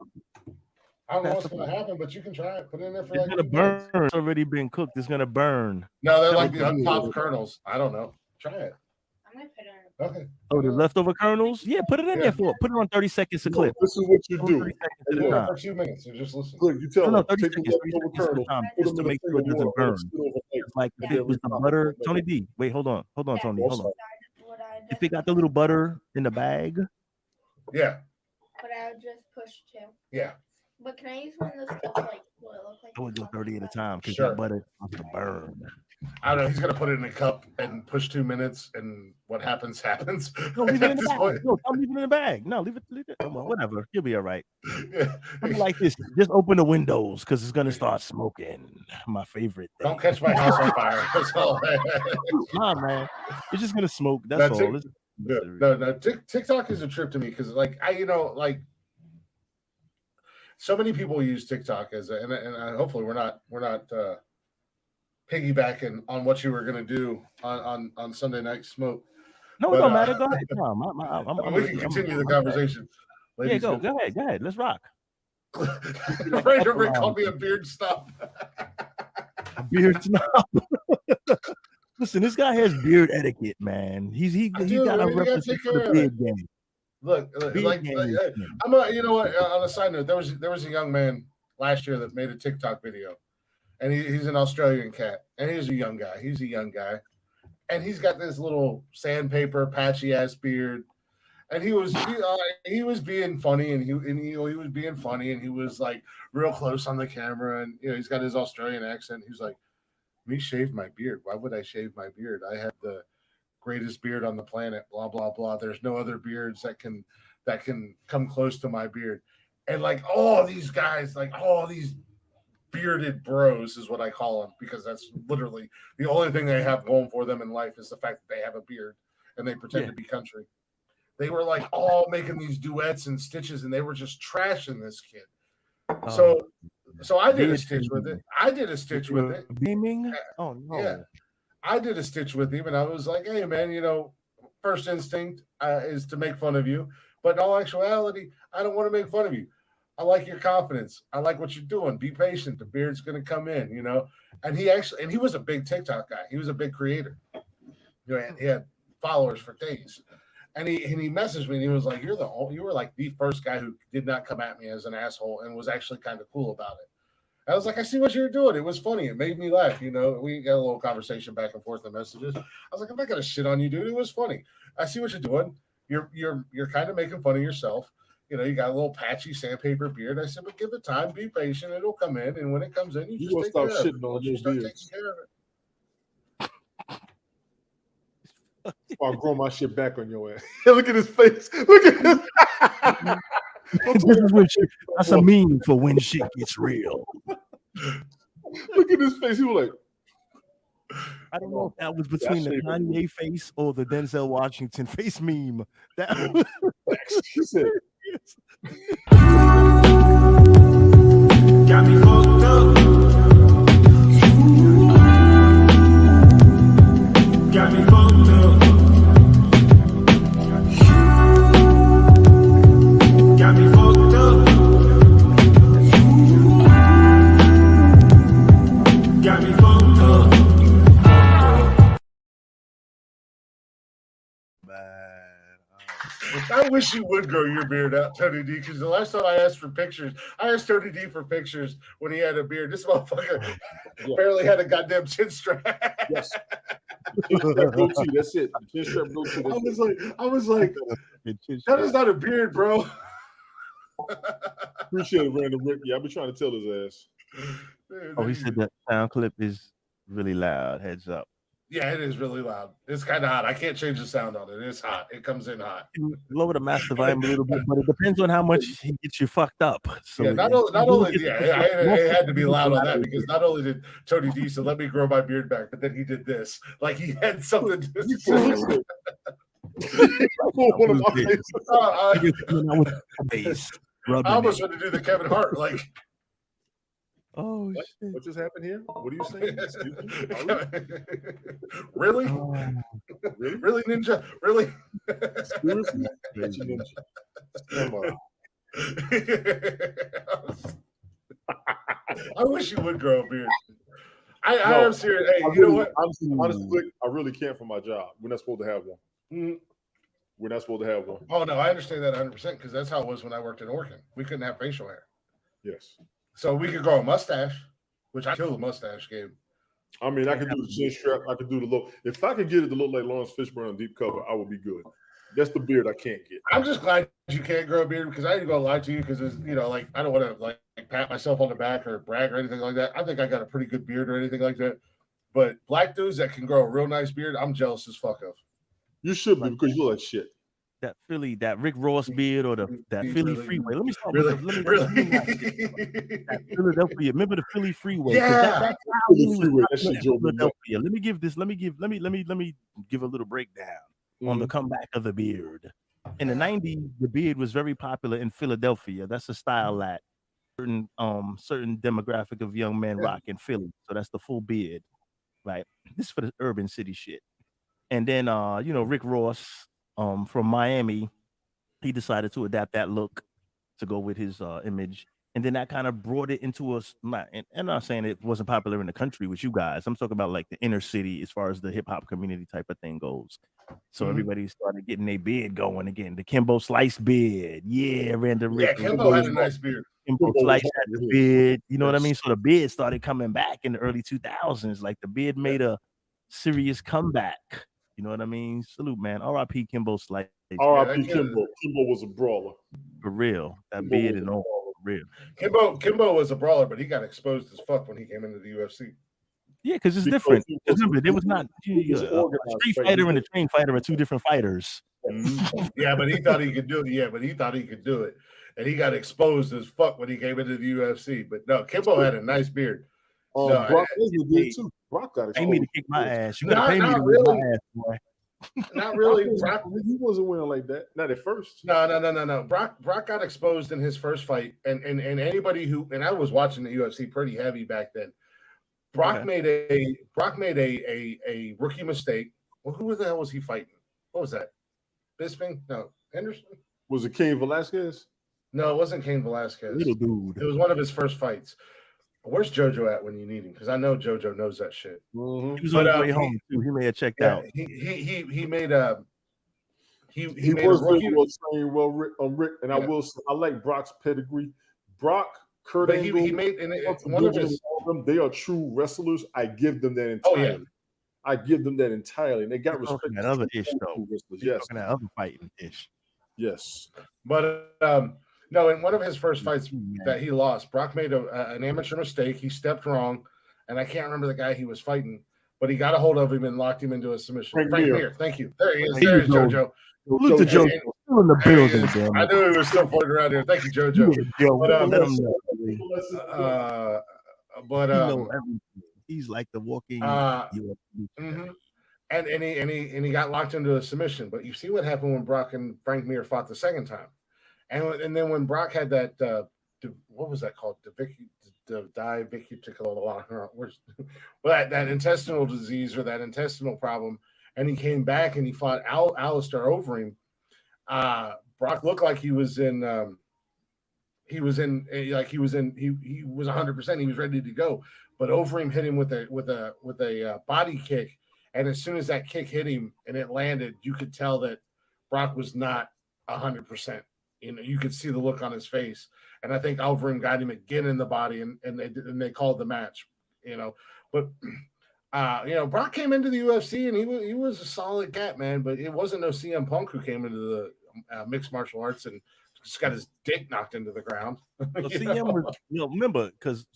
I don't know what's going to happen, but you can try it. Put it in there for it's gonna burn. It's already been cooked. It's gonna burn. No, they're like the unpopped kernels. I don't know. Try it. I'm gonna put it in. Okay. Oh, the leftover kernels? Yeah, put it in there for it. Put it on 30 seconds a clip. This is what you do. 30 seconds Do at a it time. for 2 minutes and just listen. Look, you tell them, 30 take seconds, the 30 leftover seconds at a kernel, time, put just them to in make a sure it thing of doesn't water, burn. spit over there. It's like if it was the butter. Tony D, wait, hold on, Tony, hold on. If it got the little butter in the bag, Yeah. But I would just push 2. Yeah. But can I use one of those cups, like what it looks like? I would do 30 at a time because Sure. that butter has to burn. I don't know. He's gonna put it in a cup and push 2 minutes, and what happens happens. No, leave it in At the this bag. point. No, I'm leaving it in the bag. No, leave it. Come on, whatever. You'll be all right. Yeah. I'm like this. Just open the windows because it's gonna start smoking. My favorite thing. Don't catch my house on fire. That's all. Nah, man. It's just gonna smoke. That's all. No. TikTok is a trip to me because, like, so many people use TikTok and hopefully we're not piggybacking on what you were going to do on Sunday Night Smoke. No, it don't matter. Go ahead. No, we can continue the conversation. Yeah, go ahead. Let's rock. Random Rick called me a beard snob. A beard snob. Listen, this guy has beard etiquette, man. He got a represent for the beard game. Look, I'm you know what? On a side note, there was a young man last year that made a TikTok video, and he's an Australian cat, and he's a young guy, and he's got this little sandpaper patchy ass beard, and he was being funny, and he was being funny, and he was like real close on the camera, and he's got his Australian accent. He's like, "Me shave my beard? Why would I shave my beard? I have the greatest beard on the planet, blah blah blah. There's no other beards that can come close to my beard." And like all these guys, like all these bearded bros is what I call them, because that's literally the only thing they have going for them in life is the fact that they have a beard and they pretend to be country. They were like all making these duets and stitches, and they were just trashing this kid. So I did a stitch with it. Beaming? Oh no. Yeah. I did a stitch with him, and I was like, "Hey, man, first instinct is to make fun of you, but in all actuality, I don't want to make fun of you. I like your confidence. I like what you're doing. Be patient. The beard's going to come in, And he was a big TikTok guy. He was a big creator. He had followers for days, and he messaged me, and he was like, "You were like the first guy who did not come at me as an asshole and was actually kind of cool about it." I was like, I see what you were doing. It was funny. It made me laugh. We got a little conversation back and forth in messages. I was like, I'm not gonna shit on you, dude. It was funny. I see what you're doing. You're kind of making fun of yourself. You got a little patchy sandpaper beard. I said, but give it time. Be patient. It'll come in, and when it comes in, you just take care of it. You start taking care of it. I'll grow my shit back on your ass. Look at his face. Look at his. That's a meme for when shit gets real. Look at his face. He was like, I don't know if that was between the Kanye face or the Denzel Washington face meme. That he said, got me fucked up. Got me fucked up. Got me fucked up. Got me fucked up. I wish you would grow your beard out, Tony D, because the last time I asked Tony D for pictures when he had a beard. This motherfucker barely had a goddamn chin strap. Yes. Chin strap goatee, that's it. Chin strap goatee. I was like, that is not a beard, bro. Appreciate it, Random Rick. Yeah, I've been trying to tell his ass. he said that sound clip is really loud. Heads up. Yeah, it is really loud. It's kind of hot. I can't change the sound on it. It's hot. It comes in hot. Lower the master volume a little bit, but it depends on how much he gets you fucked up. So yeah, not only it had to be loud on that because not only did Tony D so let me grow my beard back, but then he did this. Like he had something to say. I almost want to do the Kevin Hart like. Oh shit! What just happened here? What are you saying? Really? Really, Ninja? Really? Seriously? Ninja. I wish you would grow a beard. I am serious. Hey, you know what? Honestly, I really can't for my job. We're not supposed to have one. Mm-hmm. We're not supposed to have one. Oh no, I understand that 100% because that's how it was when I worked in Oregon. We couldn't have facial hair. Yes. So we could grow a mustache, which I killed the mustache game. I mean, I could do the chin strap. I could do the look. If I could get it to look like Lawrence Fishburne on Deep Cover, I would be good. That's the beard I can't get. I'm just glad you can't grow a beard because I ain't gonna lie to you because it's like I don't want to like pat myself on the back or brag or anything like that. I think I got a pretty good beard or anything like that. But black dudes that can grow a real nice beard, I'm jealous as fuck of. You should be because you look like shit. That Rick Ross beard or that Philly Freeway. Let me start really, with that Philadelphia. Remember the Philly Freeway? Yeah, that's how he was Philadelphia. Let me give a little breakdown on the comeback of the beard. In the 90s, the beard was very popular in Philadelphia. That's a style that certain demographic of young men rock in Philly. So that's the full beard, right? This is for the urban city shit. And then Rick Ross from Miami, he decided to adapt that look to go with his image. And then that kind of brought it into us. And I'm not saying it wasn't popular in the country with you guys. I'm talking about like the inner city as far as the hip hop community type of thing goes. So everybody started getting their beard going again. The Kimbo Slice beard. Yeah, Randall Rick. Yeah, Kimbo had a nice beard. Kimbo Slice had the beard. You know what I mean? So the beard started coming back in the early 2000s. Like the beard made a serious comeback. You know what I mean? Salute, man. R.I.P. Kimbo Slice. R.I.P. Kimbo. Kimbo was a brawler. For real. That beard and all. For real. Kimbo was a brawler, but he got exposed as fuck when he came into the UFC. Yeah, because it's different. Remember, there was not a street fighter and a trained fighter are two different fighters. Yeah, but he thought he could do it. Yeah, but he thought he could do it. And he got exposed as fuck when he came into the UFC. But no, Kimbo had a nice beard. Brock Lesnar did too. Brock got exposed. Pay me to kick my ass. You gotta pay me to really. kick my ass, boy. Not really. He wasn't winning like that. Not at first. No. Brock got exposed in his first fight, and anybody who and I was watching the UFC pretty heavy back then. Brock made a rookie mistake. Well, who the hell was he fighting? What was that? Bisping? No, Henderson. Was it Cain Velasquez? No, it wasn't Cain Velasquez. Little dude. It was one of his first fights. Where's JoJo at when you need him? Because I know JoJo knows that shit. Mm-hmm. He was on his way home too. He may have checked out. He made a he made was a rookie. Rick, and I will say I like Brock's pedigree. Brock, Kurt but Angle, he made one of his. They are true wrestlers. I give them that entirely. Oh, yeah. I give them that entirely, and they got respect. That other ish though. Yes, that other fighting ish. Yes, but no, in one of his first fights that he lost, Brock made an amateur mistake. He stepped wrong, and I can't remember the guy he was fighting, but he got a hold of him and locked him into a submission. Frank Mir. Thank you. There he is. There is JoJo. Look to JoJo. Still in the building, damn. I knew he was still floating around here. Thank you, JoJo. Let him know. He's like the walking. And he got locked into a submission. But you see what happened when Brock and Frank Mir fought the second time. And then when Brock had that, what was that called? That intestinal disease or that intestinal problem, and he came back and he fought Alistair Overeem. Brock looked like he was 100%. He was ready to go, but Overeem hit him with a body kick, and as soon as that kick hit him and it landed, you could tell that Brock was not 100%. You could see the look on his face, and I think Overeem got him again in the body, and they called the match. But Brock came into the UFC and he was a solid cat, man. But it wasn't no CM Punk who came into the mixed martial arts and Just got his dick knocked into the ground. So CM was, remember, because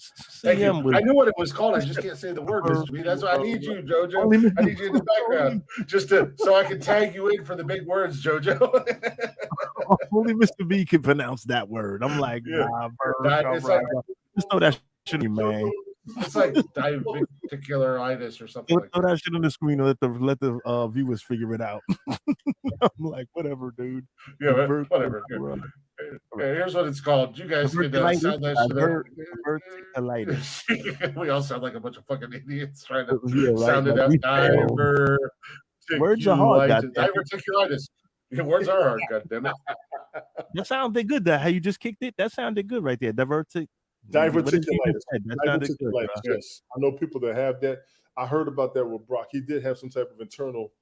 CM was. I knew what it was called. I just can't say the word, Mr. B. That's why I need you, JoJo. I need you in the background just so I can tag you in for the big words, JoJo. Only Mr. B can pronounce that word. I'm like, nah, just throw that shit in, man. It's like diverticularitis or something. Throw that shit on the screen and let the viewers figure it out. I'm like, whatever, dude. Yeah, whatever. Here's what it's called. You guys can sound that shit. We all sound like a bunch of fucking idiots trying to sound it out. Words are hard. Diverticulitis. Yeah, words are hard. Goddamn it. That sounded good. That how you just kicked it. That sounded good right there. Diverticulitis. Yes, I know people that have that. I heard about that with Brock. He did have some type of internal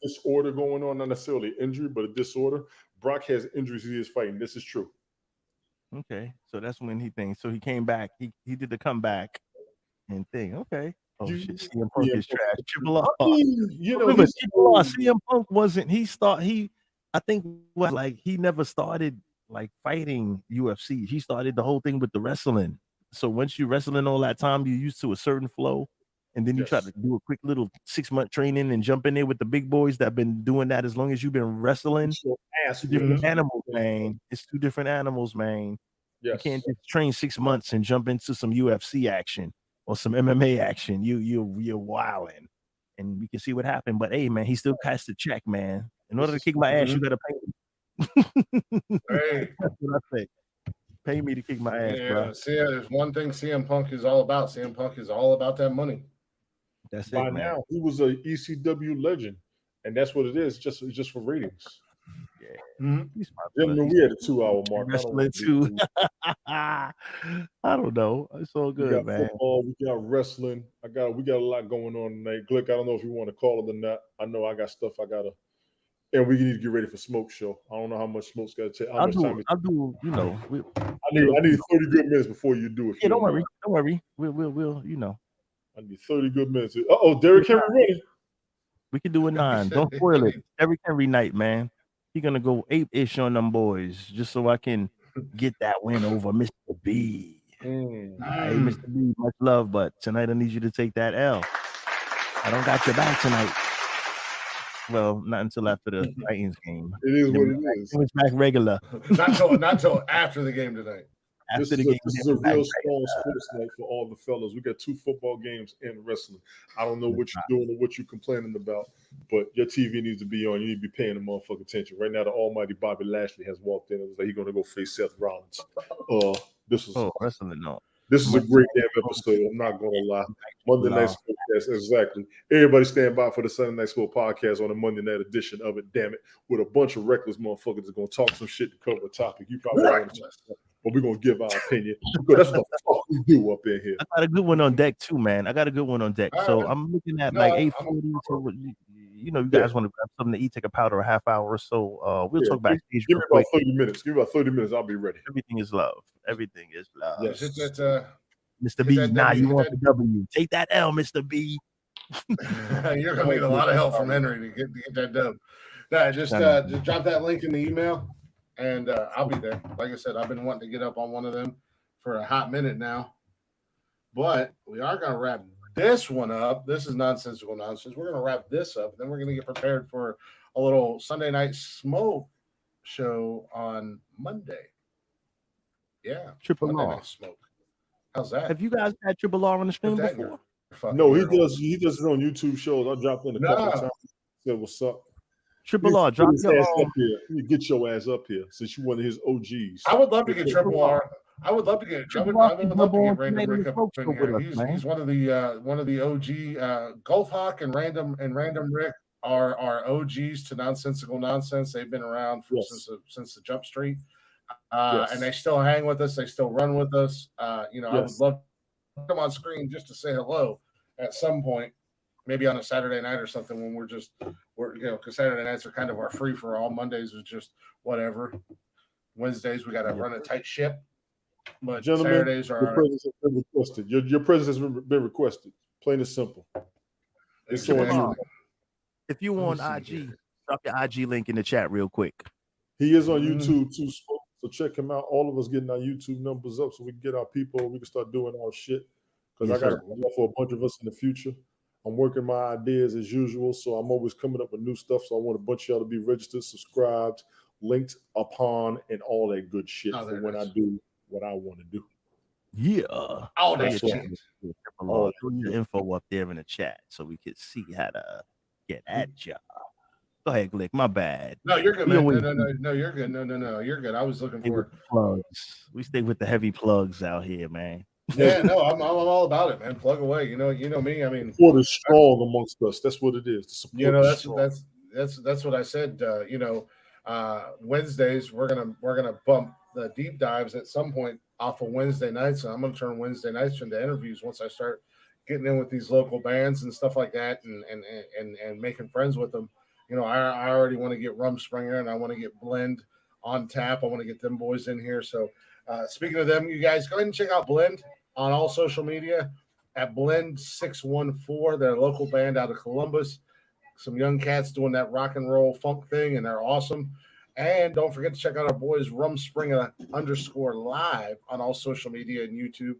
disorder going on, not necessarily injury, but a disorder. Brock has injuries he is fighting. This is true. Okay, so that's when he thinks. So he came back. He did the comeback and thing. Okay. Oh shit, CM Punk is trash. Triple R. CM Punk wasn't. I think was like he never started like fighting UFC. He started the whole thing with the wrestling. So once you wrestling all that time, you're used to a certain flow. And then you try to do a quick little 6-month training and jump in there with the big boys that have been doing that as long as you've been wrestling. It's different animals, man. It's two different animals, man. Yes. You can't just train 6 months and jump into some UFC action or some MMA action. You're wilding. And we can see what happened. But hey, man, he still passed the check, man. In order to kick my ass, you gotta pay me. Hey. That's what I say. Pay me to kick my ass, bro. See, there's one thing CM Punk is all about. CM Punk is all about that money. That's By it, man. now, he was a ECW legend, and that's what it is. Just for ratings. Yeah. Gentlemen, we had a 2-hour mark. Wrestling too. I don't know. It's all good, we got man. Football, we got wrestling. We got a lot going on tonight. Glick, I don't know if you want to call it or not. I know I got stuff I gotta. And we need to get ready for Smoke Show. I don't know how much Smoke's got to take. I'll do. You know, I need 30 good minutes before you do it. Yeah, don't worry. Don't worry. We'll. You know. I need 30 good minutes. Derrick Henry ready. We can do a 9. Don't spoil it. Derrick Henry night, man. He's gonna go 8-ish on them boys just so I can get that win over Mr. B. Hey, Mr. B, much love, but tonight I need you to take that L. I don't got your back tonight. Well, not until after the Titans game. It is what it is. It's back regular. Not till after the game tonight. This is a real strong sports night for all the fellas. We got 2 football games and wrestling. I don't know what you're doing or what you're complaining about, but your TV needs to be on. You need to be paying the motherfucking attention. Right now, the almighty Bobby Lashley has walked in. It was like he's going to go face Seth Rollins. Wrestling, no. This is a great damn episode. I'm not going to lie. Monday Night Sport Podcast, exactly. Everybody stand by for the Sunday Night Sport Podcast on the Monday night edition of it, damn it, with a bunch of reckless motherfuckers that's going to talk some shit to cover a topic. You probably want to talk, but we're going to give our opinion. Because that's what the fuck we do up in here. I got a good one on deck too, man. So I'm looking at like 8:40. So, you guys want to grab something to eat, take a powder a half hour or so. We'll talk backstage. Give me about 30 minutes. Give me about 30 minutes. I'll be ready. Everything is love. Everything is love. Yes. Mr. B, you want the W. Take that L, Mr. B. You're going to need a lot of help from Henry to get that dub. Just drop that link in the email, and I'll be there. Like I said, I've been wanting to get up on one of them for a hot minute now. But we are going to wrap this one up. This is Nonsensical Nonsense. We're going to wrap this up. Then we're going to get prepared for a little Sunday Night Smoke show on Monday. Yeah. Triple Monday R. Night Smoke. How's that? Have you guys had Triple R on the stream before? No, he does it on YouTube shows. I dropped in a couple of times. Said, what's up? Triple R, drop your ass up here. You get your ass up here since you one of his OGs. I would love to get Triple R. I would love to get Random Rick up in here. He's one of the OG Golf Hawk and Random Rick are OGs to Nonsensical Nonsense. They've been around since the Jump Street. And they still hang with us. They still run with us. I would love to come on screen just to say hello at some point, maybe on a Saturday night or something when we're because Saturday nights are kind of our free for all. Mondays is just whatever. Wednesdays we got to run a tight ship. But gentlemen, Saturdays are your presence has been requested. Your presence has been requested. Plain and simple. If you on IG, drop your IG link in the chat real quick. He is on YouTube too, so check him out. All of us getting our YouTube numbers up so we can get our people. We can start doing our shit. Because I got to work for a bunch of us in the future. I'm working my ideas as usual, so I'm always coming up with new stuff. So I want a bunch of y'all to be registered, subscribed, linked upon, and all that good shit for when I do what I want to do. Yeah. All that shit. Throw your info up there in the chat so we can see how to get at y'all. Go ahead, Glick. My bad. No, you're good, man. No, you're good. No, you're good. I was looking for plugs. We stay with the heavy plugs out here, man. Yeah, no, I'm all about it, man. Plug away. You know me. I mean, support is strong amongst us. That's what it is. The support that's what I said. Wednesdays we're gonna bump the deep dives at some point off of Wednesday nights. So I'm gonna turn Wednesday nights into interviews once I start getting in with these local bands and stuff like that, and making friends with them. You know, I already want to get Rumspringa and I want to get Blend on tap. I want to get them boys in here. So speaking of them, you guys go ahead and check out Blend on all social media at Blend614. They're a local band out of Columbus. Some young cats doing that rock and roll funk thing, and they're awesome. And don't forget to check out our boys Rumspringa _live on all social media and YouTube.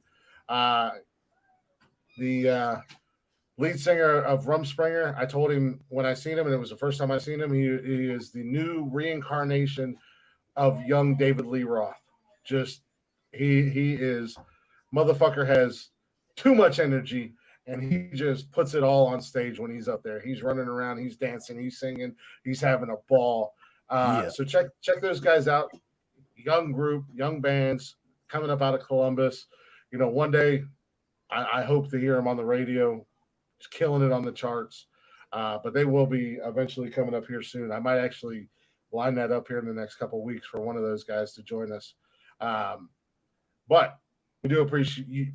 The lead singer of Rumspringa, I told him when I seen him, and it was the first time I seen him, he is the new reincarnation of young David Lee Roth. Just he is motherfucker has too much energy, and he just puts it all on stage when he's up there. He's running around, he's dancing, he's singing, he's having a ball. So check those guys out. Young group, young bands coming up out of Columbus. You know, one day I hope to hear them on the radio. He's killing it on the charts. But they will be eventually coming up here soon. I might actually line that up here in the next couple of weeks for one of those guys to join us. But we do appreciate you.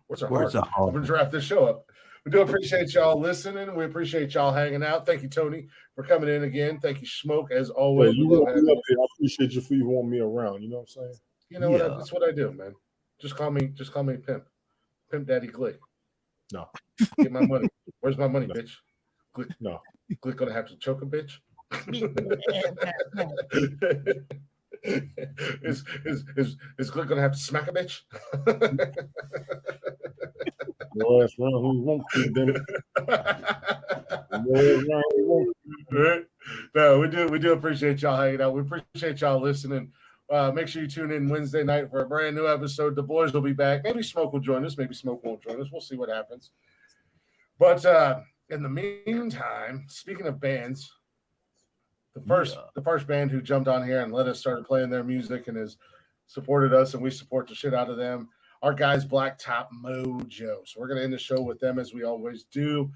What's our heart? I'm gonna draft this show up. We do appreciate y'all listening. We appreciate y'all hanging out. Thank you, Tony, for coming in again. Thank you, Smoke, as always. You up here. I appreciate you for you wanting me around. You know what I'm saying? You know what? That's what I do, man. Just call me Pimp Daddy Glick. No. Get my money. Where's my money, bitch? Glick. No. Glick gonna have to choke a bitch. Is Glick gonna have to smack a bitch? Well, that's wrong. Who won't keep them? No, we do appreciate y'all hanging out. We appreciate y'all listening. Make sure you tune in Wednesday night for a brand new episode. The boys will be back. Maybe Smoke will join us. Maybe Smoke won't join us. We'll see what happens. But in the meantime, speaking of bands, the first band who jumped on here and let us start playing their music and has supported us, and we support the shit out of them, our guys Blacktop Mojo. So we're going to end the show with them as we always do.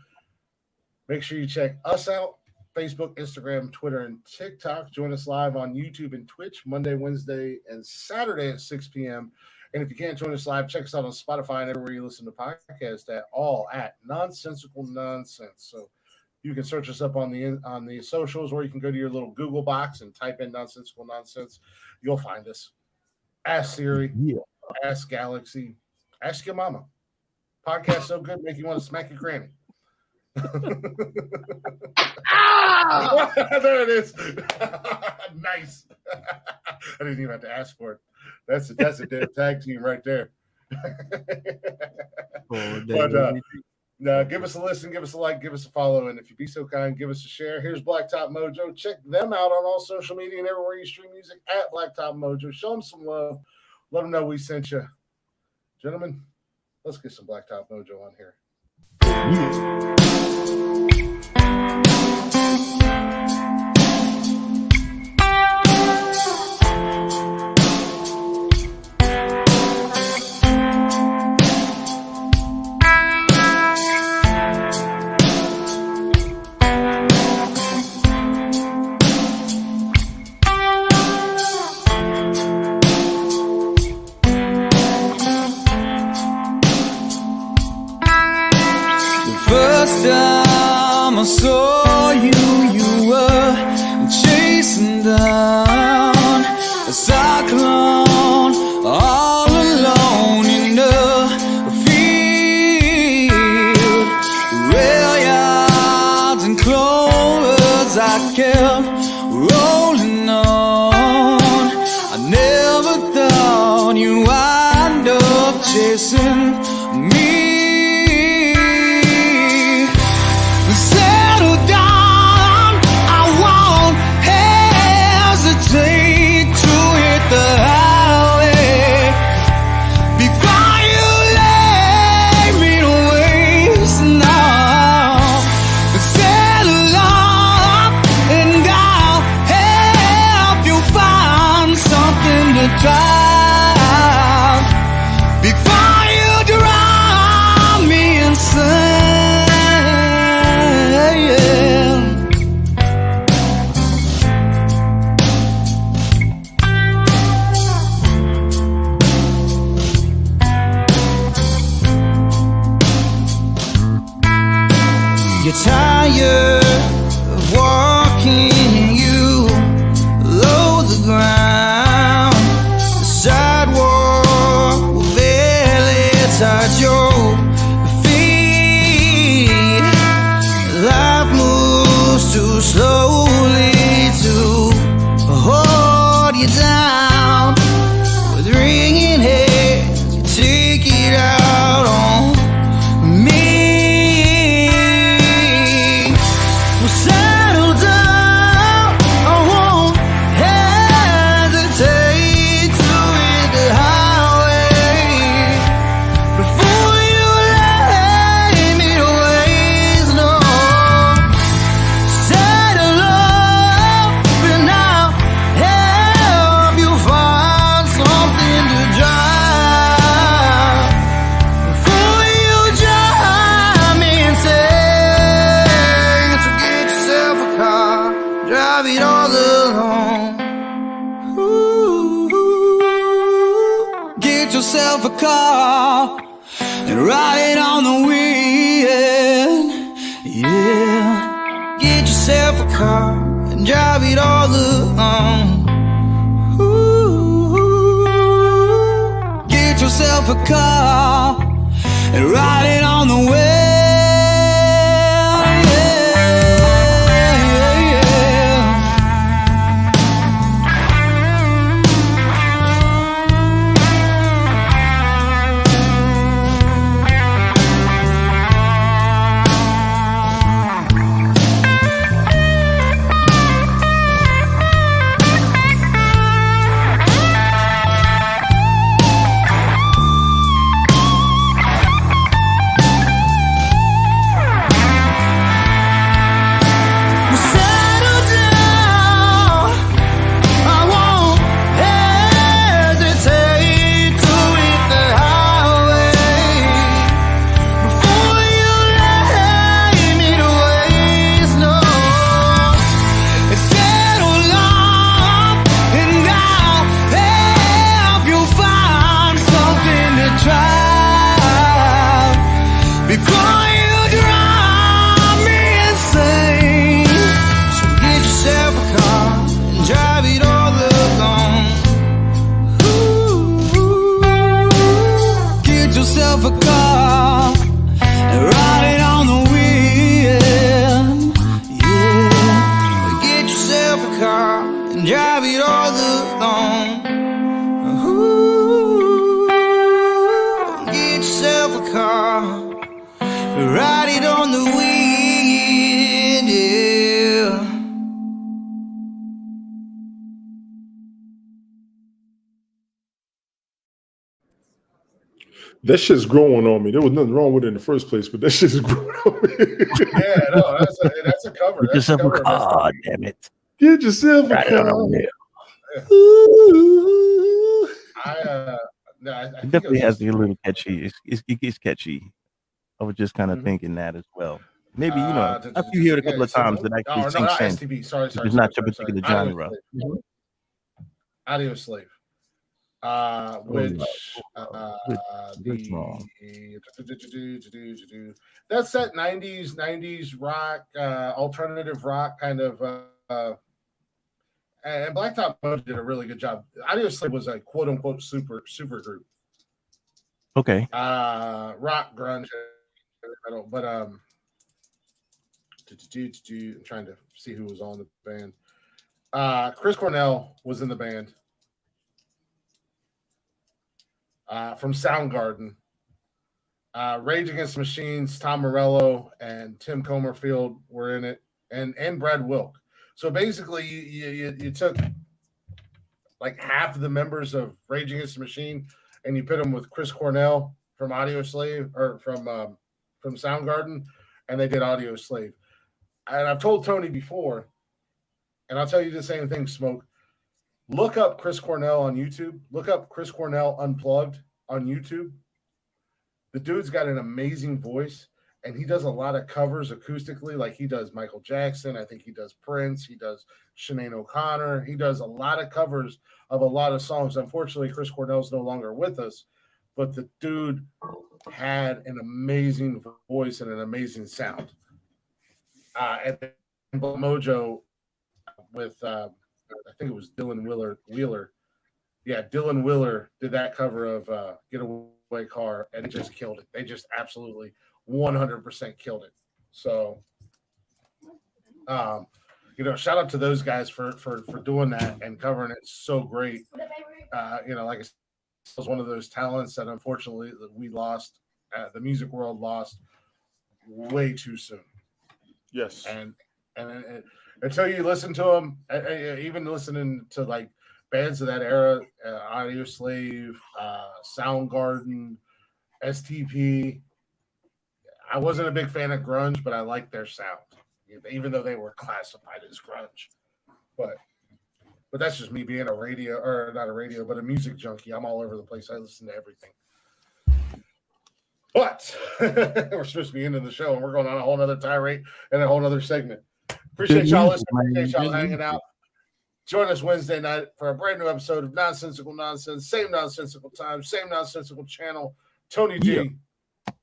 Make sure you check us out. Facebook, Instagram, Twitter, and TikTok. Join us live on YouTube and Twitch Monday, Wednesday, and Saturday at 6 p.m. And if you can't join us live, check us out on Spotify and everywhere you listen to podcasts at Nonsensical Nonsense. So you can search us up on the socials, or you can go to your little Google box and type in Nonsensical Nonsense. You'll find us. Ask Siri. Ask Galaxy. Ask your mama. Podcast so good, make you want to smack your granny. There it is. Nice. I didn't even have to ask for it. That's a dead tag team right there. Give us a listen, give us a like, give us a follow, and if you be so kind, give us a share. Here's Blacktop Mojo. Check them out on all social media and everywhere you stream music at Blacktop Mojo. Show them some love. Let them know we sent you. Gentlemen, let's get some Blacktop Mojo on here. Time I saw you, you were chasing down a cyclone, all alone in the field. Rail yards and clovers I kept rolling. you're tired of walking, you load the ground. The sidewalk will barely touch your feet. Life moves too slowly to hold you down. With ringing heads, you take it out on me. Well, settle down, I won't hesitate to hit the highway before you lay me to waste. No, settle up and I'll help you find something to drive before you drive me insane. So get yourself a car, drive it all alone. Ooh, get yourself a car and ride it on the wind. Yeah, get yourself a car and drive it all alone. Ooh, get yourself a car and ride it on the wind. Settle down, I won't hesitate to hit the highway before you lay me to waste. No, settle up and I'll help you find something to try before you drive me insane. So get yourself a car and drive it all alone. Ooh, get yourself a car and ride it on the wind. Yeah, get yourself a car and drive it all alone. Ooh, get yourself a car, ride it on the wind. Yeah. That shit's growing on me. There was nothing wrong with it in the first place, but that shit is growing on me. Yeah, no, that's a cover. Get That's a yourself a cover. car, damn it. Get yourself a Ride it on the car. wheel. Ooh. No, I It think it definitely was has just to be a little catchy. It's catchy. I was just kind of thinking that as well. Maybe after you hear it a couple of times, it actually no, sinks not in. STB. Sorry. If it's not your particular genre. Audio Slave. Which Good song. that's that 90s rock, alternative rock kind of and Blacktop Mode did a really good job. Audio Slave was a quote unquote super group. Okay. Rock, grunge, but I'm trying to see who was on the band. Chris Cornell was in the band. From Soundgarden. Rage Against the Machines, Tom Morello and Tim Comerfield were in it, and Brad Wilk. So basically, you took like half of the members of Rage Against the Machine and you put them with Chris Cornell from Audio Slave or from Soundgarden, and they did Audio Slave. And I've told Tony before, and I'll tell you the same thing, Smoke. Look up Chris Cornell on YouTube. Look up Chris Cornell Unplugged on YouTube. The dude's got an amazing voice, and he does a lot of covers acoustically, like he does Michael Jackson. I think he does Prince. He does Sinead O'Connor. He does a lot of covers of a lot of songs. Unfortunately, Chris Cornell's no longer with us, but the dude had an amazing voice and an amazing sound. and Mojo with I think it was Dylan Wheeler. Yeah, Dylan Wheeler did that cover of Getaway Car, and it just killed it. They just absolutely 100% killed it. So, shout out to those guys for doing that and covering it so great. Like I said, it was one of those talents that unfortunately we lost, the music world lost way too soon. Yes. And until you listen to them, even listening to like bands of that era, Audio Slave, Soundgarden, STP, I wasn't a big fan of grunge, but I liked their sound, even though they were classified as grunge. But that's just me being a music junkie. I'm all over the place. I listen to everything. But we're supposed to be ending the show, and we're going on a whole nother tirade and a whole nother segment. Appreciate y'all listening. Appreciate y'all hanging out. Join us Wednesday night for a brand new episode of Nonsensical Nonsense. Same nonsensical time, same nonsensical channel. Tony G. Yeah.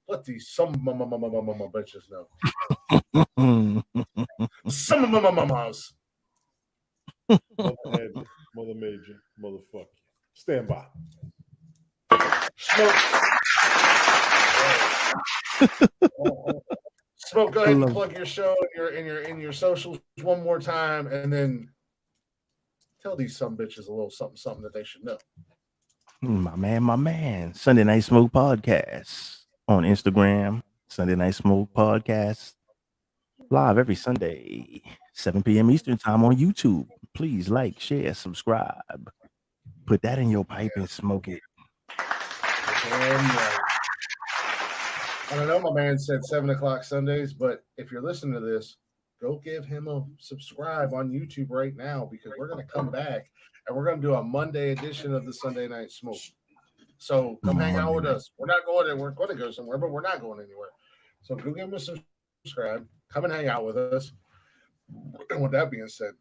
Let these some bitches know. Some mamas. Mother major, motherfucker. Stand by. Smoke, go ahead and plug your show in your socials one more time, and then tell these some bitches a little something that they should know. My man. Sunday Night Smoke Podcast on Instagram. Sunday Night Smoke Podcast live every Sunday, 7 p.m. Eastern time on YouTube. Please like, share, subscribe. Put that in your pipe and smoke it. I don't know, my man said 7 o'clock Sundays, but if you're listening to this, go give him a subscribe on YouTube right now, because we're going to come back and we're going to do a Monday edition of the Sunday Night Smoke. So come hang out with us. We're not going anywhere. We're going to go somewhere, but we're not going anywhere. So go give him a subscribe. Come and hang out with us. And with that being said,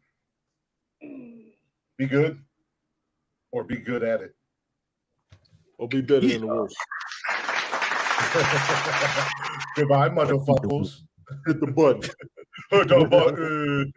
be good or be good at it. Or be better than the worst. Goodbye, motherfuckers. Hit the button. Hit the button.